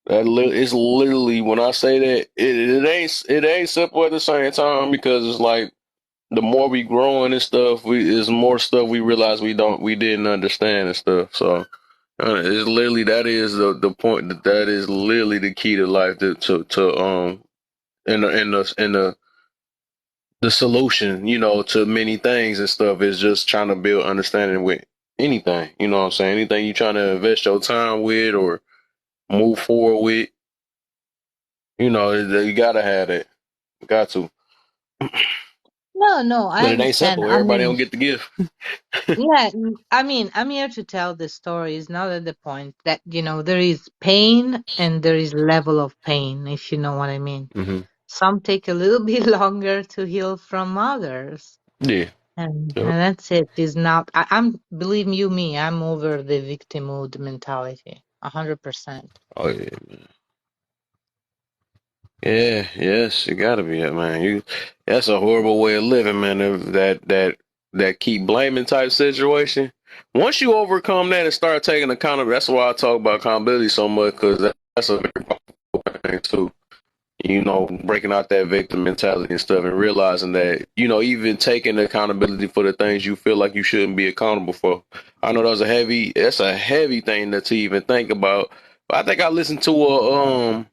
It's literally when I say that it ain't simple at the same time because it's like the more we growing and stuff, we is more stuff we realize we didn't understand and stuff. So it's literally that is the point that is literally the key to life to in the solution, to many things and stuff is just trying to build understanding with anything. You know what I'm saying? Anything you trying to invest your time with or move forward with, you gotta have that. Got to.
No, no, I
But it ain't
understand.
simple.
I
Everybody don't
mean,
get the gift.
yeah, I mean, I'm here to tell the story. Is not at the point that, there is pain and there is level of pain, if you know what I mean.
Hmm.
Some take a little bit longer to heal from others.
Yeah.
And
Yep.
that's it. Is not, believe you me, I'm over the victimhood mentality. 100%.
Oh yeah. Yeah, yes, you gotta be it, man. That's a horrible way of living, man. That keep blaming type situation. Once you overcome that and start taking accountability, that's why I talk about accountability so much because that's a very powerful thing too. Breaking out that victim mentality and stuff, and realizing that even taking accountability for the things you feel like you shouldn't be accountable for. I know that's a heavy thing to even think about. But I think I listened to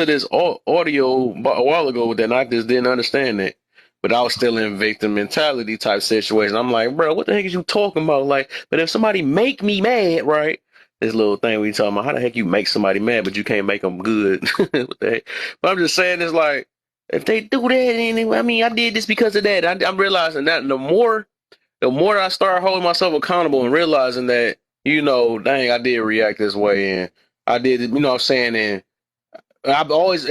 this audio a while ago that I just didn't understand it. But I was still in victim mentality type situation. I'm like, bro, what the heck is you talking about? Like, but if somebody make me mad, right? This little thing we talking about, how the heck you make somebody mad, but you can't make them good? What the heck? But I'm just saying, it's like, if they do that, I mean, I did this because of that. I'm realizing that the more I start holding myself accountable and realizing that, dang, I did react this way and I did, what I'm saying, and I always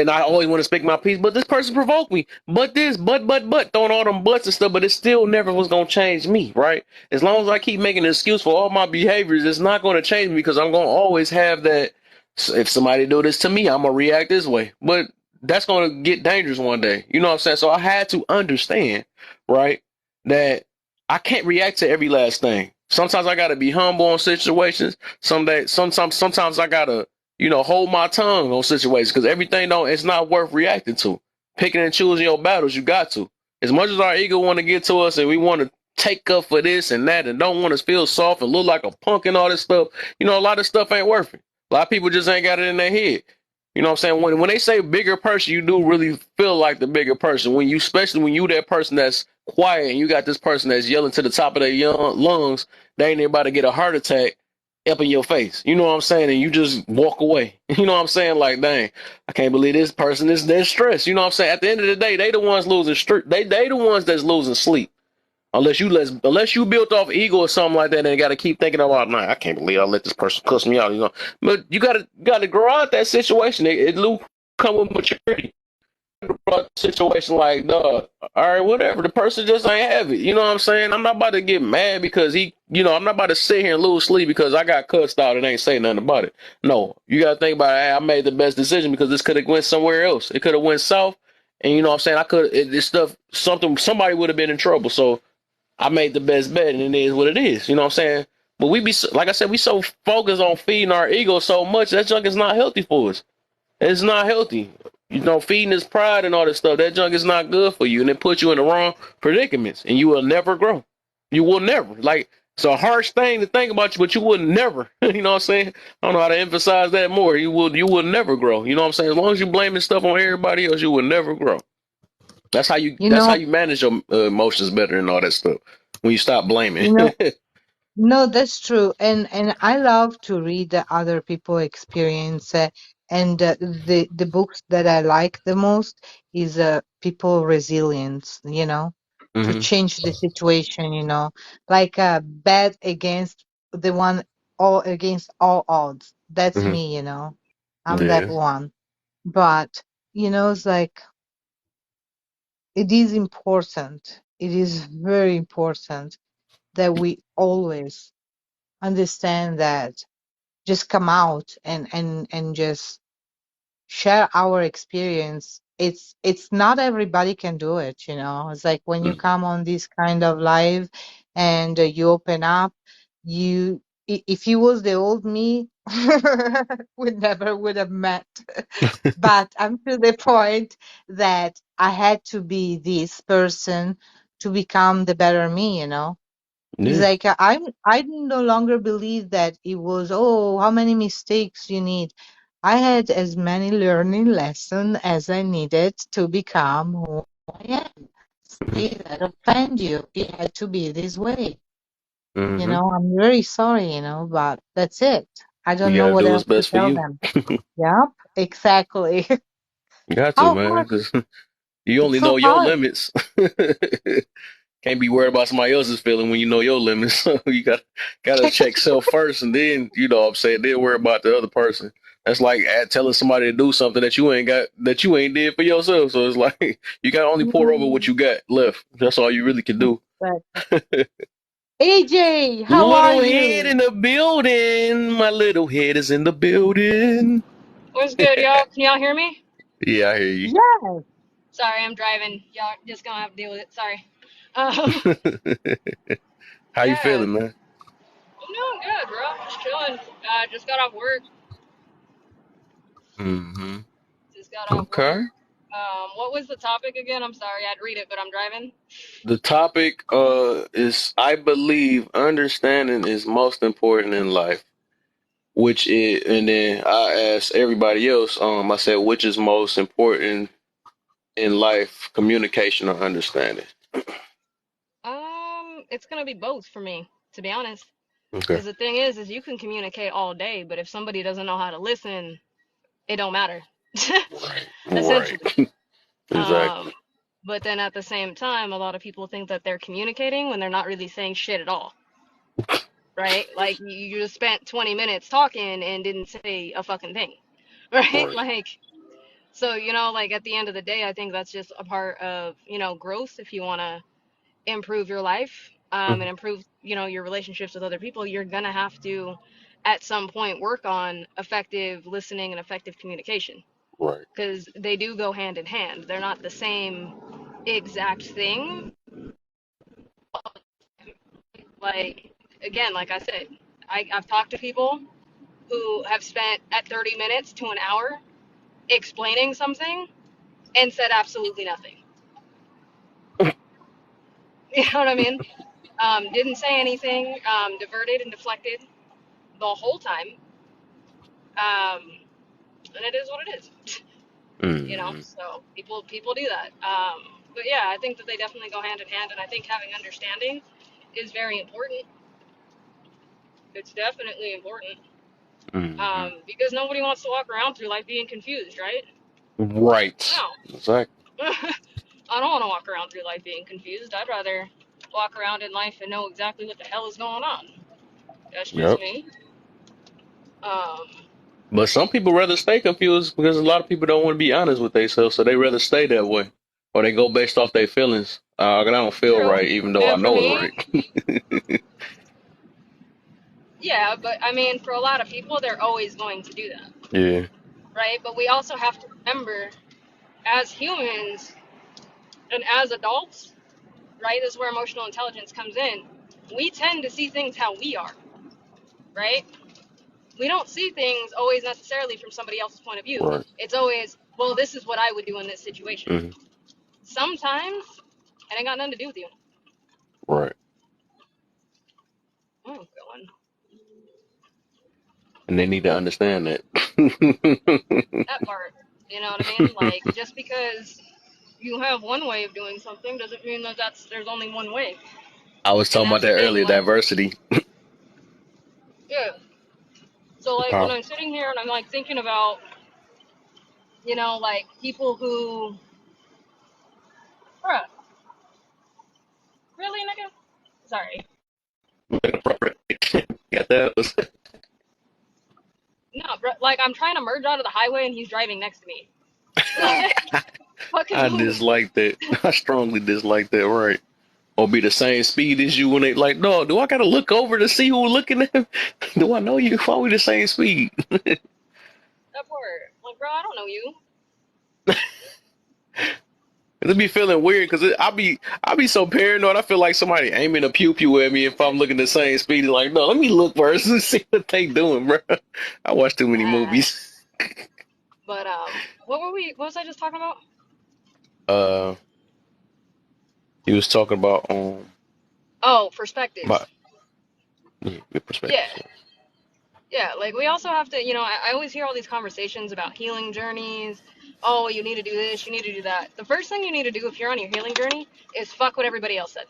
want to speak my piece, but this person provoked me. But this, but, throwing all them butts and stuff, but it still never was gonna change me, right? As long as I keep making an excuse for all my behaviors, it's not gonna change me because I'm gonna always have that. If somebody do this to me, I'm gonna react this way. But that's gonna get dangerous one day. You know what I'm saying? So I had to understand, right, that I can't react to every last thing. Sometimes I gotta be humble on situations. Sometimes I gotta hold my tongue on situations because everything don't it's not worth reacting to. Picking and choosing your battles, you got to. As much as our ego want to get to us and we want to take up for this and that and don't want to feel soft and look like a punk and all this stuff, a lot of stuff ain't worth it. A lot of people just ain't got it in their head. You know what I'm saying? When they say bigger person, you do really feel like the bigger person. Especially when you that person that's quiet and you got this person that's yelling to the top of their lungs, they ain't about to get a heart attack up in your face. You know what I'm saying? And you just walk away. You know what I'm saying? Like, dang, I can't believe this person is that stressed. You know what I'm saying? At the end of the day, they the ones losing they the ones that's losing sleep. Unless you built off ego or something like that and got to keep thinking about, nah, I can't believe I let this person cuss me out. But you gotta grow out that situation. It come with maturity. Situation like, all right, whatever. The person just ain't have it. You know what I'm saying? I'm not about to get mad because I'm not about to sit here and lose sleep because I got cussed out and ain't say nothing about it. No, you got to think about it. Hey, I made the best decision because this could have went somewhere else. It could have went south. And you know what I'm saying? This stuff, somebody would have been in trouble. So I made the best bet and it is what it is. You know what I'm saying? But like I said, we so focused on feeding our ego so much that junk is not healthy for us. It's not healthy. Feeding his pride and all this stuff, that junk is not good for you. And it puts you in the wrong predicaments. And you will never grow. You will never. Like, it's a harsh thing to think about you, but you would never. You know what I'm saying? I don't know how to emphasize that more. You will never grow. You know what I'm saying? As long as you blaming stuff on everybody else, you will never grow.
You
That's how
know,
you manage your emotions better and all that stuff. When you stop blaming.
you know, no, that's true. And I love to read the other people experience. And the books that I like the most is people resilience, to
Hmm.
change the situation, like bad against the one, all against all odds. That's
Hmm.
me, I'm that
Yeah.
one. But, it's like it is important. It is very important that we always understand that just come out and just share our experience. It's not everybody can do it, it's like when you come on this kind of live and you open up, if you was the old me, we never would have met. But I'm to the point that I had to be this person to become the better me, you know? It's
Yeah.
like I no longer believe that it was, oh, how many mistakes you need. I had as many learning lessons as I needed to become who I am.
Mm-hmm.
See, that offend you. It had to be this way. You
Mm-hmm.
know, I'm very sorry, you know, but that's it. I
You
don't know
gotta
what
do what's
else to
best for
tell
you.
them. Yep, exactly.
You got to,
How
man,
hard?
because you
It's
only
so
know your
hard.
limits. Can't be worried about somebody else's feeling when you know your limits. So you gotta check self first, and then you know what I'm saying, then worry about the other person. That's like telling somebody to do something that you ain't did for yourself. So it's like you gotta only pour over what
Mm,
you got left. That's all you really can do.
but AJ, how are
Little head
you?
in the building. My little head is in the building.
What's good, y'all? Can y'all hear me?
Yeah, I hear you.
Yes.
Sorry, I'm driving. Y'all just gonna have to deal with it. Sorry. Um,
How you
yeah,
feeling, man?
I'm doing good, bro. Just chilling. Just got off work.
Hmm.
Just got off
Okay.
work. What was the topic again? I'm sorry, I'd read it, but I'm driving.
The topic is, I believe understanding is most important in life, which is, and then I asked everybody else, I said, which is most important in life, communication or understanding?
It's gonna be both for me, to be honest.
Okay.
Because the thing is you can communicate all day, but if somebody doesn't know how to listen, it don't matter.
Right. Right.
Essentially.
Exactly.
Um, but then at the same time, a lot of people think that they're communicating when they're not really saying shit at all. Right? Like you just spent 20 minutes talking and didn't say a fucking thing. Right?
Right.
Like so like at the end of the day, I think that's just a part of, growth if you want to improve your life and
Mhm.
improve, your relationships with other people, you're going to have to at some point work on effective listening and effective communication
Right.
because they do go hand in hand. They're not the same exact thing. Like again, like I said, I've talked to people who have spent at 30 minutes to an hour explaining something and said absolutely nothing. You know what I mean? Didn't say anything, diverted and deflected the whole time. Um, and it is what it is,
Hmm.
so people do that. But yeah, I think that they definitely go hand in hand, and I think having understanding is very important. It's definitely important
Hmm.
because nobody wants to walk around through life being confused, right?
Right.
No.
Exactly.
I don't want to walk around through life being confused. I'd rather walk around in life and know exactly what the hell is going on. That's just
Yep.
me. Um,
But some people rather stay confused because a lot of people don't want to be honest with themselves, so they rather stay that way, or they go based off their feelings. I don't feel
True.
right, even though I
And for
know
me,
it's right.
yeah, but I mean, for a lot of people, they're always going to do that,
Yeah.
right? But we also have to remember, as humans and as adults, right? This is where emotional intelligence comes in. We tend to see things how we are, right? We don't see things always necessarily from somebody else's point of view.
Right.
It's always, well, this is what I would do in this situation.
Hmm.
Sometimes it ain't got nothing to do with you.
Right.
I'm going
And they need to understand that.
that part. You know what I mean? Like just because you have one way of doing something doesn't mean that there's only one way.
I was
And
talking about
that's
that
the thing.
earlier.
Like,
Diversity.
yeah. So like when
Powerful.
I'm sitting here and I'm like thinking about, like people who, bruh, really, nigga? Sorry.
Got that?
No, bro, like I'm trying to merge onto the highway and he's driving next to me. Like, fucking
I
move.
dislike that. I strongly dislike that. Right. Or be the same speed as you when they like, no, do I gotta look over to see who looking at him? Do I know you? Why we the same speed?
That part. Like, bro, I don't know you.
It be feeling weird because I be so paranoid. I feel like somebody aiming a pew pew at me if I'm looking the same speed. Like, no, let me look first and see what they doing, bro. I watch too many
Nah.
movies.
But what was I just talking about?
Uh, he was talking about
Oh, perspectives.
about yeah, good
Yeah.
perspective.
Yeah, like we also have to, I always hear all these conversations about healing journeys. Oh, you need to do this, you need to do that. The first thing you need to do if you're on your healing journey is fuck what everybody else said.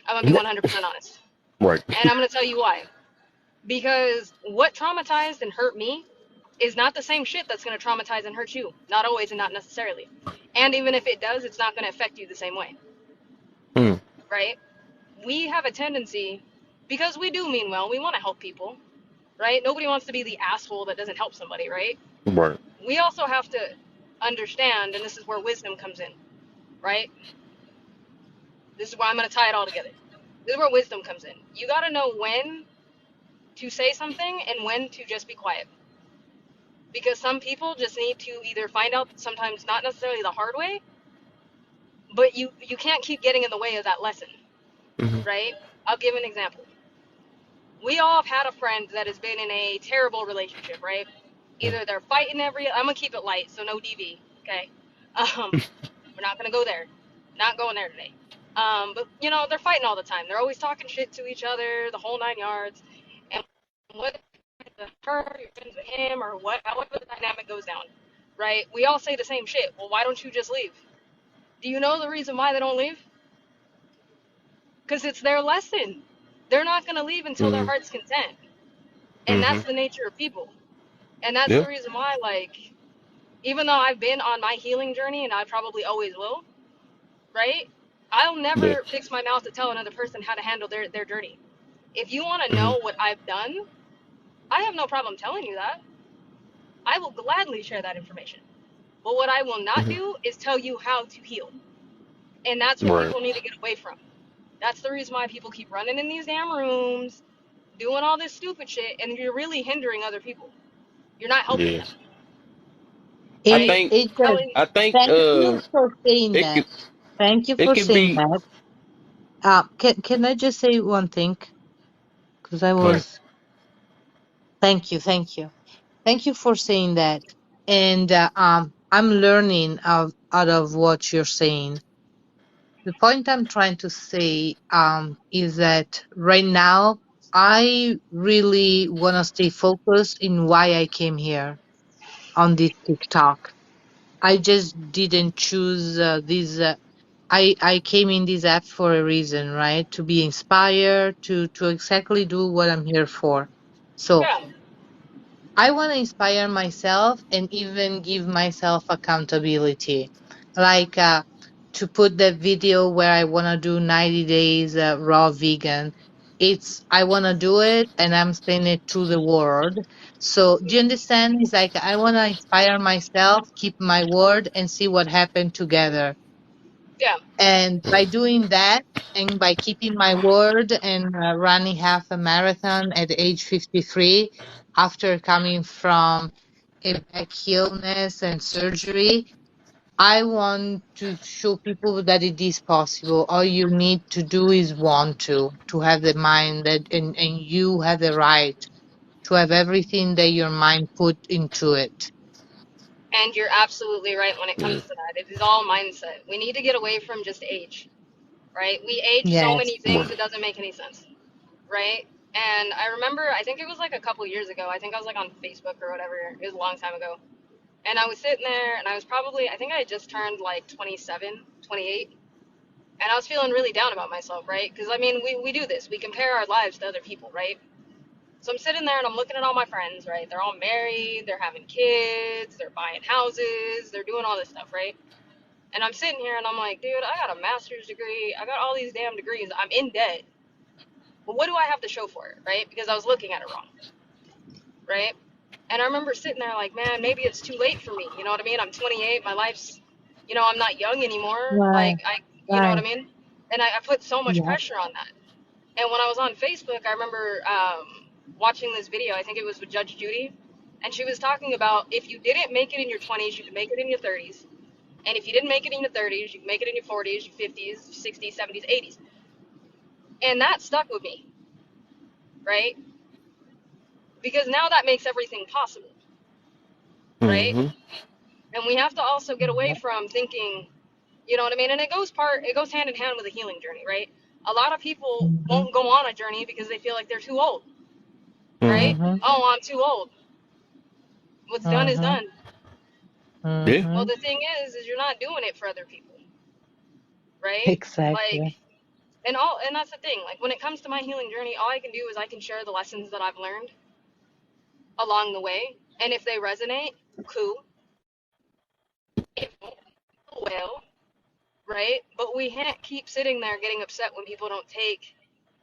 I'm gonna be
Right.
100% honest.
Right.
And I'm gonna tell you why. Because what traumatized and hurt me is not the same shit that's gonna traumatize and hurt you. Not always and not necessarily. And even if it does, it's not gonna affect you the same way,
Mm.
right? We have a tendency, because we do mean well, we wanna help people, right? Nobody wants to be the asshole that doesn't help somebody, right?
Right.
We also have to understand, and this is where wisdom comes in, right? This is where I'm going to tie it all together. This is where wisdom comes in. You got to know when to say something and when to just be quiet. Because some people just need to either find out, sometimes not necessarily the hard way, but you can't keep getting in the way of that lesson,
Hmm.
right? I'll give an example. We all have had a friend that has been in a terrible relationship, right? Either they're fighting I'm gonna keep it light, so no DV, okay? We're not gonna go there. Not going there today. But they're fighting all the time. They're always talking shit to each other, the whole 9 yards. And what her, you're friends with him, or what, however the dynamic goes down, right? We all say the same shit. Well, why don't you just leave? Do you know the reason why they don't leave? Because it's their lesson. They're not gonna leave until their
Hmm.
heart's content, and
Hmm.
that's the nature of people. And that's
Yeah.
the reason why, like, even though I've been on my healing journey, and I probably always will, right? I'll
Yeah.
never fix my mouth to tell another person how to handle their journey. If you want to
Hmm.
know what I've done, I have no problem telling you that. I will gladly share that information. But what I will not
Hmm.
do is tell you how to heal. And that's what
Right.
people need to get away from. That's the reason why people keep running in these damn rooms, doing all this stupid shit, and you're really hindering other people. You're not helping
Yeah.
them,
I
right?
think.
It does.
Telling,
I think.
Thank you for saying
It
that.
could.
Thank you
It
for
could
saying
be.
that. Can I just say one thing? Because I
Go ahead.
was. Thank you for saying that. And I'm learning out of what you're saying. The point I'm trying to say is that right now I really want to stay focused in why I came here on this TikTok. I just didn't choose this. I came in this app for a reason, right? To be inspired, to exactly do what I'm here for. So
yeah,
I want to inspire myself and even give myself accountability. Like to put the video where I want to do 90 days raw vegan. I want to do it and I'm saying it to the world. So do you understand? It's like I want to inspire myself, keep my word and see what happened together.
yeah,
And by doing that, and by keeping my word and running half a marathon at age 53, after coming from a back illness and surgery, I want to show people that it is possible. All you need to do is want to have the mind that, and you have the right to have everything that your mind put into it.
and you're absolutely right when it
Yeah.
comes to that. It is all mindset. We need to get away from just age, right? We age so
Yes.
many things
Right.
it doesn't make any sense, right? And I remember, I think it was like a couple years ago. I think I was like on Facebook or whatever. It was a long time ago. And I was sitting there, and I was probably, I think I had just turned like 27, 28. And I was feeling really down about myself, right? Because I mean, we do this. We compare our lives to other people, right? So I'm sitting there and I'm looking at all my friends, right? They're all married, they're having kids, they're buying houses, they're doing all this stuff, right? And I'm sitting here and I'm like, dude, I got a master's degree, I got all these damn degrees, I'm in debt. Well, what do I have to show for it, right? Because I was looking at it wrong, right? And I remember sitting there like, man, maybe it's too late for me. You know what I mean? I'm 28, my life's, I'm not young anymore.
Right.
Like, you know what
Right.
I mean? And I put so much
Yeah.
pressure on that. And when I was on Facebook, I remember watching this video. I think it was with Judge Judy, and she was talking about if you didn't make it in your 20s, you could make it in your 30s, and if you didn't make it in your 30s, you can make it in your 40s, your 50s, 60s, 70s, 80s. And that stuck with me, right? Because now that makes everything possible, right?
Hmm.
And we have to also get away from thinking. You know what I mean? And it goes hand in hand with a healing journey, right? A lot of people
Mhm.
won't go on a journey because they feel like they're too old,
Mm-hmm.
right?
Mhm.
Oh, I'm too old. What's done is
Mhm.
done.
Yeah.
Well,
Mhm.
the thing is you're not doing it for other people, right? Like,
Exactly.
and that's the thing. Like when it comes to my healing journey, all I can do is I can share the lessons that I've learned along the way, and if they resonate, cool. If not, well, right? But we can't keep sitting there getting upset when people don't take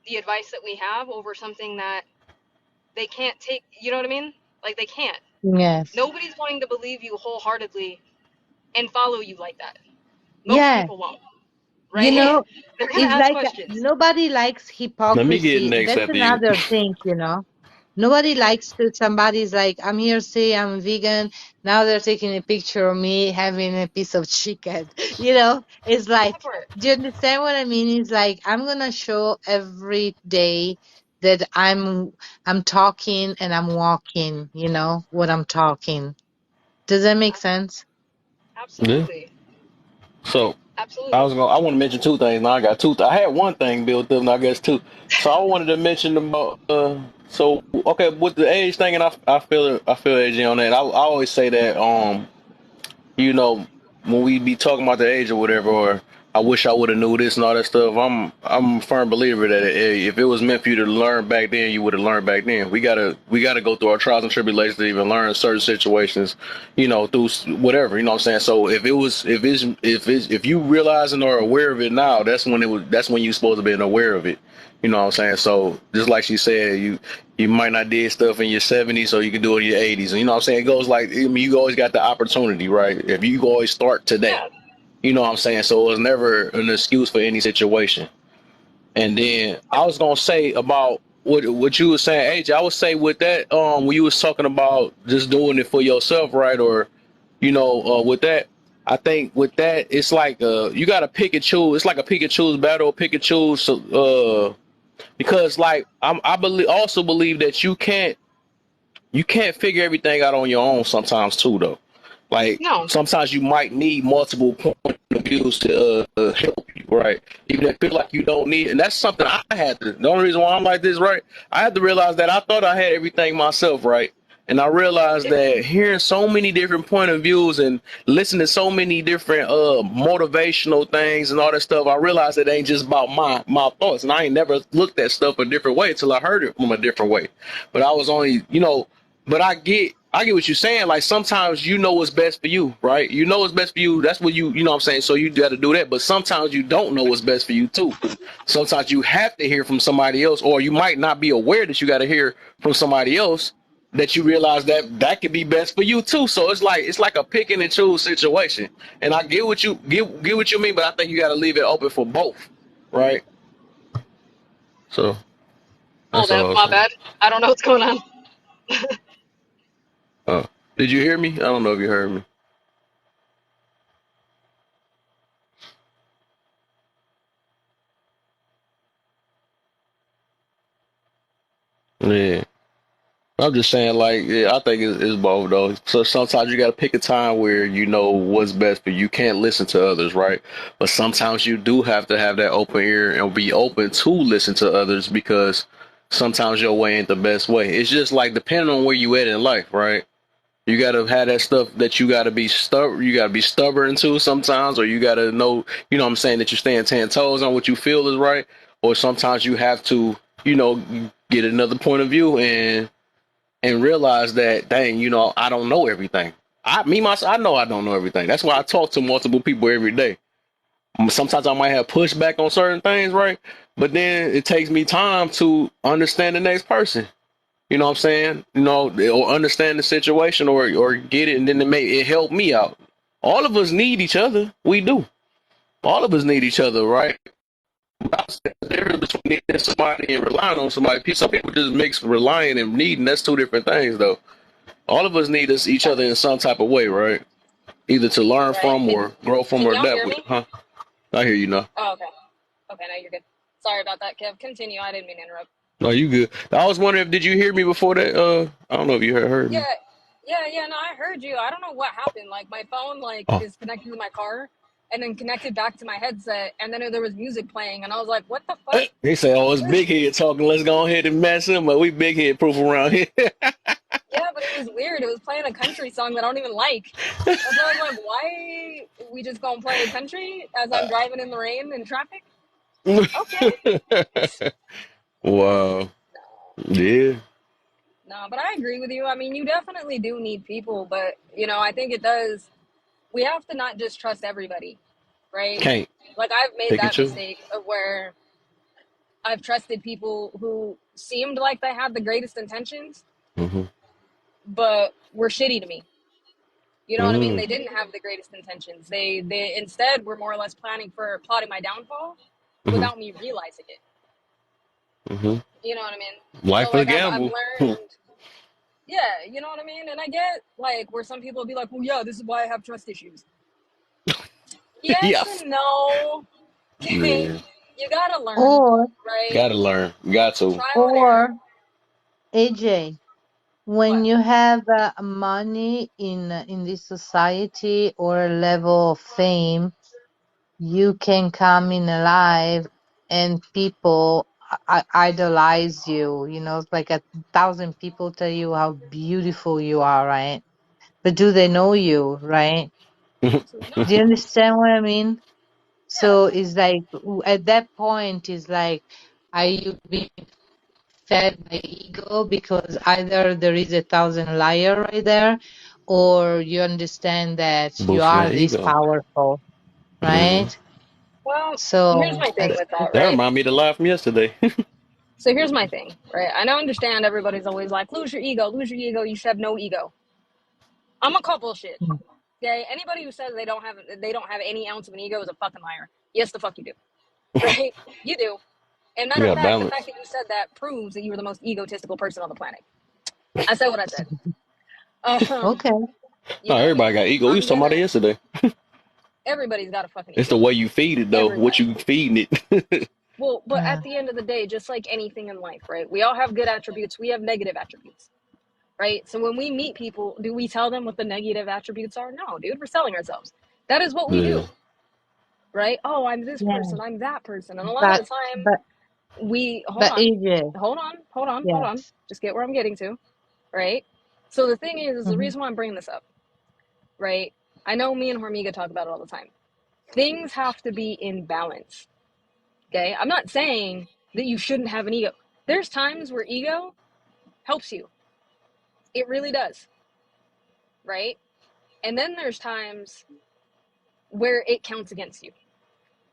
the advice that we have over something that they can't take. You know what I mean? Like they can't.
Yes.
Nobody's going to believe you wholeheartedly and follow you like that. Most
Yeah.
people won't,
You
right?
know,
They're gonna
it's
ask
like
questions.
nobody likes
Let me get
hypocrisy.
next
That's
after you.
another thing, you know. Nobody likes to somebody's like, I'm here, say I'm vegan. Now they're taking a picture of me having a piece of chicken. You know, it's like,
That part.
do you understand what I mean? It's like I'm gonna show every day that I'm talking and I'm walking, you know, what I'm talking. Does that make sense?
Yeah.
Absolutely.
So
Absolutely.
I want to mention two things. Now I got two. I had one thing built up, and I guess two. So I wanted to mention about. So okay, with the age thing, and I feel AJ on that. I always say that. You know, when we be talking about the age or whatever, or I wish I would have knew this and all that stuff. I'm a firm believer that if it was meant for you to learn back then, you would have learned back then. We gotta go through our trials and tribulations to even learn certain situations, you know, through whatever, you know what I'm saying. So if you realizing or aware of it now, that's when you're supposed to be aware of it. You know what I'm saying? So just like she said, you might not did stuff in your 70s, so you can do it in your 80s. And you know what I'm saying? It goes like, I mean, you always got the opportunity, right? If you always start today,
Yeah.
you know what I'm saying? So it was never an excuse for any situation. And then I was gonna say about what you were saying, AJ. I would say with that, when you was talking about just doing it for yourself, right? Or with that, I think with that, it's like you gotta pick and choose. It's like a pick and choose battle, pick and choose. Because like I believe that you can't figure everything out on your own sometimes too though. Like
No.
sometimes you might need multiple point of views to help you, right? Even if you feel like you don't need, and that's something I had to. The only reason why I'm like this, right? I had to realize that I thought I had everything myself, right? And I realized that hearing so many different point of views and listening to so many different motivational things and all that stuff, I realized it ain't just about my thoughts. And I ain't never looked at stuff a different way until I heard it from a different way. But I was only, but I get what you're saying. Like sometimes you know what's best for you, right? You know what's best for you. That's what you know what I'm saying. So you got to do that. But sometimes you don't know what's best for you too. Sometimes you have to hear from somebody else, or you might not be aware that you got to hear from somebody else that you realize that could be best for you too. So it's like a picking and choose situation. And I get what you mean, but I think you got to leave it open for both, right? So
Oh,
that's all
that
I was
my
saying.
bad. I don't know what's going on.
Uh, did you hear me? I don't know if you heard me. Yeah. I'm just saying, like, yeah, I think it's both though. So sometimes you got to pick a time where you know what's best, but you can't listen to others, right? But sometimes you do have to have that open ear and be open to listen to others because sometimes your way ain't the best way. It's just like depending on where you at in life, right? You got to have that stuff that you got to be stubborn. You got to be stubborn to sometimes, or you got to know, what I'm saying, that you're staying 10 toes on what you feel is right. Or sometimes you have to, get another point of view and realize that, dang, I don't know everything. I know I don't know everything. That's why I talk to multiple people every day. Sometimes I might have pushback on certain things, right? But then it takes me time to understand the next person. You know what I'm saying? Or understand the situation or get it, and then it help me out. All of us need each other. We do. All of us need each other, right? The difference between needing somebody and relying on somebody. Some people just mix relying and needing. That's two different things, though. All of us need each other in some type of way, right? Either to learn
Right.
from or grow from
Can
or
y'all
adapt
hear
with.
me?
Huh? I hear you now.
Oh, okay. Okay, now you're good. Sorry about that, Kev. Continue. I didn't mean to interrupt.
No, you good. I was wondering if did you hear me before that? I don't know if you heard
Yeah,
me.
yeah, yeah. No, I heard you. I don't know what happened. Like my phone, like
Oh,
is connected to my car, and then connected back to my headset, and then there was music playing, and I was like, "What the fuck?"
He said, "Oh, it's Big Head talking. Let's go ahead and mess him up. We Big Head proof around here."
Yeah, but it was weird. It was playing a country song that I don't even like. That's why I was like, "Why we just gonna play country as I'm driving in the rain in traffic?" Okay.
Wow. Yeah.
No, but I agree with you. I mean, you definitely do need people, but I think it does. We have to not just trust everybody, right?
Can't
Like I've made
pick and
that
choose.
mistake of where I've trusted people who seemed like they had the greatest intentions,
Mm-hmm.
but were shitty to me. You know what I mean?
Mm-hmm.
They didn't have the greatest intentions. They instead were more or less plotting my downfall
Mm-hmm.
without me realizing it.
Mm-hmm.
You know what I mean? So
Life of a
like I've
gamble.
learned, yeah, you know what I mean? And I get like where some people will be like, "Well, yeah, this is why I have trust issues." Yes
Yeah.
and no. Okay.
Yeah.
You gotta learn,
Or,
right?
Gotta learn. Got to.
Trial and error.
or AJ, when
What?
you have money in this society or a level of fame, you can come in alive and people idolize you. You know, it's like 1,000 people tell you how beautiful you are, right? But do they know you, right?
Absolutely not.
Do you understand what I mean?
Yeah.
So it's like at that point, it's like, are you being fed by ego because either there is 1,000 liar right there, or you understand that you
Boosting
are
that
this
ego.
powerful,
Mm-hmm.
right?
Well, here's
So
my thing with that,
That
right?
remind me of the lie from yesterday.
So here's my thing, right? I know understand everybody's always like, lose your ego, you should have no ego. I'm a couple shit. Okay? Anybody who says they don't have any ounce of an ego is a fucking liar. Yes, the fuck you do. Right? You do. And
You
matter of
got
fact, the fact
balance.
that you said that proves that you were the most egotistical person on the planet. I said what I said. Um,
okay.
you
No,
know what I mean?
everybody got ego. We
I'm
was talking about
gonna
it yesterday.
everybody's got a fucking
It's the
ego.
way you feed it though. What
Everybody.
you feeding it.
Well, but
Yeah.
at the end of the day, just like anything in life, right? We all have good attributes, we have negative attributes. Right? So when we meet people, do we tell them what the negative attributes are? No, dude, we're selling ourselves. That is what we
Yeah.
do, right? Oh, I'm this
Yeah.
person, I'm that person. And a lot of
But
the time,
but
we hold
but
on,
AJ,
hold on, hold on, hold on.
yes.
Just get where I'm getting to, right? So the thing is the
Hmm.
reason why I'm bringing this up, right? I know me and Hormiga talk about it all the time. Things have to be in balance, okay? I'm not saying that you shouldn't have an ego. There's times where ego helps you. It really does, right? And then there's times where it counts against you.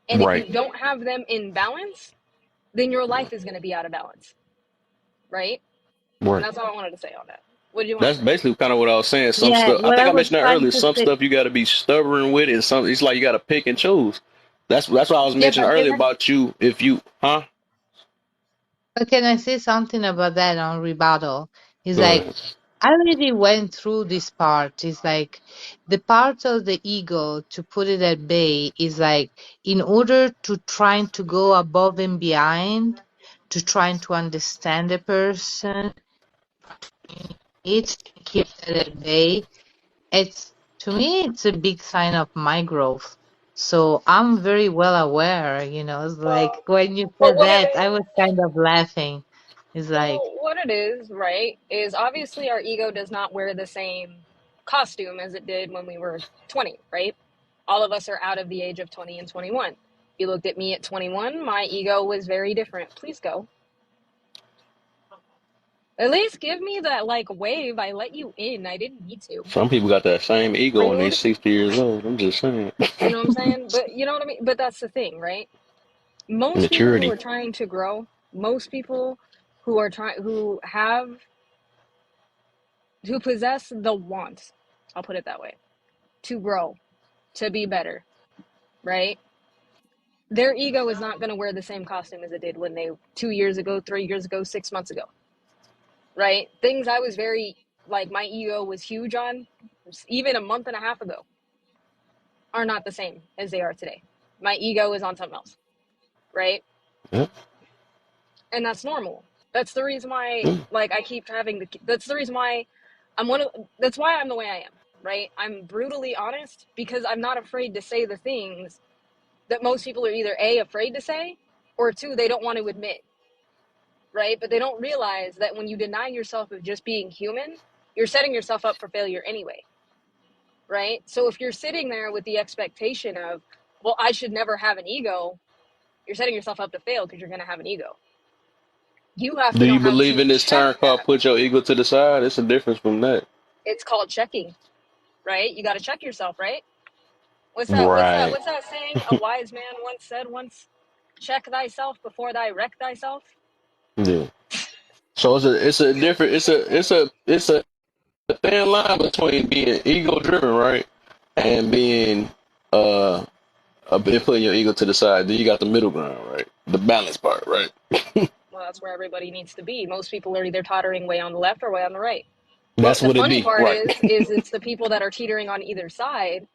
And if you
Right.
don't have them in balance, then your life is going to be out of balance, right? And
Right.
that's all I wanted to say on that. What do you want to
That's
say?
basically kind of what I was saying. Some
Yeah,
stuff I
what
think
I
I
was
mentioned that
trying
earlier.
to
Some
say.
stuff you got to be stubborn with, and some it's like you got to pick and choose. That's what I was
Yeah,
mentioning earlier about you. If you, huh?
but can I say something about that on rebuttal? It's
Go
like
ahead.
I already went through this part. It's like the part of the ego to put it at bay is like in order to trying to go above and behind, to trying to understand a person, it's to keep that at bay. It's to me, it's a big sign of my growth. So I'm very well aware, it's like
Well,
when you
but
said
what it
that, I was
is,
kind of laughing. It's like,
well, what it is, right, is obviously our ego does not wear the same costume as it did when we were 20, right? All of us are out of the age of 20 and 21. You looked at me at 21, my ego was very different. Please go. At least give me that like wave. I let you in. I didn't need to.
Some people got that same ego when they
Rude.
60 years old. I'm just saying.
You know what I'm saying? But you know what I mean? But that's the thing, right? Most people who
Maturity.
are trying to grow, most people who are trying who possess the want, I'll put it that way, to grow, to be better, right? Their ego is not going to wear the same costume as it did when they 2 years ago, 3 years ago, 6 months ago, right? Things I was very like my ego was huge on even a month and a half ago are not the same as they are today. My ego is on something else, right?
Yeah.
And that's normal. That's the reason why,
Mm.
like, I keep having the. That's the reason why I'm one of. That's why I'm the way I am. right? I'm brutally honest because I'm not afraid to say the things that most people are either A, afraid to say, or two, they don't want to admit, right? But they don't realize that when you deny yourself of just being human, you're setting yourself up for failure anyway, right? So if you're sitting there with the expectation of, well, I should never have an ego, you're setting yourself up to fail because you're going to have an ego. You have
Do
to know
you
how
believe
to
in this
check
term called
that.
put your ego to the side? It's a difference from that.
It's called checking, right? You got to check yourself, right? What's that? What's that?
Right.
What's that saying? A wise man once said once, check thyself before thy wreck thyself.
Yeah. So it's a different it's a thin line between being ego driven, right, and being uh bit putting your ego to the side. Then you got the middle ground, right? The balance part, right?
Well, that's where everybody needs to be. Most people are either tottering way on the left or way on the right.
That's
But the
what it
funny
be,
part
right?
is it's the people that are teetering on either side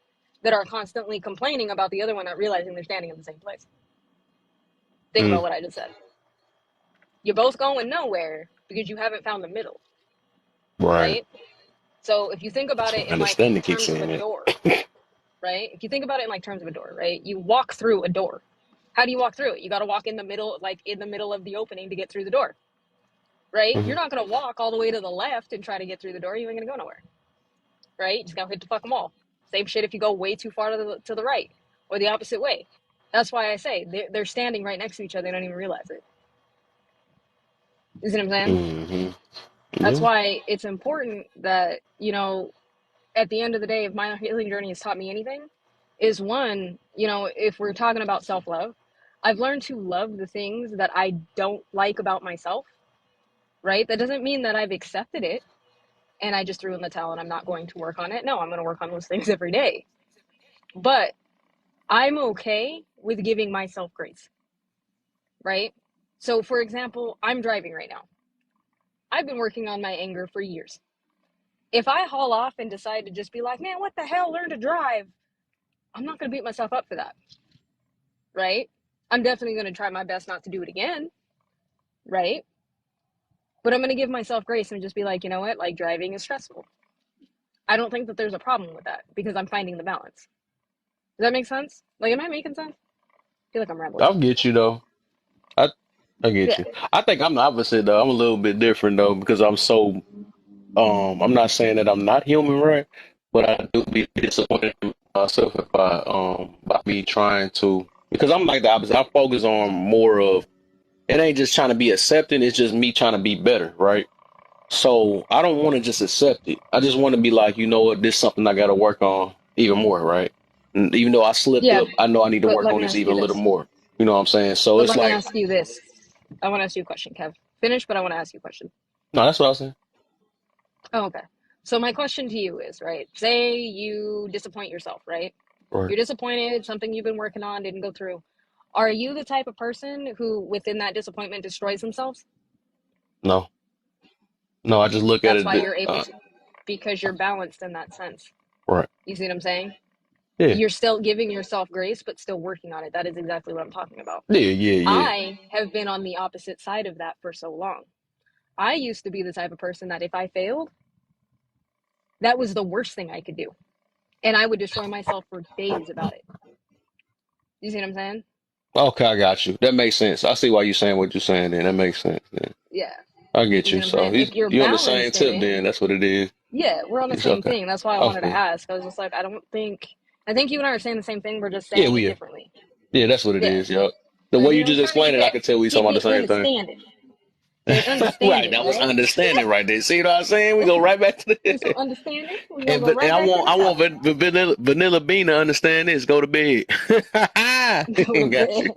that are constantly complaining about the other one, not realizing they're standing in the same place. Think about
Mm,
what I just said. You're both going nowhere because you haven't found the middle,
right.
right? So if you think about
That's
it
when
in like
understanding kicks
terms of a
in. It.
door, right? If you think about it in like terms of a door, right? You walk through a door. How do you walk through it? You got to walk in the middle, like in the middle of the opening to get through the door, right? You're
Mhm.
not going to walk all the way to the left and try to get through the door. You ain't going to go nowhere, right? You just got to hit the fucking wall. Same shit if you go way too far to the right or the opposite way. That's why I say they're standing right next to each other. They don't even realize it. You see what I'm saying?
Mhm.
That's
Yeah.
why it's important that, at the end of the day, if my healing journey has taught me anything, is one, if we're talking about self love, I've learned to love the things that I don't like about myself, right? That doesn't mean that I've accepted it and I just threw in the towel and I'm not going to work on it. No, I'm going to work on those things every day. But I'm okay with giving myself grace, right? So, for example, I'm driving right now. I've been working on my anger for years. If I haul off and decide to just be like, man, what the hell, learn to drive, I'm not going to beat myself up for that, right? I'm definitely going to try my best not to do it again, right? But I'm going to give myself grace and just be like, you know what? Like, driving is stressful. I don't think that there's a problem with that because I'm finding the balance. Does that make sense? Like, am I making sense? I feel like I'm rambling.
I'll get you though. I I get
Yeah.
you. I think I'm the opposite though. I'm a little bit different though because I'm so I'm not saying that I'm not human, right? But I do be disappointed in myself if I by me trying to because I'm like the opposite. I focus on more of it ain't just trying to be accepting, it's just me trying to be better, right? So I don't want to just accept it. I just want to be like, you know what, this is something I got to work on even more, right? And even though I slipped
Yeah.
up, I know I need to
But
work
let
on
me
this
ask you
even a little
this.
more. You know what I'm saying? So
But
it's
let me
like,
ask you this. I want to ask you a question, Kev. Finish, but I want to ask you a question.
no, that's what I was saying.
Oh, okay. So my question to you is, right? Say you disappoint yourself, right?
Right.
You're disappointed, something you've been working on didn't go through. Are you the type of person who, within that disappointment, destroys themselves?
No, no, I just look at
That's why
it.
you're able to, because you're balanced in that sense.
Right.
You see what I'm saying?
Yeah.
You're still giving yourself grace, but still working on it. That is exactly what I'm talking about.
Yeah. Yeah. Yeah.
I have been on the opposite side of that for so long. I used to be the type of person that if I failed, that was the worst thing I could do. And I would destroy myself for days about it. You see what I'm saying?
Okay, I got you. That makes sense. I see why you're saying what you're saying. Then that makes sense. Yeah.
Yeah.
I
You
get
see
you.
what I'm
So
saying? If you're
you on the same
balanced in
tip.
it,
Then that's what it is.
yeah, we're on the
It's
same
okay.
thing. That's why I wanted to
Okay.
ask. I was just like, I think you and I are saying the same thing. We're just
Yeah,
saying it
we are.
differently.
Yeah, that's what it
Yeah.
is. Yup. The
Because,
way you
I'm
just
trying to
explained
get
it, I could tell we talking about the
the
same thing.
understanding. The
Right,
understanding,
that was
right?
understanding right there. See what I'm saying? We go right back to
So
the
understanding, we're going to
and,
go
and
right back to the
I want
topic.
vanilla Bean to understand this. Go to bed.
Go to
Got
bed.
you.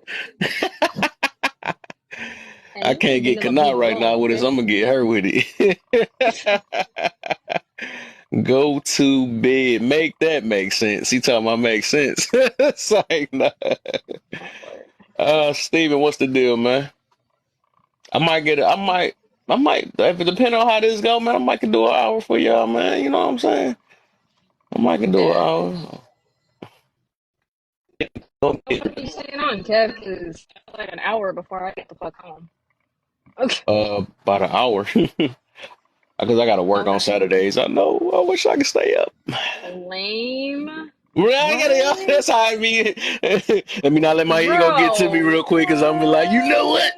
I
Hey,
can't get
vanilla
Kanai
bean
right now
alone,
with this.
okay?
I'm gonna get her with it. Go to bed. Make that make sense. He talking about make sense. It's like, nah.
Oh, Lord.
Steven, what's the deal, man? I might get it. I might, if it depend on how this go, man, I might can do an hour for y'all, man. You know what I'm saying? I might can do an
Yeah.
hour.
How long are you staying on, Kev? Because like an hour before I get the fuck home. Okay.
About an hour. Because I got to work on
Okay.
Saturdays. I know. I wish I could stay up.
Lame.
Right, I gotta,
What?
that's how I mean. Let me not let my ego get to me
Bro,
real quick because I'm be like, you know what?
what?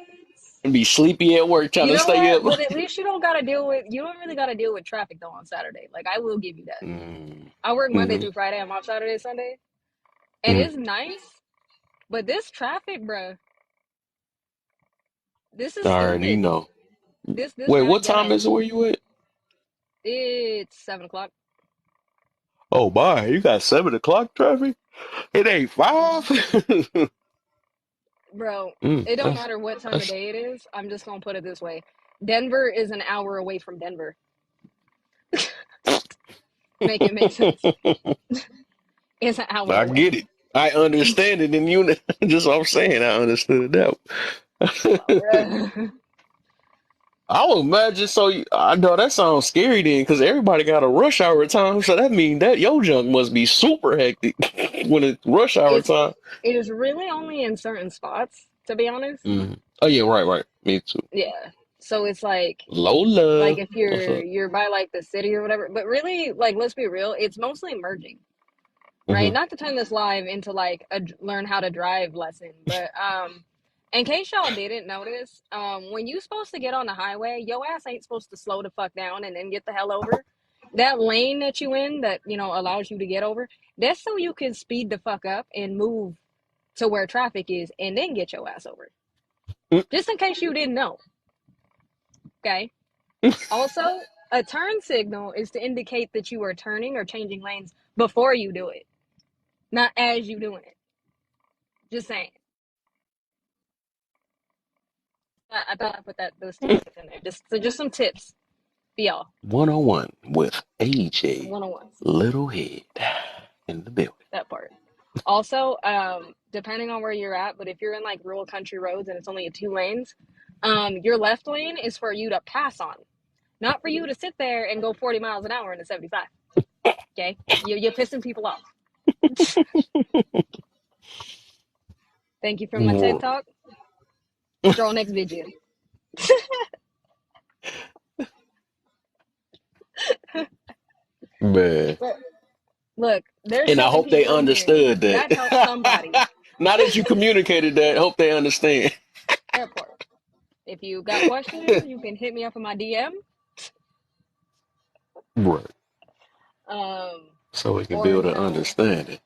And be sleepy at work trying
You
to
know
stay
what?
up.
But at least you don't gotta deal with you don't really gotta deal with traffic though on Saturday. Like I will give you that.
Mm-hmm.
I work Monday through Friday, I'm off Saturday, Sunday. And
Mm-hmm.
it's nice, but this traffic, bruh, this is
I already
stupid.
know.
This
Wait,
drive
what time
ghetto.
is it where you at?
It's 7 o'clock.
Oh, my, you got 7 o'clock traffic? It ain't 5?
Bro,
mm,
it don't
that's,
matter what time of
that's
day it is. I'm just gonna put it this way. Denver is an hour away from Denver. Make it make sense. It's an hour
I
away.
get it. I understand it in unit. Just what I'm saying. I understood that.
Come on, bruh.
I would imagine so. I know that sounds scary then, because everybody got a rush hour time. So that means that your junk must be super hectic when it's rush hour
It's
time.
it is really only in certain spots, to be honest.
Mm. Oh yeah, right, right. Me too.
Yeah. So it's like
Lola,
if
what's
you're
up?
you're by like the city or whatever, but really like let's be real, it's mostly merging, right?
Hmm.
Not to turn this live into like a learn how to drive lesson, but in case y'all didn't notice, when you supposed to get on the highway, your ass ain't supposed to slow the fuck down and then get the hell over. That lane that you in that, allows you to get over, that's so you can speed the fuck up and move to where traffic is and then get your ass over. Just in case you didn't know, okay? Also, a turn signal is to indicate that you are turning or changing lanes before you do it, not as you doing it. Just saying. I thought I put those tidbits in there. Just some tips for y'all.
101 with
Some
AJ
101s.
Littlehead in the building.
That part. Also, depending on where you're at, but if you're in like rural country roads and it's only a 2 lanes, your left lane is for you to pass on, not for you to sit there and go 40 miles an hour in a 75. Okay, you're pissing people off. Thank you for my TED
More.
talk. Draw next video.
Man.
But look, there's
And I
7
hope they
people in here.
understood that.
That helps somebody.
Now that you communicated that, hope they understand.
That part. If you got questions, you can hit me up in my DM.
Right.
Um,
So we can
or
build an understanding.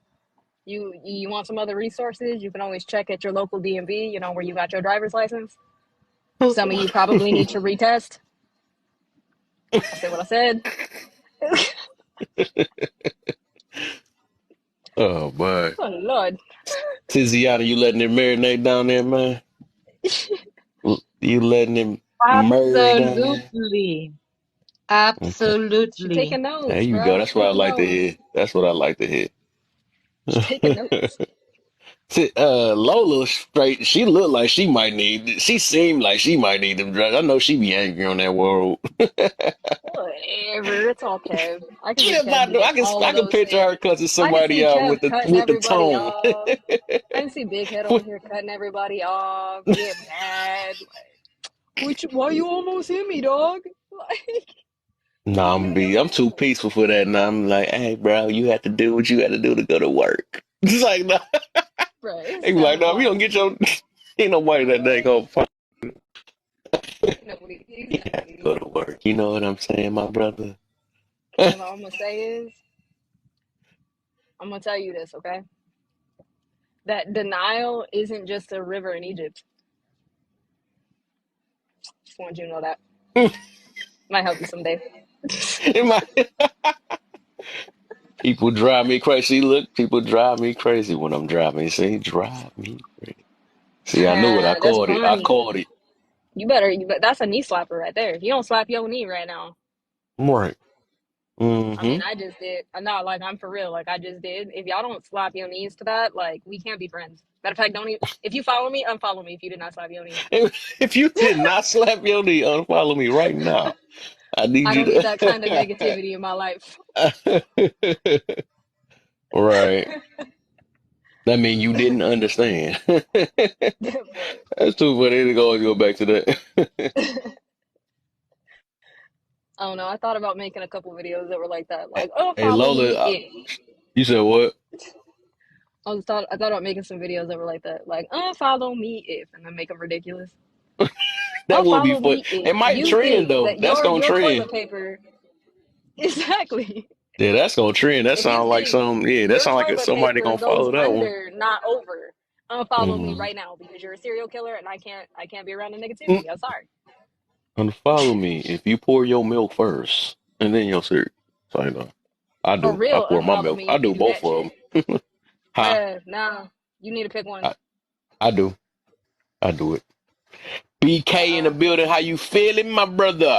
you want some other resources, you can always check at your local DMV, where you got your driver's license. Some of you probably need to retest. I said what I said.
Oh boy.
Oh Lord.
Tiziana, you letting him marinate down there, man? You letting him murder down there?
Absolutely.
Okay.
She
Absolutely.
taking
There
notes,
you go.
bro. She
That's what I
taking
like to
notes.
hear. That's what I like to hear.
She taking notes.
Lola straight. She looked like she might need. She seemed like she might need them drugs. I know she be angry on that world.
Whatever. It's all Kev. I can see
Yeah,
Kev
I
being
can.
all
I
of
can
those
picture her
things.
cussing
I can
somebody
see
out
Kev cutting
with the
everybody
tone.
off. I can see Big Head on here cutting everybody off, getting mad. Why you almost hit me, dog? Like,
Nah,
you
I'm too
know.
peaceful for that. And I'm like, hey, bro, you have to do what you got to do to go to work. It's like, nah.
Bro, it's
They be like,
seven
no, we don't
o'clock.
get your. Ain't nobody that day
What?
gonna find. You have to go
Exactly.
to work. You know what I'm saying, my brother?
And all I'm gonna say is, I'm gonna tell you this, okay? That denial isn't just a river in Egypt. Just want you to know that. Might help you someday.
In my people drive me crazy. Look, people drive me crazy when I'm driving. See, drive me crazy. See, I knew what I
That's
called it. I
funny.
called it.
That's a knee slapper right there. If you don't slap your knee right now,
Right.
I mean,
Mm-hmm.
I just did. I'm not like I'm for real. Like I just did. If y'all don't slap your knees to that, like we can't be friends. Matter of fact, don't even. If you follow me, unfollow me. If you did not slap your knee,
If you did not slap your knee, unfollow me right now. I need
I
you
don't need that kind of
to.
negativity in my life.
Right. That mean you didn't understand.
That part.
That's too funny to go back to that.
I don't know. I thought about making a couple videos that were like that,
Hey,
like
hey,
unfollow
Lola,
me if.
you said what?
I thought about making some videos that were like that, like unfollow me if, and then make them ridiculous.
That would be
Unfollow
fun.
me if
It might
you
trend
think
though.
that
That's gonna
your
trend.
toilet paper exactly.
Yeah, that's gonna trend. That
If you
sounds like
think
some. Yeah, that
your
sounds like
toilet
somebody
paper
gonna
goes
follow that one.
under, not over, unfollow me
Mm-hmm.
right now because you're a serial killer and I can't be around the negativity. I'm sorry.
Unfollow me if you pour your milk first and then your cereal. So you know, I
For
do. I
real,
pour my
unfollow
milk.
me
I
if you
do
do
both
that
of
shit.
them. Huh?
Bruh, nah. You need to pick one.
I do. I do it. BK in the
Uh-uh.
building. How you feeling, my brother?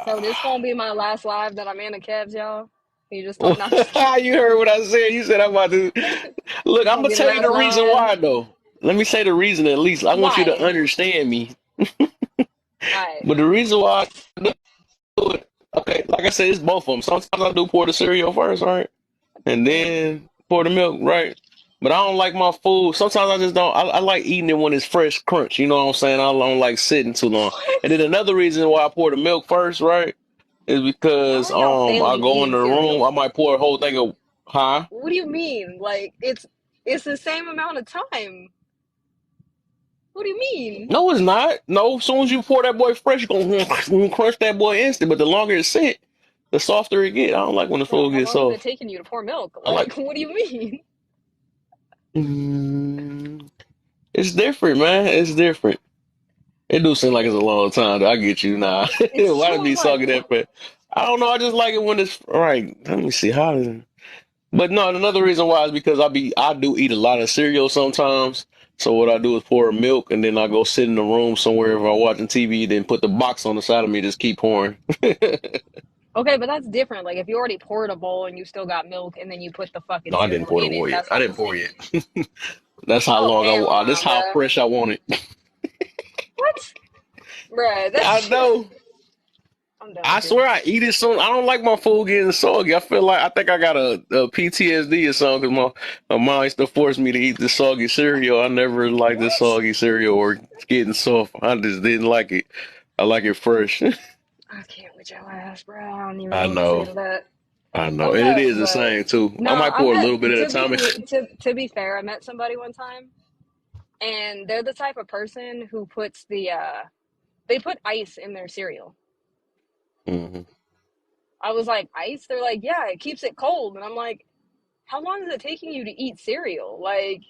So this gonna be my last live that I'm in the Cavs, y'all. You just talk, not just kidding.
You heard what I said. You said I'm about to. Look,
This
I'm
gonna
gonna
be the
tell you
last
the reason
live.
why though. Let me say the reason at least. I want you to
Why?
understand me.
Alright.
But the reason why I do it, okay, like I said, it's both of them. Sometimes I do pour the cereal first, right? And
Mm.
then pour the milk, right? But I don't like my food. Sometimes I just don't. I like eating it when it's fresh crunch. You know what I'm saying? I don't like sitting too long. And then
What?
another reason why I pour the milk first, right, is
How
because
are y'all
I
family
go in
eating
the room.
cereal?
I might pour a whole thing of huh?
What do you mean? Like it's the same amount of time. What do you mean?
No, it's not. No, as soon as you pour that boy fresh, you're gonna crunch that boy instant. But the longer it sit, the softer it get. I don't like when the
Bro,
food
how
gets
long is it
soft.
taking you to pour milk?
I like.
Like, what do you mean?
Mm, it's different, man. It's different. It do seem like it's a long time. Though. I get you now.
It's
Why it
so
be
like
soggy that fast? I don't know. I just like it when it's right. Let me see how. But no, another reason why is because I do eat a lot of cereal sometimes. So what I do is pour milk and then I go sit in the room somewhere if I'm watching TV. Then put the box on the side of me, just keep pouring.
okay, but that's different. Like if you already poured a bowl and you still got milk and then you put the fucking
No, I didn't
cereal
pour the
in
bowl
it,
yet.
that's
I
not the
didn't pour
same.
yet. That's how
Oh
long
hell
This
nah,
how
bruh.
fresh I want it.
What? Bruh, that
I
shit.
know.
I'm done
I
with you.
swear I eat it soon. I don't like my food getting soggy. I feel like I think I got a PTSD or something because my mom used to force me to eat the soggy cereal. I never liked the
What?
soggy cereal or getting soft. I just didn't like it. I like it fresh.
I can't with your ass, bro. I don't even
I
know what to say
know.
to that.
I know.
But
And it
look,
is the
but
same too.
no,
I might
I
pour a
met
little bit at a time.
to be fair, I met somebody one time, and they're the type of person who puts they put ice in their cereal.
Hmm.
I was like, ice? They're like, yeah, it keeps it cold, and I'm like, how long is it taking you to eat cereal? Like,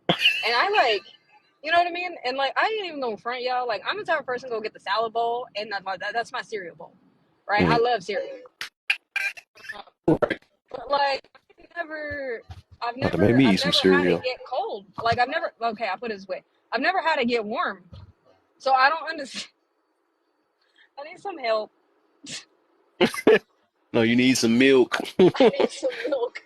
and I like. You know what I mean? And like, I ain't even gonna front y'all. Like, I'm the type of person to go get the salad bowl, and that's my cereal bowl, right? I
Hmm.
love cereal.
Right.
But like never
About to make me eat
I've
some
never had it
cereal.
get cold. Like I've never okay, I'll put it this way. I've never had it get warm. So I don't understand. I need some help.
No, you need some milk.
I need some milk.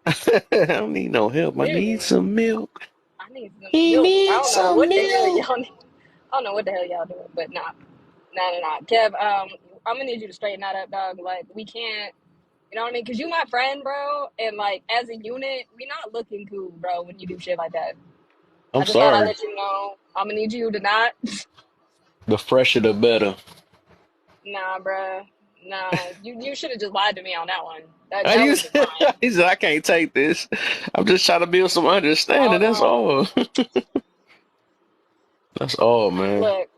I don't need no help. I need
Literally.
some milk.
I need some
He
milk. I
needs
don't know
some
what the hell
milk.
y'all need. I don't know what the hell y'all doing, but nah. Nah. Kev, I'm gonna need you to straighten that up, dog. Like we can't you know what I mean? Cause you my friend, bro, and like as a unit, we not looking cool, bro, when you do shit like that. I
I'm
just thought I'd
sorry.
let you know. I'm gonna need you to not.
The fresher the better.
Nah, bruh. Nah, you should have just lied to me on that one.
I
That was
used
just lying.
he said I can't take this. I'm just trying to build some
Oh
understanding. That's
no.
all. That's all, man.
Look,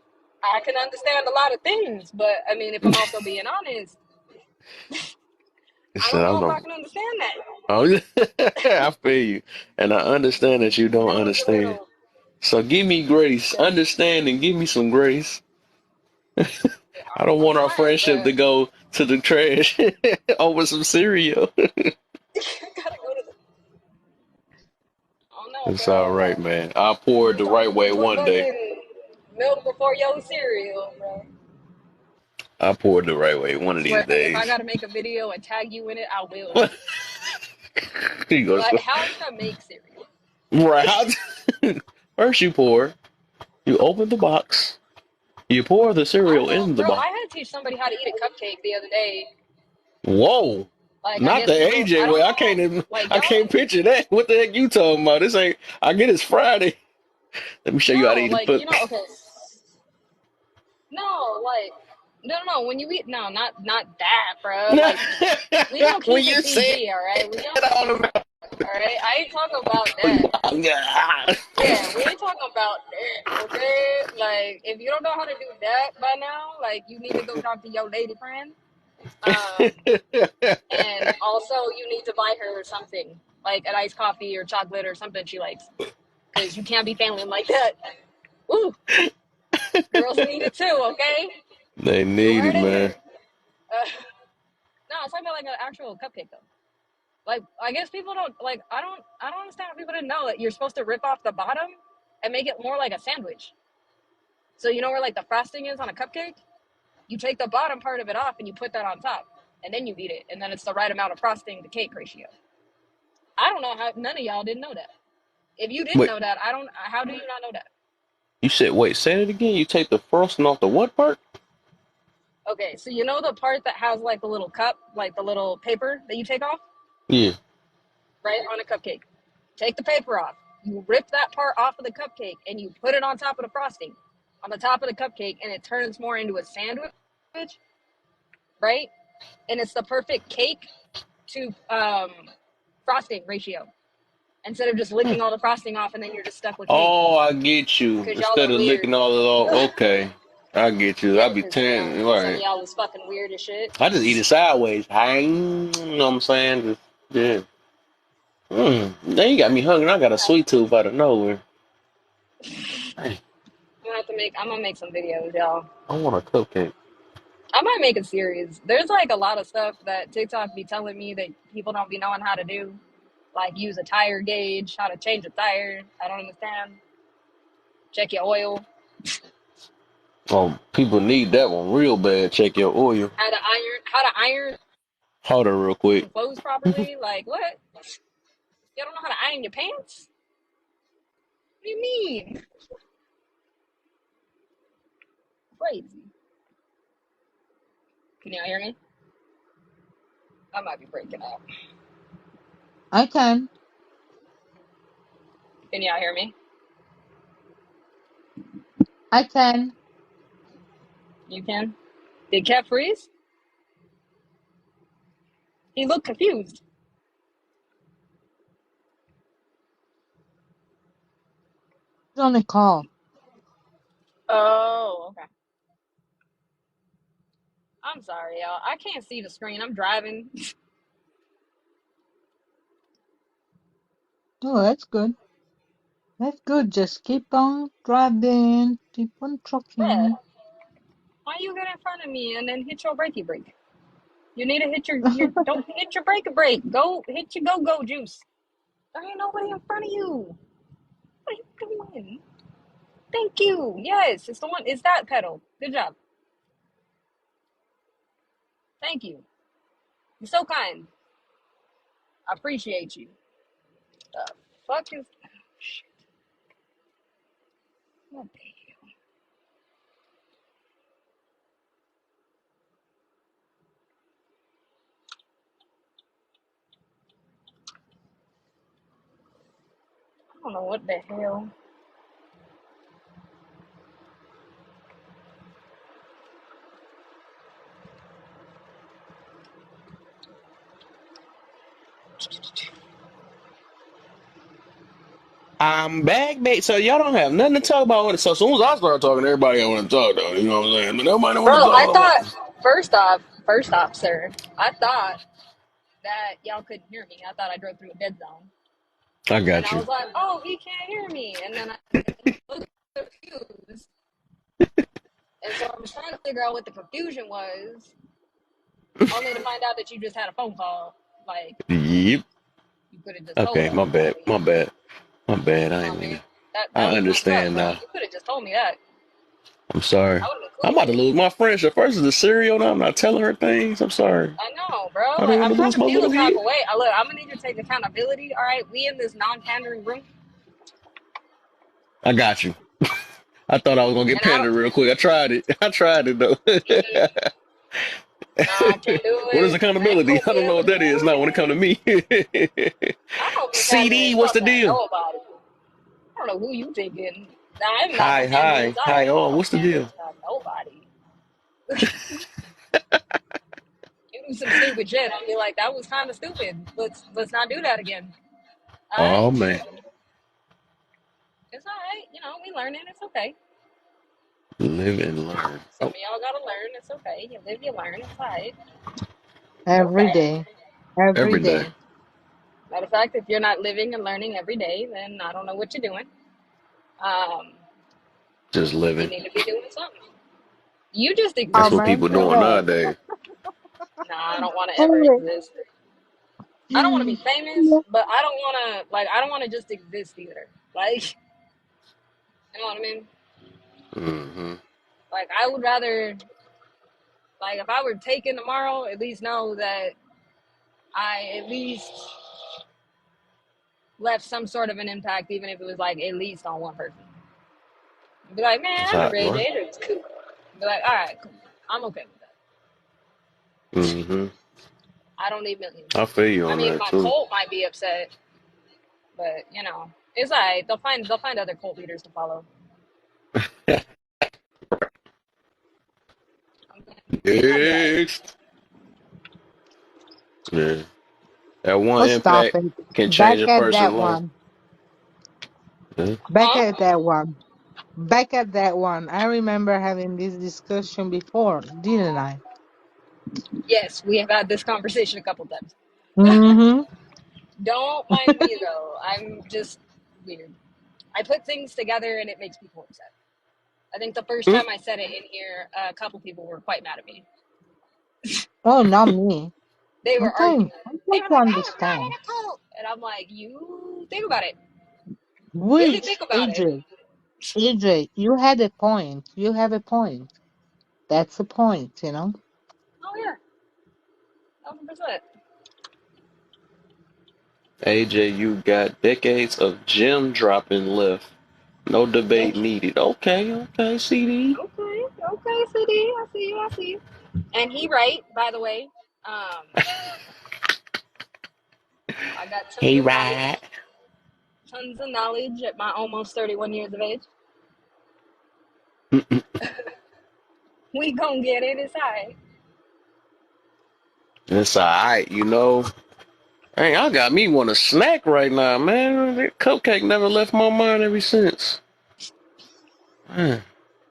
I can understand a lot of things, but I mean, if I'm also being honest,
He
I
said
don't
I'm
know if
not.
I can understand that.
Oh, I feel you, and I understand that you don't
That was a
understand.
little.
So give me grace,
Okay.
understand, and give me some grace. I don't
I'm
want our
trying,
friendship
but
to go to the trash over some cereal.
I gotta go to the. I don't know,
It's all
bro.
right,
Like
man. I'll pour it
you
the
told
right
me to
way
put
one day.
fucking milk before your cereal, bro.
I'll pour it the right way one of these
Swear, if I
days.
gotta make a video and tag you in it, I will.
He
Be
goes,
like, how to make cereal.
right. First, you pour. You open the box. You pour the
I
cereal
know,
in the
bro.
box.
I had to teach somebody how to eat a cupcake the other day.
Whoa.
Like, I
Not the
guess real. I
AJ
don't
way.
know. Like
I
y'all,
can't picture that. What the heck you talking about? This ain't I get it's Friday. Let me show you how to
no,
eat
like
it.
you know. Okay, no, like No. When you eat, no, not that, bro. Like we gonna
When
keep it
you say
PG, all right? We
it
don't,
all about
all right? I ain't talking about that.
yeah.
Yeah, we ain't talking about that, okay? Like, if you don't know how to do that by now, like, you need to go talk to your lady friend. And also, you need to buy her something, like an iced coffee or chocolate or something she likes, because you can't be failing like that. Ooh, girls need it too, okay?
They
You
need it,
heard it
man.
here. No, I'm talking about like an actual cupcake though. Like, I guess people don't like. I don't understand how people didn't know that you're supposed to rip off the bottom and make it more like a sandwich. So you know where like the frosting is on a cupcake? You take the bottom part of it off and you put that on top, and then you eat it, and then it's the right amount of frosting to cake ratio. I don't know how none of y'all didn't know that. If you didn't
Wait,
know that, I don't. How do you not know that?
you said wait, say it again. You take the frosting off the what part?
Okay, so you know the part that has like the little cup, like the little paper that you take off,
Yeah.
right, on a cupcake. Take the paper off. You rip that part off of the cupcake and you put it on top of the frosting, on the top of the cupcake, and it turns more into a sandwich, right? And it's the perfect cake to frosting ratio. Instead of just licking all the frosting off and then you're just stuck with cake
Oh, I get you.
because y'all
Instead
are
of
weird.
licking all it off, okay. I get you. I
Yeah,
be
because
ten. All
some of
right.
y'all is fucking weird as shit.
I just eat it sideways. Hang. You know what I'm saying? Just, yeah. Now you got me hungry. I got a
Okay.
sweet tooth out of nowhere. Dang,
I'm gonna make some videos, y'all.
I want a cupcake.
I might make a series. There's like a lot of stuff that TikTok be telling me that people don't be knowing how to do. Like use a tire gauge, how to change a tire. I don't understand. Check your oil.
Oh, people need that one real bad. Check your oil.
How to iron
Hold on real quick.
clothes properly. Like what? You don't know how to iron your pants? What do you mean? Crazy. Can y'all hear me? I might be breaking up.
I can.
Can y'all hear me?
I can.
You can? Did Cat freeze? He looked confused.
It's on a call.
Oh, okay. I'm sorry, y'all. I can't see the screen. I'm driving.
Oh, that's good. That's good. Just keep on driving. Keep on
Bruh,
trucking.
why you get in front of me and then hit your brakey brake? You need to hit your don't hit your brake. Go hit your go juice. There ain't nobody in front of you. What are you doing? Thank you. Yes, it's the one. It's that pedal. Good job. Thank you. You're so kind. I appreciate you. The fuck is? Shit. What the hell? I don't know what the hell.
I'm back, mate. So y'all don't have nothing to talk about. So as soon as I start talking, everybody got want to talk, though. You know what I'm saying? But nobody
Bro,
want to
I
talk.
thought first off, sir, I thought that y'all couldn't hear me. I thought I drove through a dead zone.
I
And
got
I
you.
was like, oh, he can't hear me. And then I looked confused. And so I was trying to figure out what the confusion was, only to find out that you just had a phone call. Like,
Yep.
you could have just told
Okay,
us.
my bad.
Like,
My bad. My bad. I
come
ain't
on,
mean
man.
to.
That
I
was messed up,
understand
bro.
now.
You could have just told me that.
I'm sorry.
I would have been
I'm
cool
about
with
to
it.
lose my friendship. First is the cereal. Now I'm not telling her things. I'm sorry.
I know, bro.
I don't
Like,
want
I'm
to
trying
lose
to
my
feel
love
the
for
type
you.
of way. Look, I'm gonna need you to take accountability. All right, we in this non-pandering room,
I got you. I thought I was gonna get
and I don't.
pandered real quick. I tried it. I tried it though.
Nah, can't do
What is
it. I ain't
accountability?
gonna
I
be
don't know
able
what
to
that
do
is now when it comes to
it.
me.
I don't be
CD,
pandering
what's
fuck
the
to
deal?
nobody. I don't know who you thinking. Nah, I'm not no
Hi,
panderers.
hi,
I
hi.
am
Oh,
no
what's the deal?
panderers to nobody. You do some stupid shit, I'll be like, that was kind of stupid. Let's not do that again. All right,
Oh man,
it's all right. You know, we learning. It's okay.
live and learn.
Some
Oh,
of y'all gotta learn. It's okay. You live, you learn. It's all right. It's
Every
okay.
day. Every
every day,
day.
Matter of fact, if you're not living and learning every day, then I don't know what you're doing. Um,
just
you
living.
need to be doing something. You just
That's
Oh
what
existing.
man,
people doing
correct.
nadays.
Nah, I don't want to ever
Anyway.
exist. I don't want to be famous, but I don't want to I don't want to just exist either. Like, you know what I mean?
Hmm.
Like, I would rather, like, if I were taken tomorrow, at least know that I at least left some sort of an impact, even if it was like at least on one person. Be like, man,
That's
I
how
remember
it works.
AJ. It was cool. Be like, all right, cool. I'm okay with that.
Hmm.
I don't even.
I feel you
I
on
mean,
that
my
too.
cult might be upset, but you know, it's alright. They'll find other cult leaders to follow. I'll be alright.
Next. Yeah. That one
Oh, stop
impact
it.
can
Back
change a
at that
person's life.
one.
Yeah.
Back
Huh?
at that one. Back at that one. I remember having this discussion before, didn't I?
Yes, we have had this conversation a couple times.
Mm-hmm.
Don't mind me though. I'm just weird. I put things together and it makes people upset. I think the first time I said it in here, a couple people were quite mad at me.
Oh, not me.
They were arguing.
I'm
They
trying
were
to
like, "I am not
understand.
in a cult," and I'm like, "You think about it. Really
Which
think about it."
AJ, you had a point. You have a point. That's a point, you know?
Oh yeah, 1,000%.
AJ, you got decades of gem dropping left. No debate
Thank you.
needed. Okay, okay, CD.
Okay, okay, CD. I see you. I see you. And he right, by the way. Um, I got tons
Hey,
of knowledge,
right.
at my almost 31 years of age. We gonna get it. It's alright.
It's alright, you know. Hey, I got me want a snack right now, man. That cupcake never left my mind ever since. Man,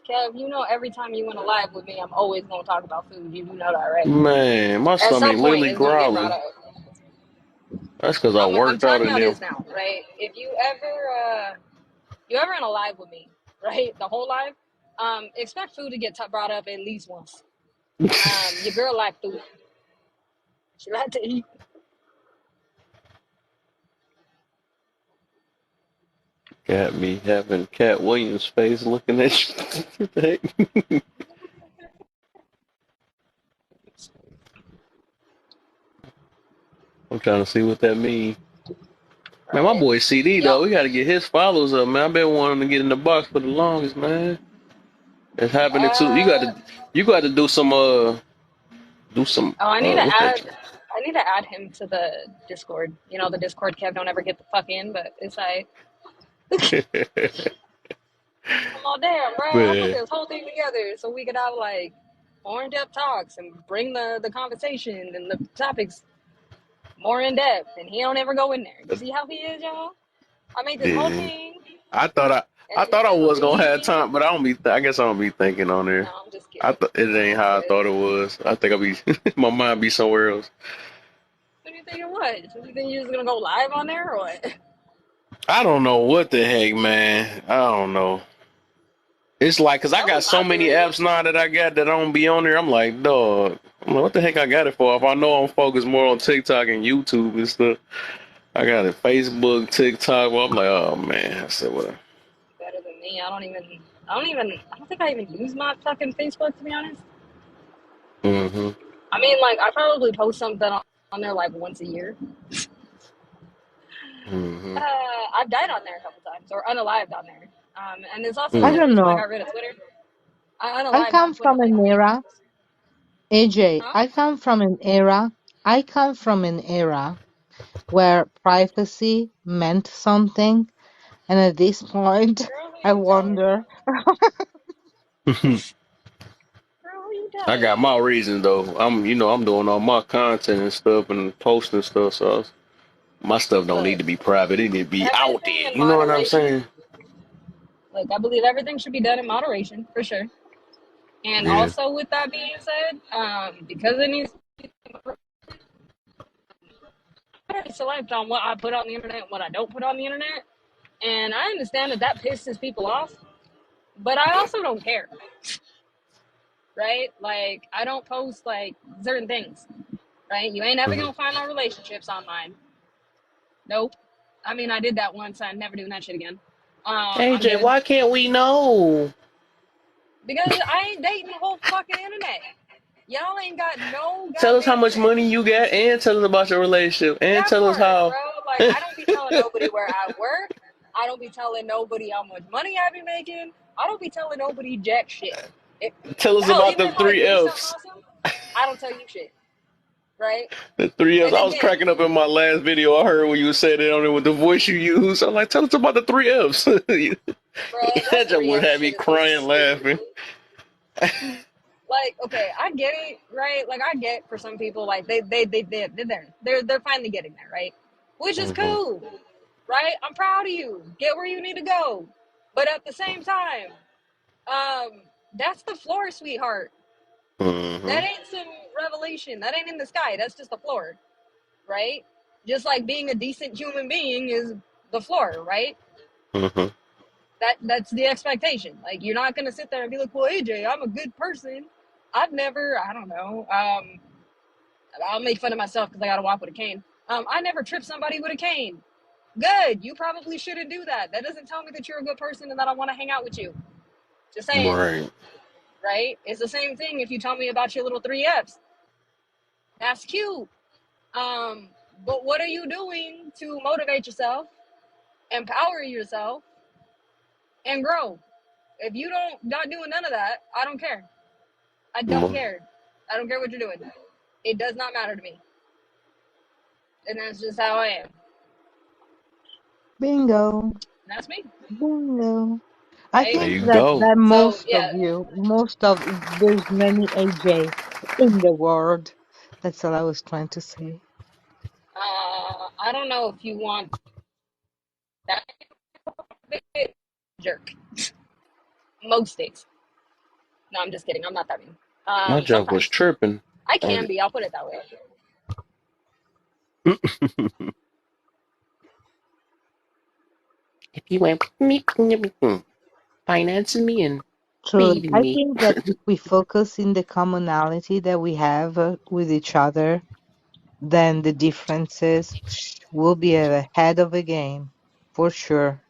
Kev, you know every time you went live with me, I'm always gonna talk about food. You know that, right?
man, my
At
stomach
some point,
literally
it's gonna get brought
growling.
up.
That's because I
I'm
worked out
telling
in
y'all
there.
this now, right? If you ever in a live with me, right? The whole live, expect food to get brought up at least once. Your girl like food. She like to eat.
Got me having Cat Williams' face looking at you. What the heck? I'm trying to see what that means. Man, my
Right?
boy CD
Yo,
though, we gotta get his followers up, man. I've been wanting to get in the box for the longest, man. It's happening too.
uh,
You got to do some
oh,
what's that?
I need to add him to the Discord. You know, the Discord Kev don't ever get the fuck in, but it's like, I'm all damn, bro. I put
Man,
this whole thing together so we could have like more in depth talks and bring the conversation and the topics more in depth. And he don't ever go in there. You see how he is, y'all? I made this whole
yeah.
thing,
I thought I
and
I
then he
thought I
just
was gonna have
leave.
time, but I don't be. I guess I don't be thinking on
No,
there.
I'm just
I
kidding.
thought it ain't how I
But
thought it was. I think I be my mind be somewhere else.
what do you think it was? Do you think you're just gonna go live on there or what?
I don't know what the heck, man. I don't know. It's like, cause I
Tell
got
him
so many
moderate.
apps now that I got that I don't be on there. I'm like, dog. I'm like, what the heck I got it for? If I know I'm focused more on TikTok and YouTube and stuff, I got it Facebook, TikTok. Well, I'm like, oh man. I said, well,
Better than me. I don't think I even use my fucking Facebook to be honest.
mm-hmm,
I mean, like, I probably post something on there like once a year.
mm-hmm.
I've died on there a couple times or unalived on there. And there's also
I
another
Mm.
don't
reason I
know.
got rid of Twitter. I
I
unalived on
come
Twitter
from
like
an
3
era,
times.
AJ,
Huh?
I come from an era, I come from an era where privacy meant something. And at this point,
Girl, who
I
you telling?
wonder,
Girl, who you
I got my reasons though. I'm doing all my content and stuff and posting stuff, so my stuff don't need
Look,
to be private. It need to be out
everything
there.
in
You know what I'm
moderation.
saying?
Like, I believe everything should be done in moderation, for sure. And
Yeah.
also, with that being said, because it needs to select on what I put on the internet and what I don't put on the internet. And I understand that that pisses people off, but I also don't care, right? Like, I don't post, like, certain things, right? You ain't ever
Mhm.
gonna find no relationships on mine. Nope. I mean, I did that once. I'm never doing that shit again. I'm
AJ,
good.
why can't we know?
Because I ain't dating the whole fucking internet. Y'all ain't got no
Tell us how
goddamn
much money
sense.
you got, and tell us about your relationship, and
That
tell us
part,
how.
bro. Like, I don't be telling nobody where I work. I don't be telling nobody how much money I be making. I don't be telling nobody jack shit. It,
Tell us
hell,
about
even
the
if I
three
do something
F's.
awesome, I don't tell you shit, right?
The three F's.
And
I was
again,
cracking up in my last video. I heard when you said it on it with the voice you use. I'm like, tell us about the three F's.
bro, that
That just
three
would
F
have me
shit is so
crying,
stupid.
laughing.
Like, okay, I get it, right? Like, I get for some people, like they're there, they're finally getting there, right? Which is
Mhm.
cool, right? I'm proud of you. Get where you need to go, but at the same time, that's the floor, sweetheart. That
Mhm.
ain't some revelation. That ain't in the sky. That's just the floor, right? Just like being a decent human being is the floor, right?
Mhm.
That's the expectation. Like, you're not gonna sit there and be like, "Well, AJ, I'm a good person. I've never, I don't know. I'll make fun of myself because I got to walk with a cane. I never tripped somebody with a cane. Good. You probably shouldn't do that. That doesn't tell me that you're a good person and that I want to hang out with you. Just saying,
Right.
right? It's the same thing if you tell me about your little three F's. That's cute. Um, but what are you doing to motivate yourself, empower yourself, and grow? If you don't not doing none of that, I don't care. I don't
Mhm.
care. I don't care what you're doing. It does not matter to me. And that's just how I am.
Bingo.
And that's me,
Bingo. I
right?
There
think
you
that
go.
So
most of
yeah,
you, most of there's many AJ in the world. That's all I was trying to say.
I don't know if you want that big jerk. Most days. No, I'm just kidding. I'm not that mean.
My joke was
Sometimes
tripping.
I
Oh,
can be. I'll put it that way.
if you ain't me, financing me and
So
feeding
I
me.
think that if we focus in the commonality that we have with each other, then the differences will be ahead of the game for sure.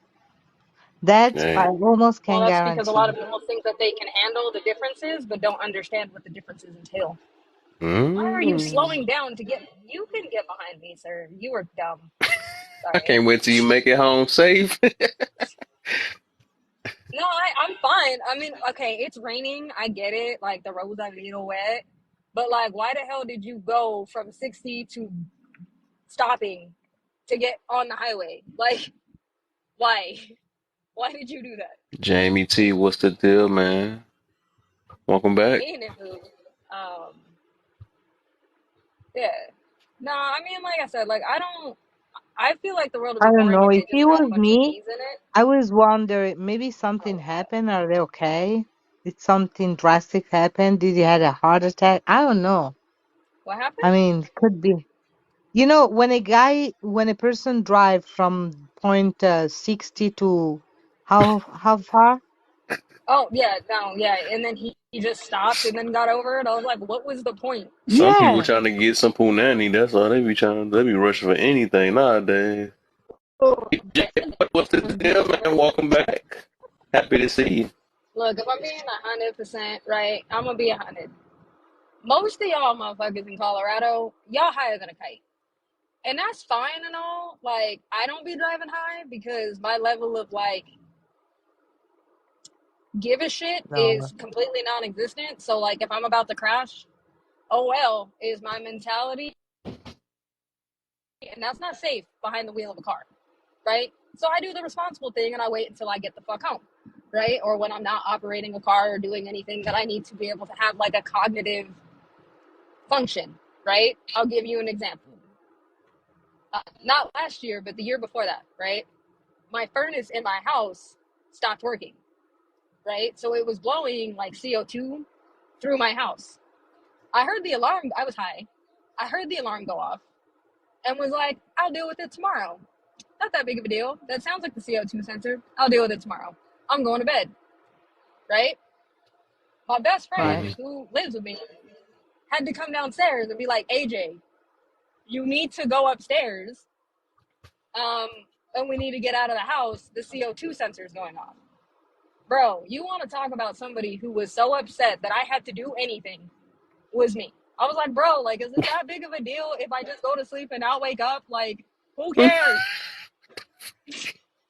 That I
Hey.
almost
Well,
can
that's because a lot
guarantee.
of people think that they can handle the differences, but don't understand what the differences entail. Why are you
Mm.
slowing down to get? You can get behind me, sir. You are dumb.
I
Sorry.
can't wait till you make it home safe.
No, I'm fine. I mean, okay, it's raining. I get it. Like, the roads are a little wet. But, like, why the hell did you go from 60 to stopping to get on the highway? Like, why? Why did you do that?
Jamie T, what's the deal, man? Welcome back.
Anywho, um, yeah. No, I mean, like I said, like, I don't. I feel like the world would
I
be
don't
boring
know.
if
If
they just
it
had a
was
bunch of
me,
me's in it.
I was wondering maybe something
Oh, what?
happened. Are they okay? Did something drastic happen? Did he had a heart attack? I don't know.
What happened?
I mean, could be. When a person drive from point 60 to how far?
Oh, yeah, no, yeah. And then he just stopped and then got over it. I was like, what was the point?
Some people
Yeah.
trying to get some punani. That's all they be trying. They be rushing for anything nowadays.
Oh,
Jay, what's the deal, man? Welcome back. Happy to see you.
look, if I'm being 100% right, I'm gonna be 100. Most of y'all motherfuckers in Colorado, y'all higher than a kite. And that's fine and all. Like, I don't be driving high because my level of, like, give a shit
No.
is completely non existent. So, like, if I'm about to crash, oh well, is my mentality. And that's not safe behind the wheel of a car, right? So I do the responsible thing and I wait until I get the fuck home. right? Or when I'm not operating a car or doing anything that I need to be able to have like a cognitive function, right? I'll give you an example. Not last year, but the year before that, right? My furnace in my house stopped working, right? So it was blowing like CO2 through my house. I heard the alarm. I was high. I heard the alarm go off and was like, I'll deal with it tomorrow. Not that big of a deal. That sounds like the CO2 sensor. I'll deal with it tomorrow. I'm going to bed, right? My best
Right.
friend who lives with me had to come downstairs and be like, AJ, you need to go upstairs. Um, and we need to get out of the house. The CO2 sensor is going off. Bro, you want to talk about somebody who was so upset that I had to do anything was me. I was like, bro, like, is it that big of a deal if I just go to sleep and not wake up? Like, who cares?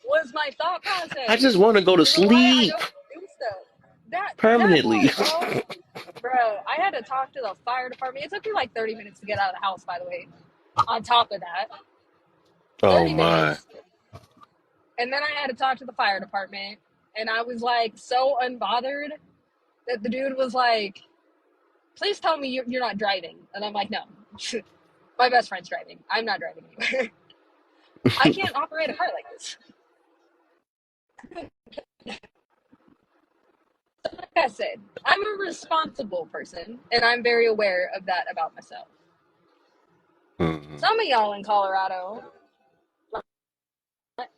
Was my thought
I
process.
just want to go to
This is why I
sleep
don't do stuff. That
permanently.
part, bro. I had to talk to the fire department. It took me like 30 minutes to get out of the house, by the way. On top of that,
Oh
30
my.
minutes. And then I had to talk to the fire department. And I was like so unbothered that the dude was like, please tell me you're not driving. And I'm like, no, my best friend's driving. I'm not driving anywhere. I can't operate a car like this. Like I said, I'm a responsible person, and I'm very aware of that about myself.
Mhm.
Some of y'all in Colorado,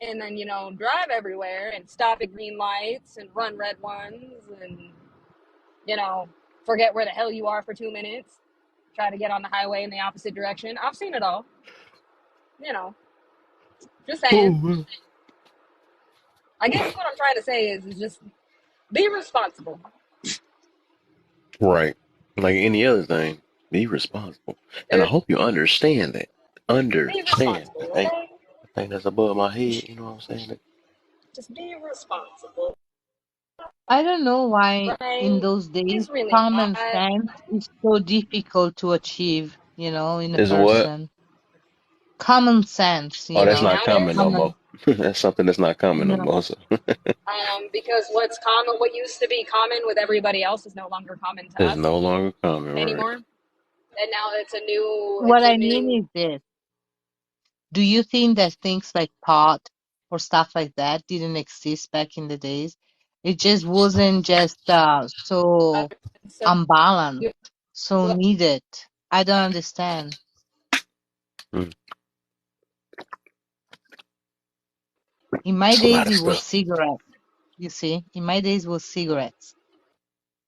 and then, drive everywhere and stop at green lights and run red ones and, you know, forget where the hell you are for 2 minutes, try to get on the highway in the opposite direction. I've seen it all. You know, just saying.
Mhm.
I guess what I'm trying to say is just be responsible.
Right. Like any other thing, be responsible. And I
Er,
hope you understand that.
Be
Understand.
responsible,
Hey,
okay?
I think that's above my head. You know what I'm saying?
Just be responsible,
I don't know why in
right?
those days
It's really
common
not.
sense is so difficult to achieve, in a
Is what?
person. Common sense,
Oh, that's not common no
Nowadays,
more.
Common,
That's something that's not common no more.
no.
So
because what's common, what used to be common with everybody else is no longer common to
it's
us
no longer common, right?
anymore. And now
What
it's a
I mean
new.
is this. Do you think that things like pot or stuff like that didn't exist back in the days? It just wasn't just so
So
unbalanced,
you,
so needed. I don't understand.
Mm.
In my
It's a lot
days,
of
it was
stuff.
cigarettes. You see, in my days was cigarettes,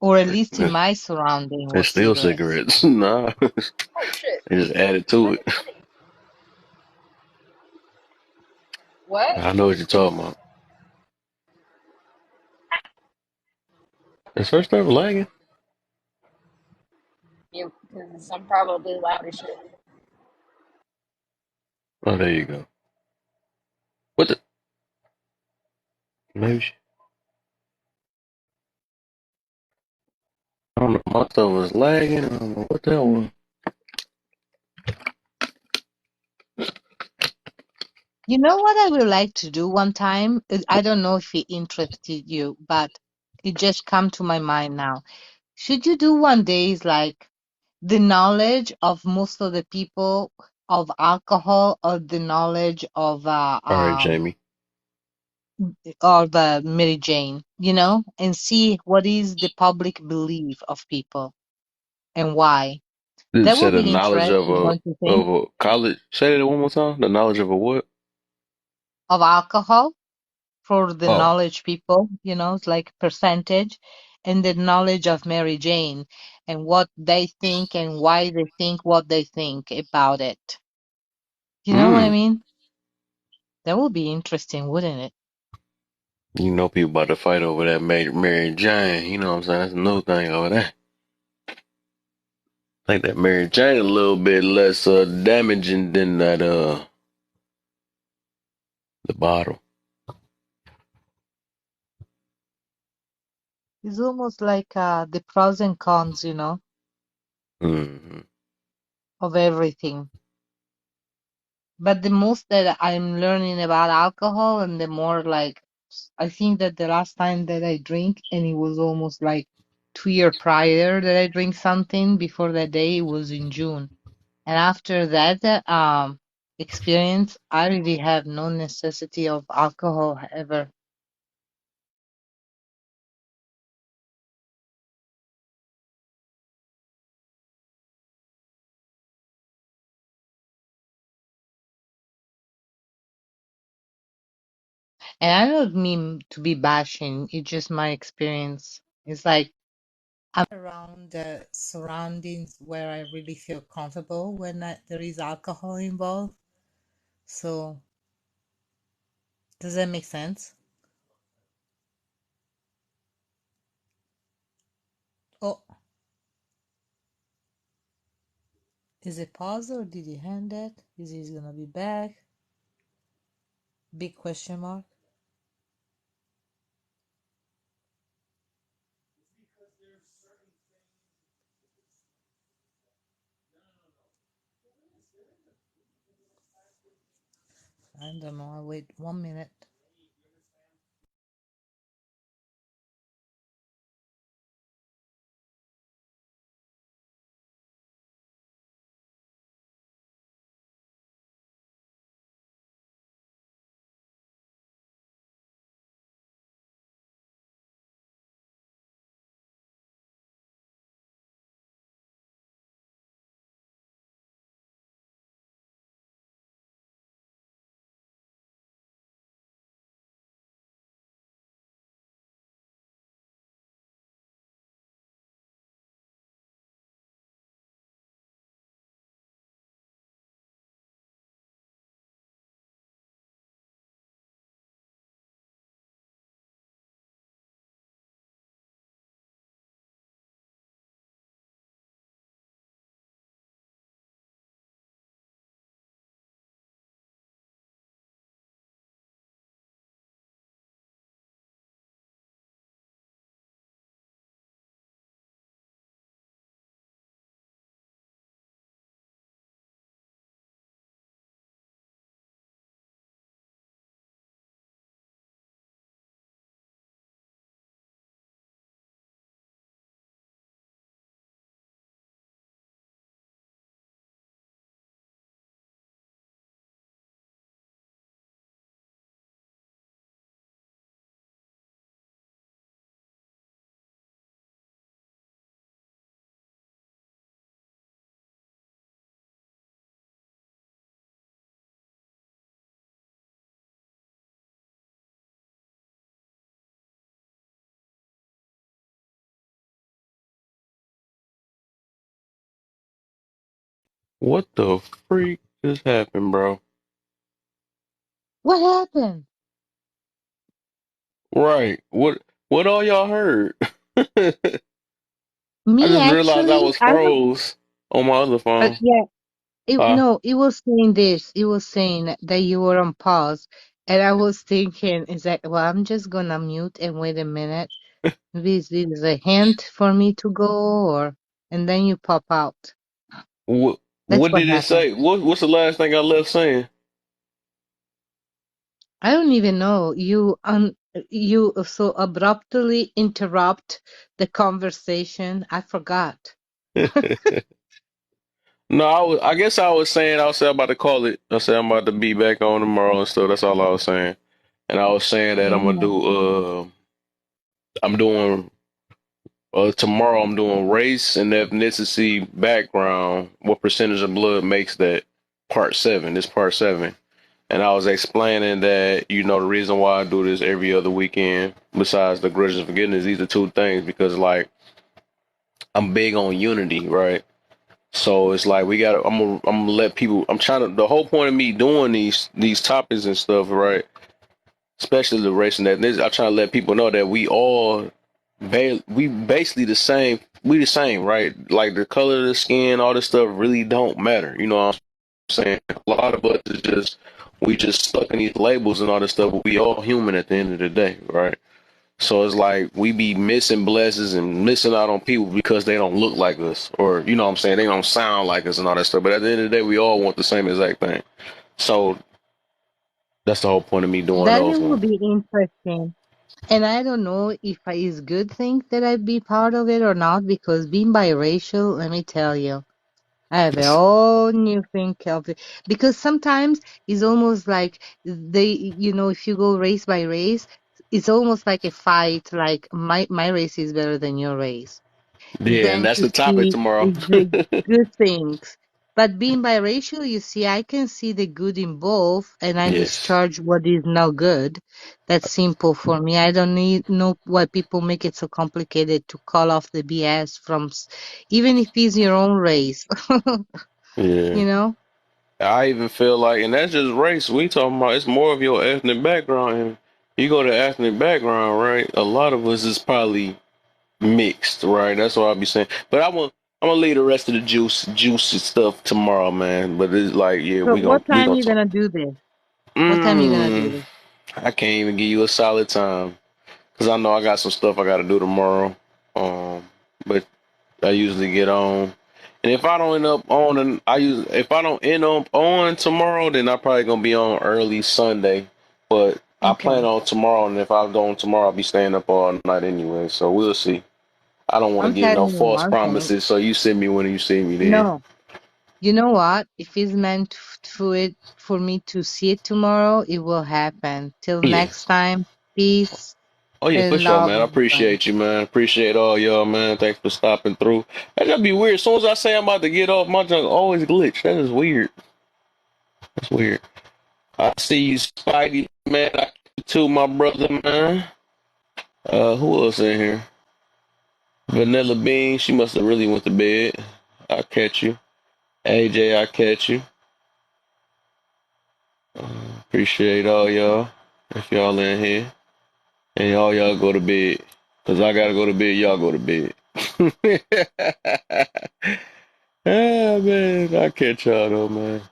or at least in
It's,
my surrounding
it's
was
still
cigarettes.
cigarettes. Nah,
oh shit,
they just added to
that's
it.
funny. What?
I know what you're talking about. Is first ever lagging?
You, because I'm probably loud as shit.
Oh, there you go. What the? Maybe I don't know. My stuff was lagging. I don't know what that was.
You know what I would like to do one time? I don't know if it interested you, but it just come to my mind now. Should you do one day is like the knowledge of most of the people of alcohol or the knowledge
All right, Jamie.
of Mary Jane, and see what is the public belief of people and why.
You
That
said
would
the
be
knowledge
interesting, don't you think?
of a college. Say that one more time. The knowledge of a what?
Of alcohol for the
Oh,
knowledge people, it's like percentage, and the knowledge of Mary Jane and what they think and why they think what they think about it. You know what I
mm.
mean? That would be interesting, wouldn't it?
You know people about to fight over that Mary Jane. You know what I'm saying? That's another thing over there. I think that Mary Jane a little bit less damaging than that the bottle.
It's almost like the pros and cons,
Mm-hmm.
of everything. But the most that I'm learning about alcohol and the more like drops. I think that the last time that I drink, and it was almost like 2 years prior that I drink something. Before that day, it was in June. And after that experience, I really have no necessity of alcohol ever. And I don't mean to be bashing, it's just my experience. It's like I'm around the surroundings where I really feel comfortable when there is alcohol involved. So, does that make sense? Oh, is it paused or did he hand it? Is he gonna be back? Big question mark. I don't know. I'll wait 1 minute.
What the freak just happened, bro?
What happened?
Right. What all y'all heard? I
Me
just realized I
actually,
was
I don't.
froze on my other phone.
Yeah,
Uh,
no, it was saying this. It was saying that you were on pause, and I was thinking, is that well, I'm just gonna mute and wait a minute. Maybe this is a hint for me to go, or and then you pop out. That's
what
what
did it
happened.
say? What's the last thing I left saying?
I don't even know. You so abruptly interrupt the conversation. I forgot.
No, I guess I was saying I was about to call it. I said I'm about to be back on tomorrow and stuff. That's all I was saying. And I was saying that
Mm.
I'm doing tomorrow I'm doing race and ethnicity background. What percentage of blood makes that? Part seven. This part seven. And I was explaining that, the reason why I do this every other weekend, besides the grudge and forgiveness, these are two things because like I'm big on unity, right? So it's like we got. I'm gonna let people. I'm trying to. The whole point of me doing these topics and stuff, right? Especially the race and that. I'm trying to let people know that we basically the same. We the same, right? Like the color of the skin, all this stuff really don't matter. You know what I'm saying? A lot of us is just we just stuck in these labels and all this stuff. But we all human at the end of the day, right? So it's like we be missing blessings and missing out on people because they don't look like us, or you know what I'm saying, they don't sound like us and all that stuff. But at the end of the day, we all want the same exact thing. So That's the whole point of me doing
That
those
it will
ones.
be interesting. And I don't know if it's good thing that I be part of it or not, because being biracial, let me tell you, I have a
It's,
whole new thing of it. Because sometimes it's almost like if you go race by race, it's almost like a fight, like my race is better than your race.
yeah, and
Than
that's
to
the topic
see
tomorrow.
the good things. But being biracial, you see, I can see the good in both and I
Yes.
discharge what is not good. That's simple for me. I don't need know why people make it so complicated to call off the BS from, even if it's your own race,
Yeah.
you know?
I even feel like, and that's just race. We talking about it's more of your ethnic background. And you go to ethnic background, right? A lot of us is probably mixed, right? That's what I'll be saying. But I'm gonna leave the rest of the juicy stuff tomorrow, man. But it's like, yeah,
So what
we
time
gonna
you
talk.
gonna do this? What time you gonna do
Mm,
this?
I can't even give you a solid time because I know I got some stuff I got to do tomorrow. But I usually get on. And if I don't end up on, and if I don't end up on tomorrow, then I'm probably gonna be on early Sunday. But I plan
Okay.
on tomorrow, and if I go on tomorrow, I'll be staying up all night anyway. So we'll see. I don't want to
I'm
give no
telling you
false
one thing.
promises. So you send me when you see me then.
No. You know what? If it's meant for me to see it tomorrow, it will happen. Till
Yeah.
next time, peace
Oh yeah, for
and
sure,
love,
man. I
my friend.
appreciate you, man. Appreciate all y'all, man. Thanks for stopping through. That gotta be weird. As soon as I say I'm about to get off, my junk always glitch. That is weird. That's weird. I see you, Spidey, man. I too, my brother, man. Who else in here? Vanilla Bean. She must have really went to bed. I'll catch you. AJ, I'll catch you. Appreciate all y'all. If y'all in here. And all y'all go to bed. Cause I gotta go to bed. Y'all go to bed. Ah, man. I'll catch y'all though, man.